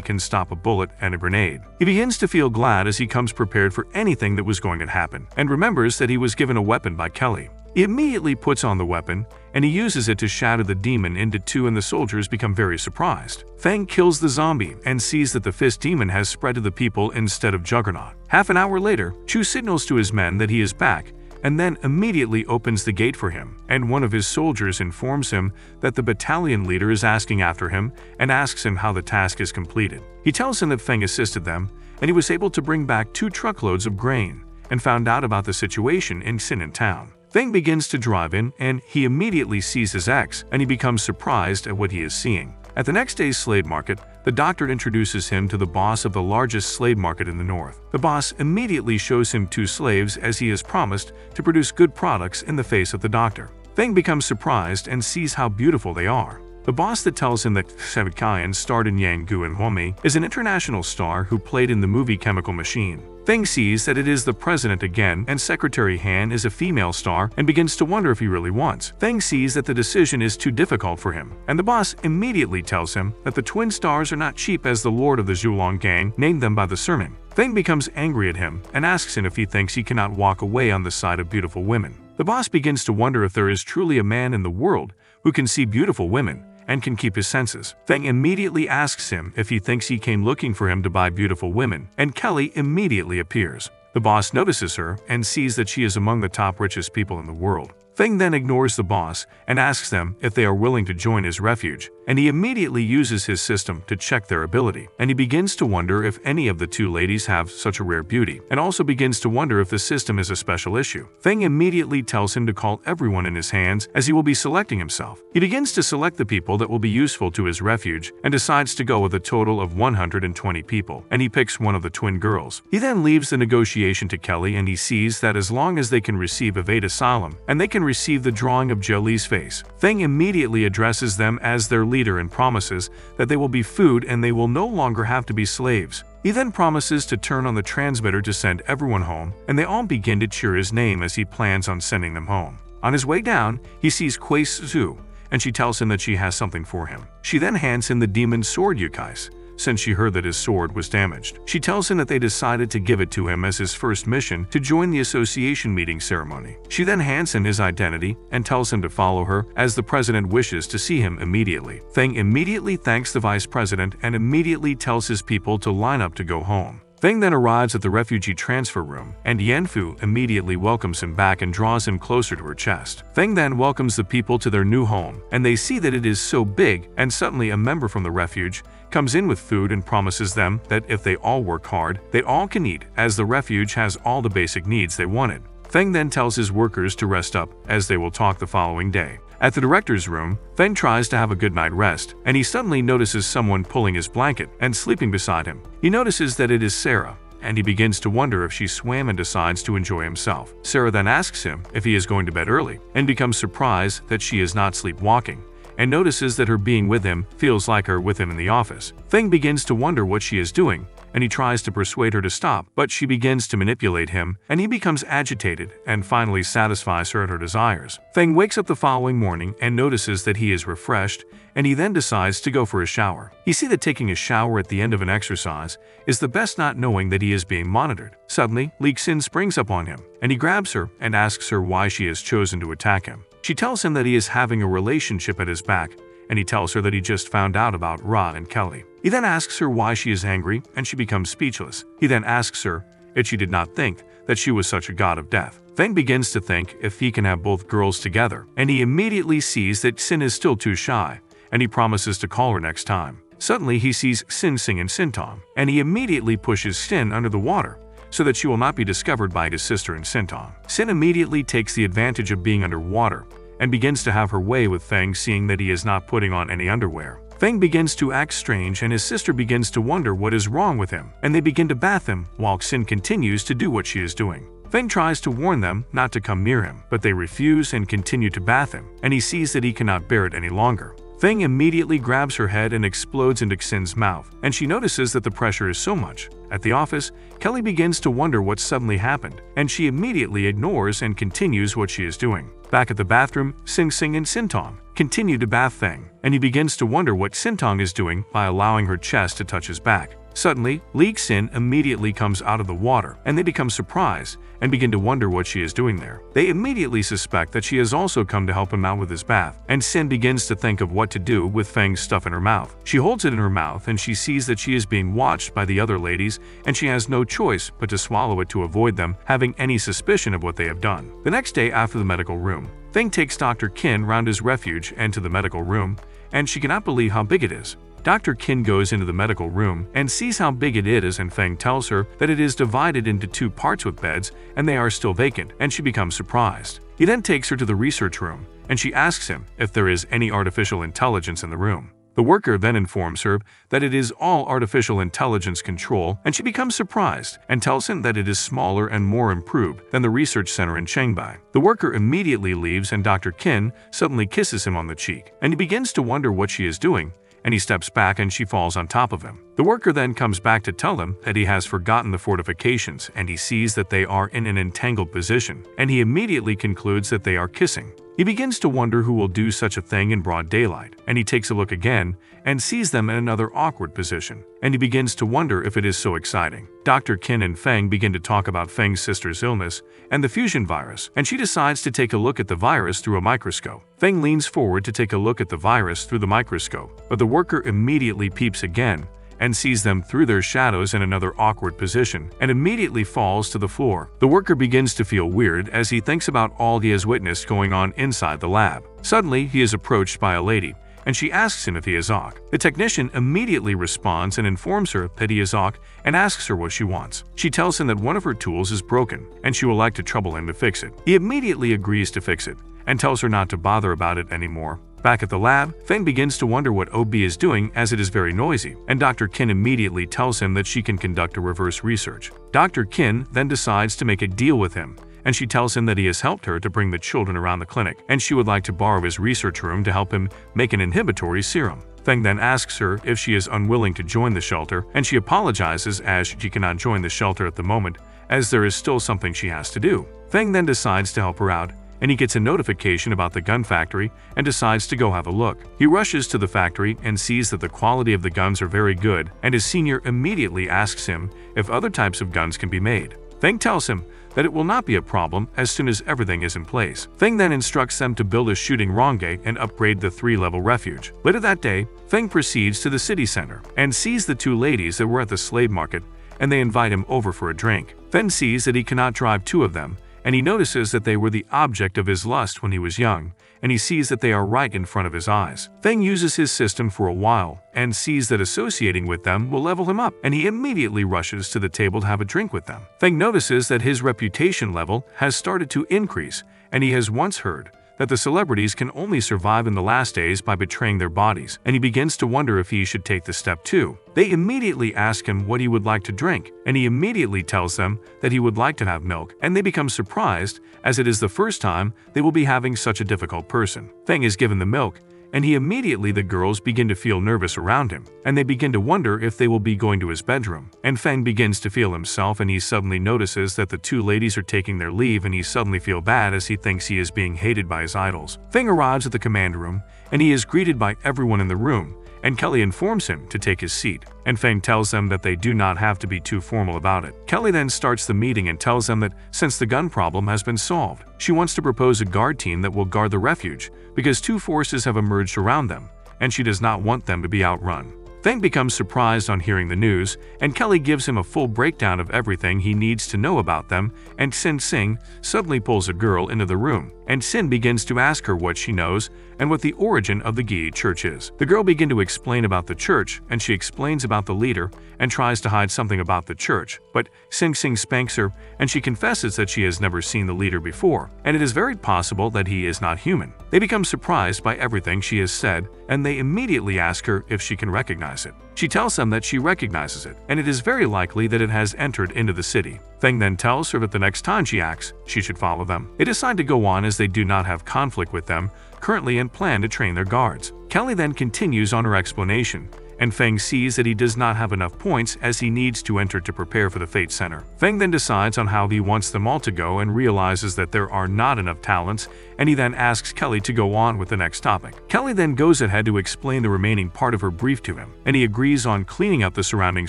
can stop a bullet and a grenade. He begins to feel glad as he comes prepared for anything that was going to happen, and remembers that he was given a weapon by Kelly. He immediately puts on the weapon, and he uses it to shatter the demon into two, and the soldiers become very surprised. Fang kills the zombie and sees that the fist demon has spread to the people instead of Juggernaut. Half an hour later, Chu signals to his men that he is back, and then immediately opens the gate for him, and one of his soldiers informs him that the battalion leader is asking after him and asks him how the task is completed. He tells him that Fang assisted them, and he was able to bring back 2 truckloads of grain, and found out about the situation in Sin town. Fang begins to drive in, and he immediately sees his ex, and he becomes surprised at what he is seeing. At the next day's slave market, the doctor introduces him to the boss of the largest slave market in the north. The boss immediately shows him 2 slaves as he has promised to produce good products in the face of the doctor. Fang becomes surprised and sees how beautiful they are. The boss that tells him that Sevikayan starred in Yang Gu and Huomi is an international star who played in the movie Chemical Machine. Fang sees that it is the president again, and Secretary Han is a female star and begins to wonder if he really wants. Fang sees that the decision is too difficult for him, and the boss immediately tells him that the twin stars are not cheap, as the lord of the Zhulong gang named them by the sermon. Fang becomes angry at him and asks him if he thinks he cannot walk away on the side of beautiful women. The boss begins to wonder if there is truly a man in the world who can see beautiful women and can keep his senses. Fang immediately asks him if he thinks he came looking for him to buy beautiful women, and Kelly immediately appears. The boss notices her and sees that she is among the top richest people in the world. Fang then ignores the boss and asks them if they are willing to join his refuge, and he immediately uses his system to check their ability, and he begins to wonder if any of the 2 ladies have such a rare beauty, and also begins to wonder if the system is a special issue. Fang immediately tells him to call everyone in his hands, as he will be selecting himself. He begins to select the people that will be useful to his refuge and decides to go with a total of 120 people, and he picks one of the twin girls. He then leaves the negotiation to Kelly, and he sees that as long as they can receive evade asylum and they can receive the drawing of Jolie's face, Fang immediately addresses them as their leader and promises that they will be food and they will no longer have to be slaves. He then promises to turn on the transmitter to send everyone home, and they all begin to cheer his name as he plans on sending them home. On his way down, he sees Kuei Su, and she tells him that she has something for him. She then hands him the demon sword Yukais, since she heard that his sword was damaged. She tells him that they decided to give it to him as his first mission to join the association meeting ceremony. She then hands him his identity and tells him to follow her, as the president wishes to see him immediately. Fang immediately thanks the vice president and immediately tells his people to line up to go home. Fang then arrives at the refugee transfer room, and Yanfu immediately welcomes him back and draws him closer to her chest. Fang then welcomes the people to their new home, and they see that it is so big, and suddenly a member from the refuge comes in with food and promises them that if they all work hard, they all can eat, as the refuge has all the basic needs they wanted. Fang then tells his workers to rest up, as they will talk the following day. At the director's room, Fang tries to have a good night rest, and he suddenly notices someone pulling his blanket and sleeping beside him. He notices that it is Sarah, and he begins to wonder if she swam and decides to enjoy himself. Sarah then asks him if he is going to bed early, and becomes surprised that she is not sleepwalking, and notices that her being with him feels like her with him in the office. Fang begins to wonder what she is doing, and he tries to persuade her to stop, but she begins to manipulate him, and he becomes agitated and finally satisfies her at her desires. Fang wakes up the following morning and notices that he is refreshed, and he then decides to go for a shower. He sees that taking a shower at the end of an exercise is the best, not knowing that he is being monitored. Suddenly, Li Xin springs up on him, and he grabs her and asks her why she has chosen to attack him. She tells him that he is having a relationship at his back, and he tells her that he just found out about Ra and Kelly. He then asks her why she is angry, and she becomes speechless. He then asks her if she did not think that she was such a god of death. Fang begins to think if he can have both girls together, and he immediately sees that Sin is still too shy, and he promises to call her next time. Suddenly, he sees Sin singing Sintong, and he immediately pushes Sin under the water so that she will not be discovered by his sister in Sintong. Sin immediately takes the advantage of being underwater and begins to have her way with Fang, seeing that he is not putting on any underwear. Fang begins to act strange, and his sister begins to wonder what is wrong with him, and they begin to bath him while Xin continues to do what she is doing. Fang tries to warn them not to come near him, but they refuse and continue to bath him, and he sees that he cannot bear it any longer. Fang immediately grabs her head and explodes into Xin's mouth, and she notices that the pressure is so much. At the office, Kelly begins to wonder what suddenly happened, and she immediately ignores and continues what she is doing. Back at the bathroom, Sing Sing and Sintong continue to bath Feng, and he begins to wonder what Sintong is doing by allowing her chest to touch his back. Suddenly, Li Xin immediately comes out of the water, and they become surprised and begin to wonder what she is doing there. They immediately suspect that she has also come to help him out with his bath, and Xin begins to think of what to do with Feng's stuff in her mouth. She holds it in her mouth and she sees that she is being watched by the other ladies, and she has no choice but to swallow it to avoid them having any suspicion of what they have done. The next day after the medical room, Feng takes Dr. Qin round his refuge and to the medical room, and she cannot believe how big it is. Dr. Qin goes into the medical room and sees how big it is, and Feng tells her that it is divided into 2 parts with beds and they are still vacant, and she becomes surprised. He then takes her to the research room and she asks him if there is any artificial intelligence in the room. The worker then informs her that it is all artificial intelligence control, and she becomes surprised and tells him that it is smaller and more improved than the research center in Shanghai. The worker immediately leaves and Dr. Qin suddenly kisses him on the cheek, and he begins to wonder what she is doing, and he steps back and she falls on top of him. The worker then comes back to tell him that he has forgotten the fortifications, and he sees that they are in an entangled position, and he immediately concludes that they are kissing. He begins to wonder who will do such a thing in broad daylight, and he takes a look again and sees them in another awkward position, and he begins to wonder if it is so exciting. Dr. Qin and Feng begin to talk about Feng's sister's illness and the fusion virus, and she decides to take a look at the virus through a microscope. Feng leans forward to take a look at the virus through the microscope, but the worker immediately peeps again and sees them through their shadows in another awkward position and immediately falls to the floor. The worker begins to feel weird as he thinks about all he has witnessed going on inside the lab. Suddenly, he is approached by a lady, and she asks him if he is Ok. The technician immediately responds and informs her that he is Ok and asks her what she wants. She tells him that one of her tools is broken and she would like to trouble him to fix it. He immediately agrees to fix it and tells her not to bother about it anymore. Back at the lab, Feng begins to wonder what OB is doing as it is very noisy, and Dr. Qin immediately tells him that she can conduct a reverse research. Dr. Qin then decides to make a deal with him, and she tells him that he has helped her to bring the children around the clinic, and she would like to borrow his research room to help him make an inhibitory serum. Feng then asks her if she is unwilling to join the shelter, and she apologizes as she cannot join the shelter at the moment, as there is still something she has to do. Feng then decides to help her out, and he gets a notification about the gun factory and decides to go have a look. He rushes to the factory and sees that the quality of the guns are very good, and his senior immediately asks him if other types of guns can be made. Feng tells him that it will not be a problem as soon as everything is in place. Feng then instructs them to build a shooting range and upgrade the 3-level refuge. Later that day, Feng proceeds to the city center and sees the 2 ladies that were at the slave market, and they invite him over for a drink. Feng sees that he cannot drive 2 of them, and he notices that they were the object of his lust when he was young, and he sees that they are right in front of his eyes. Feng uses his system for a while and sees that associating with them will level him up, and he immediately rushes to the table to have a drink with them. Feng notices that his reputation level has started to increase, and he has once heard that the celebrities can only survive in the last days by betraying their bodies, and he begins to wonder if he should take the step too. They immediately ask him what he would like to drink, and he immediately tells them that he would like to have milk, and they become surprised as it is the first time they will be having such a difficult person. Feng is given the milk, and the girls begin to feel nervous around him, and they begin to wonder if they will be going to his bedroom. And Feng begins to feel himself, and he suddenly notices that the 2 ladies are taking their leave, and he suddenly feels bad as he thinks he is being hated by his idols. Feng arrives at the command room, and he is greeted by everyone in the room, and Kelly informs him to take his seat, and Feng tells them that they do not have to be too formal about it. Kelly then starts the meeting and tells them that since the gun problem has been solved, she wants to propose a guard team that will guard the refuge because 2 forces have emerged around them, and she does not want them to be outrun. Feng becomes surprised on hearing the news, and Kelly gives him a full breakdown of everything he needs to know about them, and Sin Sing suddenly pulls a girl into the room, and Sin begins to ask her what she knows and what the origin of the Gi church is. The girl begins to explain about the church, and she explains about the leader and tries to hide something about the church, but Sing Sing spanks her, and she confesses that she has never seen the leader before, and it is very possible that he is not human. They become surprised by everything she has said, and they immediately ask her if she can recognize it. She tells them that she recognizes it, and it is very likely that it has entered into the city. Feng then tells her that the next time she acts, she should follow them. They decide to go on as they do not have conflict with them currently and plan to train their guards. Kelly then continues on her explanation, and Feng sees that he does not have enough points as he needs to enter to prepare for the Fate Center. Feng then decides on how he wants them all to go and realizes that there are not enough talents, and he then asks Kelly to go on with the next topic. Kelly then goes ahead to explain the remaining part of her brief to him, and he agrees on cleaning up the surrounding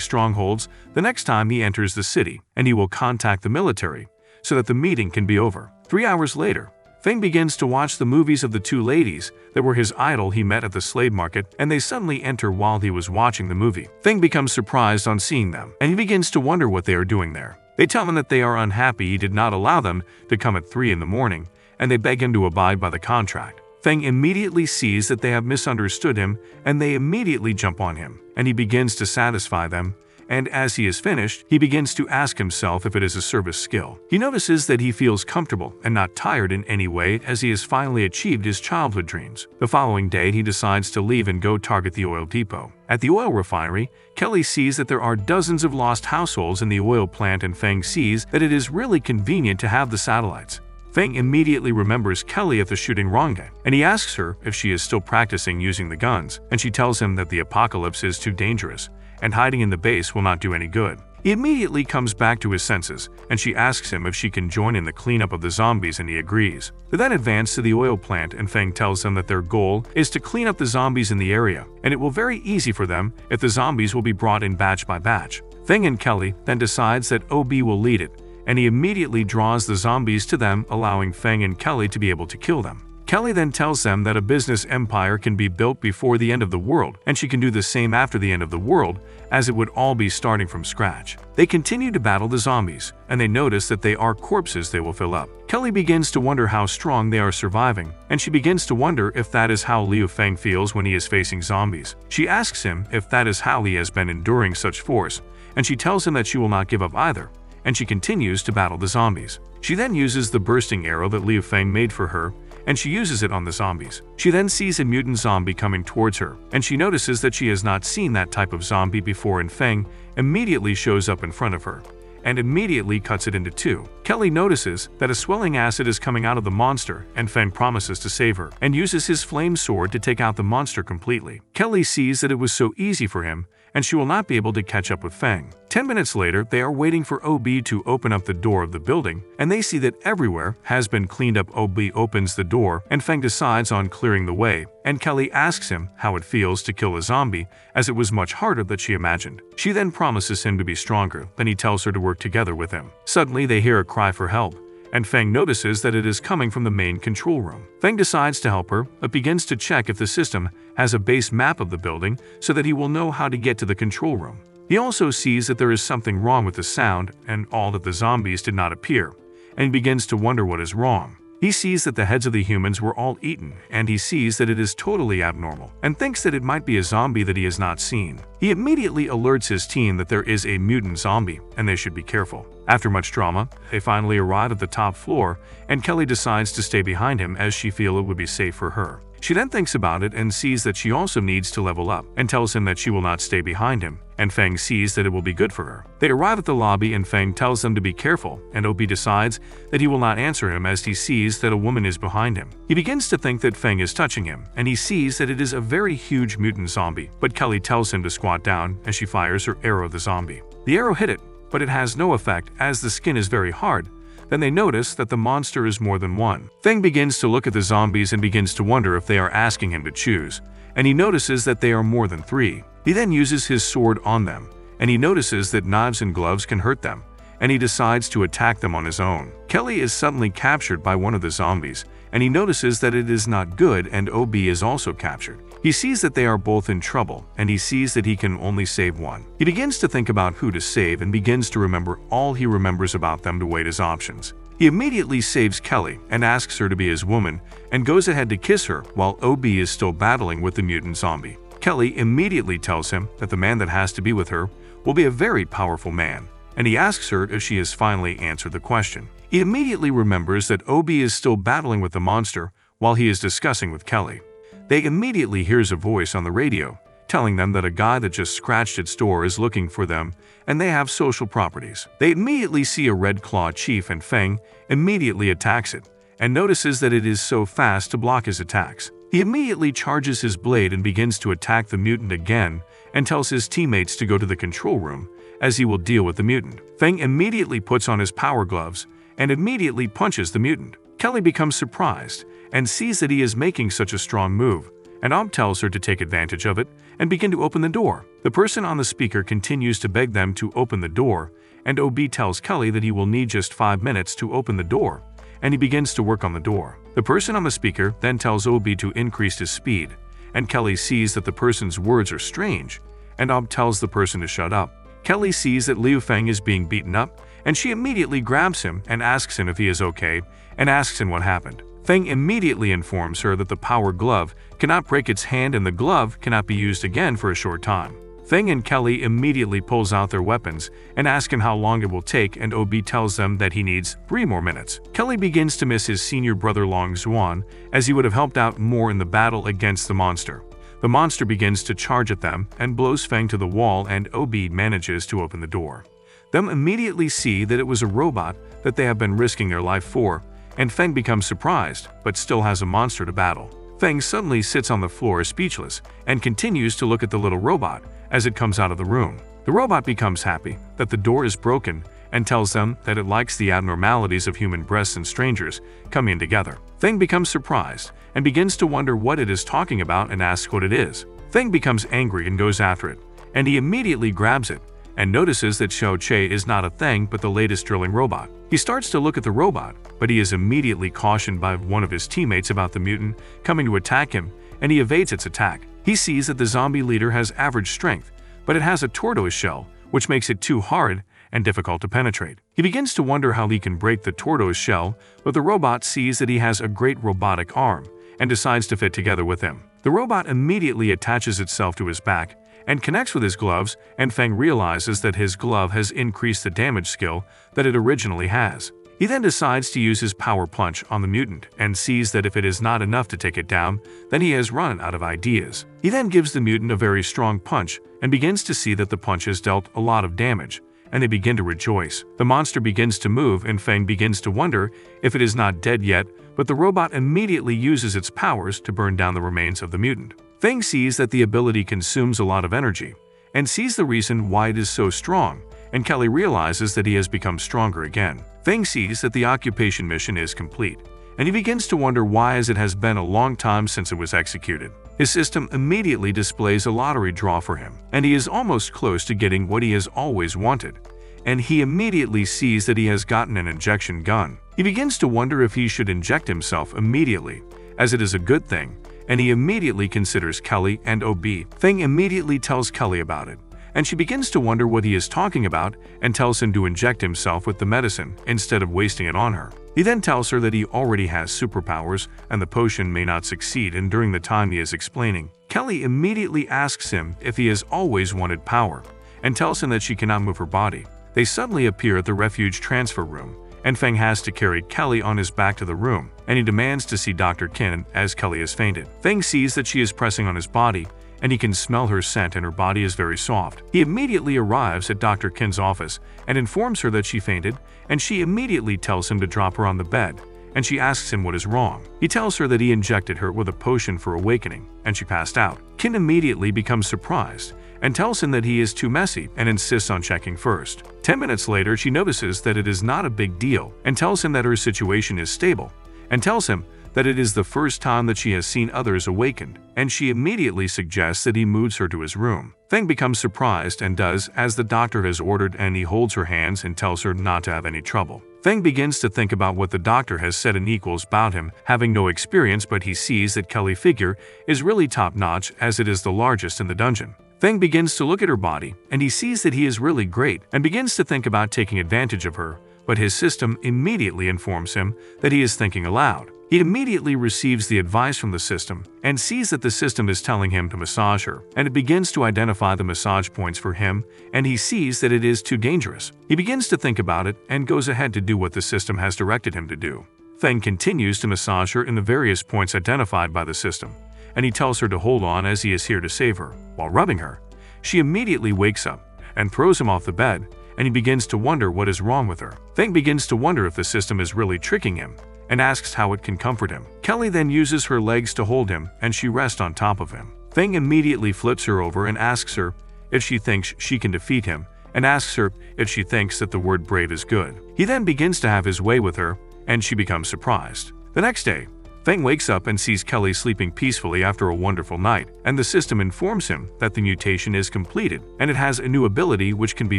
strongholds the next time he enters the city, and he will contact the military so that the meeting can be over. 3 hours later, Feng begins to watch the movies of the two ladies that were his idol he met at the slave market, and they suddenly enter while he was watching the movie. Feng becomes surprised on seeing them, and he begins to wonder what they are doing there. They tell him that they are unhappy he did not allow them to come at 3 in the morning, and they beg him to abide by the contract. Feng immediately sees that they have misunderstood him, and they immediately jump on him, and he begins to satisfy them. And as he is finished, he begins to ask himself if it is a service skill. He notices that he feels comfortable and not tired in any way as he has finally achieved his childhood dreams. The following day, he decides to leave and go target the oil depot. At the oil refinery, Kelly sees that there are dozens of lost households in the oil plant, and Feng sees that it is really convenient to have the satellites. Feng immediately remembers Kelly at the shooting range, and he asks her if she is still practicing using the guns, and she tells him that the apocalypse is too dangerous, and hiding in the base will not do any good. He immediately comes back to his senses, and she asks him if she can join in the cleanup of the zombies, and he agrees. They then advance to the oil plant, and Feng tells them that their goal is to clean up the zombies in the area, and it will be very easy for them if the zombies will be brought in batch by batch. Feng and Kelly then decides that OB will lead it, and he immediately draws the zombies to them, allowing Feng and Kelly to be able to kill them. Kelly then tells them that a business empire can be built before the end of the world, and she can do the same after the end of the world, as it would all be starting from scratch. They continue to battle the zombies, and they notice that they are corpses they will fill up. Kelly begins to wonder how strong they are surviving, and she begins to wonder if that is how Liu Feng feels when he is facing zombies. She asks him if that is how he has been enduring such force, and she tells him that she will not give up either, and she continues to battle the zombies. She then uses the bursting arrow that Liu Feng made for her, and she uses it on the zombies. She then sees a mutant zombie coming towards her, and she notices that she has not seen that type of zombie before, and Feng immediately shows up in front of her and immediately cuts it into 2. Kelly notices that a swelling acid is coming out of the monster, and Feng promises to save her and uses his flame sword to take out the monster completely. Kelly sees that it was so easy for him, and she will not be able to catch up with Feng. 10 minutes later, they are waiting for OB to open up the door of the building, and they see that everywhere has been cleaned up. OB opens the door, and Feng decides on clearing the way, and Kelly asks him how it feels to kill a zombie, as it was much harder than she imagined. She then promises him to be stronger, then he tells her to work together with him. Suddenly, they hear a cry for help, and Feng notices that it is coming from the main control room. Feng decides to help her, but begins to check if the system has a base map of the building so that he will know how to get to the control room. He also sees that there is something wrong with the sound and all that the zombies did not appear, and he begins to wonder what is wrong. He sees that the heads of the humans were all eaten, and he sees that it is totally abnormal, and thinks that it might be a zombie that he has not seen. He immediately alerts his team that there is a mutant zombie, and they should be careful. After much drama, they finally arrive at the top floor, and Kelly decides to stay behind him as she feels it would be safe for her. She then thinks about it and sees that she also needs to level up, and tells him that she will not stay behind him, and Feng sees that it will be good for her. They arrive at the lobby, and Feng tells them to be careful, and OB decides that he will not answer him as he sees that a woman is behind him. He begins to think that Feng is touching him, and he sees that it is a very huge mutant zombie, but Kelly tells him to squat down as she fires her arrow at the zombie. The arrow hit it, but it has no effect as the skin is very hard. Then they notice that the monster is more than one. Feng begins to look at the zombies and begins to wonder if they are asking him to choose, and he notices that they are more than 3. He then uses his sword on them, and he notices that knives and gloves can hurt them, and he decides to attack them on his own. Kelly is suddenly captured by one of the zombies, and he notices that it is not good, and OB is also captured. He sees that they are both in trouble, and he sees that he can only save one. He begins to think about who to save and begins to remember all he remembers about them to weigh his options. He immediately saves Kelly and asks her to be his woman and goes ahead to kiss her while OB is still battling with the mutant zombie. Kelly immediately tells him that the man that has to be with her will be a very powerful man, and he asks her if she has finally answered the question. He immediately remembers that OB is still battling with the monster while he is discussing with Kelly. They immediately hears a voice on the radio telling them that a guy that just scratched its door is looking for them, and they have social properties. They immediately see a Red Claw chief, and Feng immediately attacks it and notices that it is so fast to block his attacks. He immediately charges his blade and begins to attack the mutant again and tells his teammates to go to the control room as he will deal with the mutant. Feng immediately puts on his power gloves and immediately punches the mutant. Kelly becomes surprised and sees that he is making such a strong move, and Ob tells her to take advantage of it and begin to open the door. The person on the speaker continues to beg them to open the door, and Ob tells Kelly that he will need just 5 minutes to open the door, and he begins to work on the door. The person on the speaker then tells Ob to increase his speed, and Kelly sees that the person's words are strange, and Ob tells the person to shut up. Kelly sees that Liu Feng is being beaten up, and she immediately grabs him and asks him if he is okay, and asks him what happened. Feng immediately informs her that the power glove cannot break its hand and the glove cannot be used again for a short time. Feng and Kelly immediately pulls out their weapons and ask him how long it will take, and Ob tells them that he needs 3 more minutes. Kelly begins to miss his senior brother Long Xuan, as he would have helped out more in the battle against the monster. The monster begins to charge at them and blows Feng to the wall, and Ob manages to open the door. Them immediately see that it was a robot that they have been risking their life for, and Feng becomes surprised, but still has a monster to battle. Feng suddenly sits on the floor speechless and continues to look at the little robot as it comes out of the room. The robot becomes happy that the door is broken and tells them that it likes the abnormalities of human breasts and strangers coming in together. Feng becomes surprised and begins to wonder what it is talking about and asks what it is. Feng becomes angry and goes after it, and he immediately grabs it and notices that Xiao Che is not a thing but the latest drilling robot. He starts to look at the robot, but he is immediately cautioned by one of his teammates about the mutant coming to attack him, and he evades its attack. He sees that the zombie leader has average strength, but it has a tortoise shell, which makes it too hard and difficult to penetrate. He begins to wonder how he can break the tortoise shell, but the robot sees that he has a great robotic arm and decides to fit together with him. The robot immediately attaches itself to his back and connects with his gloves, and Feng realizes that his glove has increased the damage skill that it originally has. He then decides to use his power punch on the mutant and sees that if it is not enough to take it down, then he has run out of ideas. He then gives the mutant a very strong punch and begins to see that the punch has dealt a lot of damage, and they begin to rejoice. The monster begins to move, and Feng begins to wonder if it is not dead yet, but the robot immediately uses its powers to burn down the remains of the mutant. Feng sees that the ability consumes a lot of energy and sees the reason why it is so strong, and Kelly realizes that he has become stronger again. Feng sees that the occupation mission is complete, and he begins to wonder why, as it has been a long time since it was executed. His system immediately displays a lottery draw for him, and he is almost close to getting what he has always wanted, and he immediately sees that he has gotten an injection gun. He begins to wonder if he should inject himself immediately, as it is a good thing, and he immediately considers Kelly and Ob. Feng immediately tells Kelly about it, and she begins to wonder what he is talking about and tells him to inject himself with the medicine instead of wasting it on her. He then tells her that he already has superpowers and the potion may not succeed, and during the time he is explaining, Kelly immediately asks him if he has always wanted power and tells him that she cannot move her body. They suddenly appear at the refuge transfer room, and Feng has to carry Kelly on his back to the room, and he demands to see Dr. Qin as Kelly has fainted. Feng sees that she is pressing on his body, and he can smell her scent and her body is very soft. He immediately arrives at Dr. Qin's office and informs her that she fainted, and she immediately tells him to drop her on the bed, and she asks him what is wrong. He tells her that he injected her with a potion for awakening, and she passed out. Qin immediately becomes surprised and tells him that he is too messy and insists on checking first. 10 minutes later, she notices that it is not a big deal and tells him that her situation is stable, and tells him that it is the first time that she has seen others awakened, and she immediately suggests that he moves her to his room. Feng becomes surprised and does as the doctor has ordered, and he holds her hands and tells her not to have any trouble. Feng begins to think about what the doctor has said and equals about him having no experience, but he sees that Kelly's figure is really top-notch, as it is the largest in the dungeon. Feng begins to look at her body, and he sees that he is really great and begins to think about taking advantage of her, but his system immediately informs him that he is thinking aloud. He immediately receives the advice from the system and sees that the system is telling him to massage her, and it begins to identify the massage points for him, and he sees that it is too dangerous. He begins to think about it and goes ahead to do what the system has directed him to do. Feng continues to massage her in the various points identified by the system, and he tells her to hold on as he is here to save her. While rubbing her, she immediately wakes up and throws him off the bed, and he begins to wonder what is wrong with her. Feng begins to wonder if the system is really tricking him, and asks how it can comfort him. Kelly then uses her legs to hold him and she rests on top of him. Feng immediately flips her over and asks her if she thinks she can defeat him and asks her if she thinks that the word brave is good. He then begins to have his way with her and she becomes surprised. The next day, Feng wakes up and sees Kelly sleeping peacefully after a wonderful night, and the system informs him that the mutation is completed and it has a new ability which can be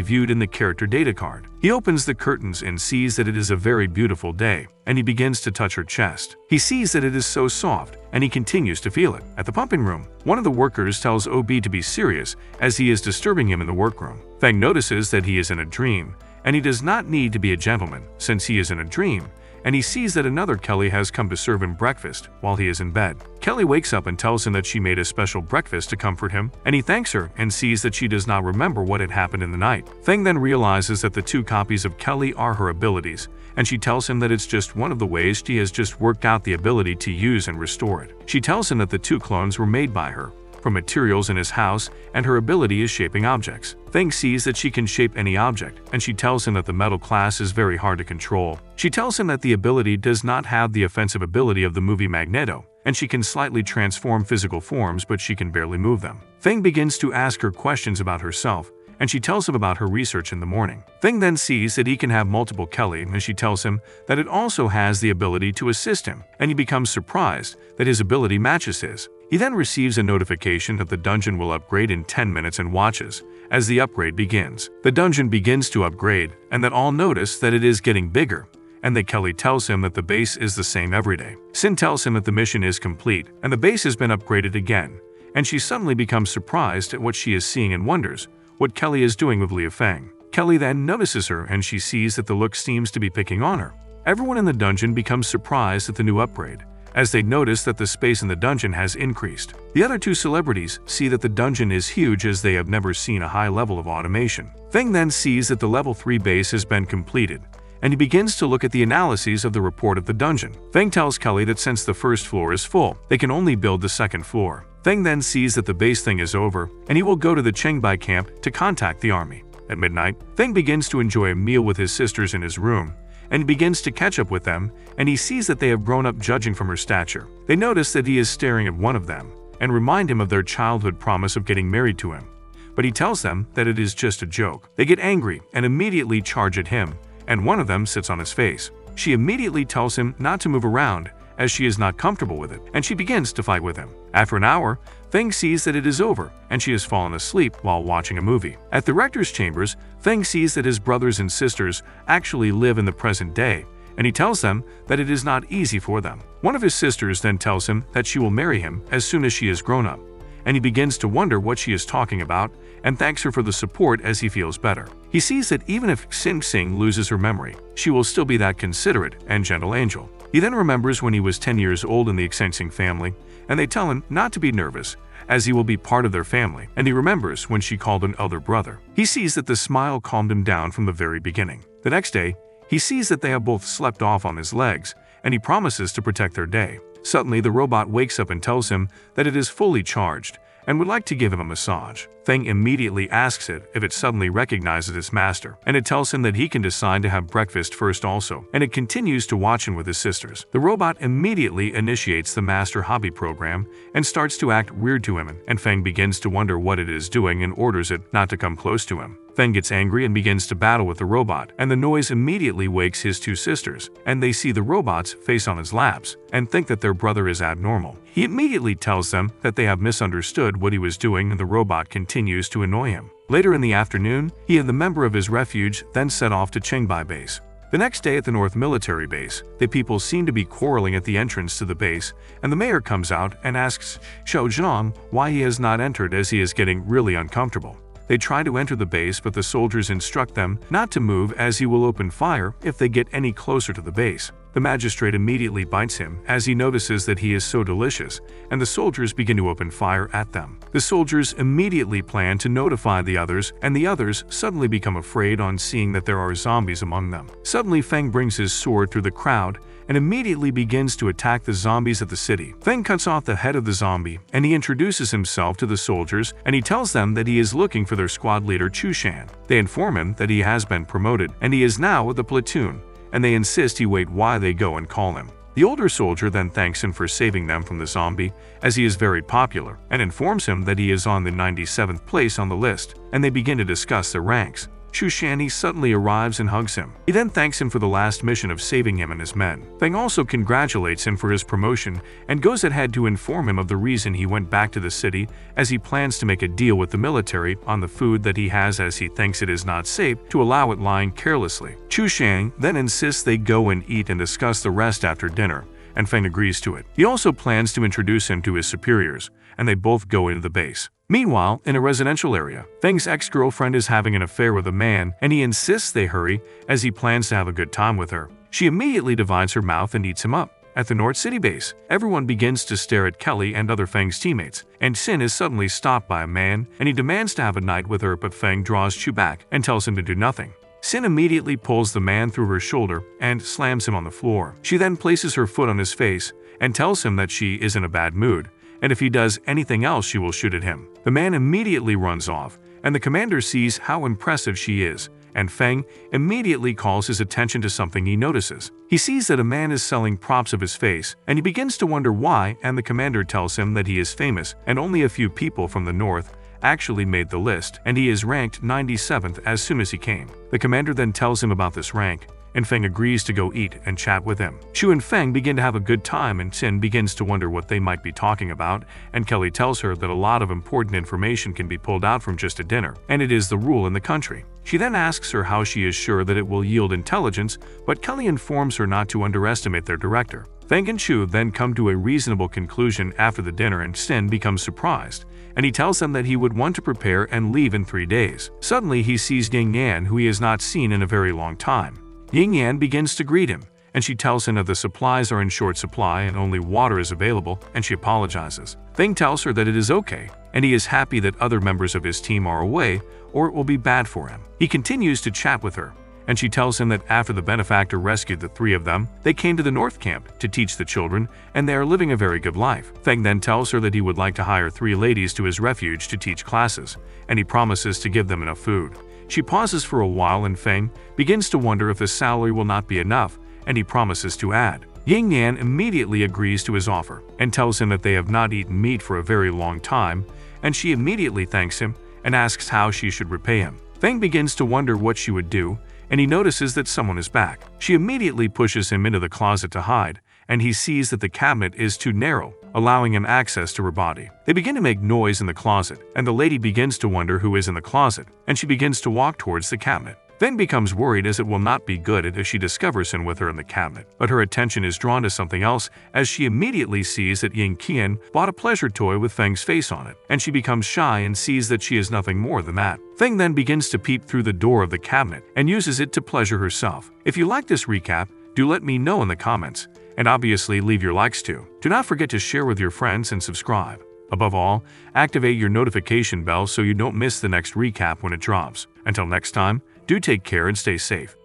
viewed in the character data card. He opens the curtains and sees that it is a very beautiful day, and he begins to touch her chest. He sees that it is so soft, and he continues to feel it. At the pumping room, one of the workers tells OB to be serious as he is disturbing him in the workroom. Feng notices that he is in a dream, and he does not need to be a gentleman since he is in a dream, and he sees that another Kelly has come to serve him breakfast while he is in bed. Kelly wakes up and tells him that she made a special breakfast to comfort him, and he thanks her and sees that she does not remember what had happened in the night. Feng then realizes that the 2 copies of Kelly are her abilities, and she tells him that it's just one of the ways she has just worked out the ability to use and restore it. She tells him that the 2 clones were made by her, from materials in his house, and her ability is shaping objects. Feng sees that she can shape any object, and she tells him that the metal class is very hard to control. She tells him that the ability does not have the offensive ability of the movie Magneto, and she can slightly transform physical forms but she can barely move them. Feng begins to ask her questions about herself, and she tells him about her research in the morning. Feng then sees that he can have multiple Kelly, and she tells him that it also has the ability to assist him, and he becomes surprised that his ability matches his. He then receives a notification that the dungeon will upgrade in 10 minutes and watches as the upgrade begins. The dungeon begins to upgrade, and that all notice that it is getting bigger, and that Kelly tells him that the base is the same every day. Sin tells him that the mission is complete, and the base has been upgraded again, and she suddenly becomes surprised at what she is seeing and wonders what Kelly is doing with Liu Feng. Kelly then notices her and she sees that the look seems to be picking on her. Everyone in the dungeon becomes surprised at the new upgrade, as they notice that the space in the dungeon has increased. The other 2 celebrities see that the dungeon is huge as they have never seen a high level of automation. Feng then sees that the level 3 base has been completed, and he begins to look at the analyses of the report of the dungeon. Feng tells Kelly that since the first floor is full, they can only build the second floor. Feng then sees that the base thing is over, and he will go to the Qingbai camp to contact the army. At midnight, Feng begins to enjoy a meal with his sisters in his room, and begins to catch up with them, and he sees that they have grown up judging from her stature. They notice that he is staring at one of them, and remind him of their childhood promise of getting married to him. But he tells them that it is just a joke. They get angry and immediately charge at him, and one of them sits on his face. She immediately tells him not to move around, as she is not comfortable with it, and she begins to fight with him. After an hour, Feng sees that it is over, and she has fallen asleep while watching a movie. At the rector's chambers, Feng sees that his brothers and sisters actually live in the present day, and he tells them that it is not easy for them. One of his sisters then tells him that she will marry him as soon as she is grown up, and he begins to wonder what she is talking about and thanks her for the support as he feels better. He sees that even if Xing Xing loses her memory, she will still be that considerate and gentle angel. He then remembers when he was 10 years old in the Xing Xing family, and they tell him not to be nervous, as he will be part of their family, and he remembers when she called an elder brother. He sees that the smile calmed him down from the very beginning. The next day, he sees that they have both slept off on his legs, and he promises to protect their day. Suddenly, the robot wakes up and tells him that it is fully charged, and would like to give him a massage. Feng immediately asks it if it suddenly recognizes its master, and it tells him that he can decide to have breakfast first also, and it continues to watch him with his sisters. The robot immediately initiates the master hobby program and starts to act weird to him, and Feng begins to wonder what it is doing and orders it not to come close to him. Feng gets angry and begins to battle with the robot, and the noise immediately wakes his 2 sisters, and they see the robot's face on his laps and think that their brother is abnormal. He immediately tells them that they have misunderstood what he was doing and the robot continues to annoy him. Later in the afternoon, he and the member of his refuge then set off to Qingbai base. The next day at the North Military Base, the people seem to be quarreling at the entrance to the base, and the mayor comes out and asks Xiao Zhang why he has not entered as he is getting really uncomfortable. They try to enter the base, but the soldiers instruct them not to move as he will open fire if they get any closer to the base. The magistrate immediately bites him as he notices that he is so delicious, and the soldiers begin to open fire at them. The soldiers immediately plan to notify the others, and the others suddenly become afraid on seeing that there are zombies among them. Suddenly, Feng brings his sword through the crowd and immediately begins to attack the zombies at the city. Feng cuts off the head of the zombie, and he introduces himself to the soldiers, and he tells them that he is looking for their squad leader Chu Shan. They inform him that he has been promoted, and he is now with the platoon, and they insist he wait while they go and call him. The older soldier then thanks him for saving them from the zombie, as he is very popular, and informs him that he is on the 97th place on the list, and they begin to discuss their ranks. Shushani suddenly arrives and hugs him. He then thanks him for the last mission of saving him and his men. Feng also congratulates him for his promotion and goes ahead to inform him of the reason he went back to the city, as he plans to make a deal with the military on the food that he has, as he thinks it is not safe to allow it lying carelessly. Chushang then insists they go and eat and discuss the rest after dinner, and Feng agrees to it. He also plans to introduce him to his superiors, and they both go into the base. Meanwhile, in a residential area, Feng's ex-girlfriend is having an affair with a man, and he insists they hurry as he plans to have a good time with her. She immediately divides her mouth and eats him up. At the North City base, everyone begins to stare at Kelly and other Feng's teammates, and Sin is suddenly stopped by a man, and he demands to have a night with her, but Feng draws Chu back and tells him to do nothing. Sin immediately pulls the man through her shoulder and slams him on the floor. She then places her foot on his face and tells him that she is in a bad mood, and if he does anything else she will shoot at him. The man immediately runs off, and the commander sees how impressive she is, and Feng immediately calls his attention to something he notices. He sees that a man is selling props of his face, and he begins to wonder why, and the commander tells him that he is famous, and only a few people from the north actually made the list, and he is ranked 97th as soon as he came. The commander then tells him about this rank, and Feng agrees to go eat and chat with him. Chu and Feng begin to have a good time, and Sin begins to wonder what they might be talking about, and Kelly tells her that a lot of important information can be pulled out from just a dinner, and it is the rule in the country. She then asks her how she is sure that it will yield intelligence, but Kelly informs her not to underestimate their director. Feng and Chu then come to a reasonable conclusion after the dinner, and Sin becomes surprised, and he tells them that he would want to prepare and leave in 3 days. Suddenly he sees Ying Yan, who he has not seen in a very long time. Ying Yan begins to greet him, and she tells him that the supplies are in short supply and only water is available, and she apologizes. Feng tells her that it is okay, and he is happy that other members of his team are away, or it will be bad for him. He continues to chat with her, and she tells him that after the benefactor rescued the 3 of them, they came to the North Camp to teach the children, and they are living a very good life. Feng then tells her that he would like to hire 3 ladies to his refuge to teach classes, and he promises to give them enough food. She pauses for a while, and Feng begins to wonder if the salary will not be enough, and he promises to add. Ying Yan immediately agrees to his offer and tells him that they have not eaten meat for a very long time, and she immediately thanks him and asks how she should repay him. Feng begins to wonder what she would do, and he notices that someone is back. She immediately pushes him into the closet to hide, and he sees that the cabinet is too narrow, allowing him access to her body. They begin to make noise in the closet, and the lady begins to wonder who is in the closet, and she begins to walk towards the cabinet. Feng becomes worried, as it will not be good if she discovers him with her in the cabinet, but her attention is drawn to something else as she immediately sees that Ying Qian bought a pleasure toy with Feng's face on it, and she becomes shy and sees that she is nothing more than that. Feng then begins to peep through the door of the cabinet and uses it to pleasure herself. If you like this recap, do let me know in the comments, and obviously leave your likes too. Do not forget to share with your friends and subscribe. Above all, activate your notification bell so you don't miss the next recap when it drops. Until next time, do take care and stay safe.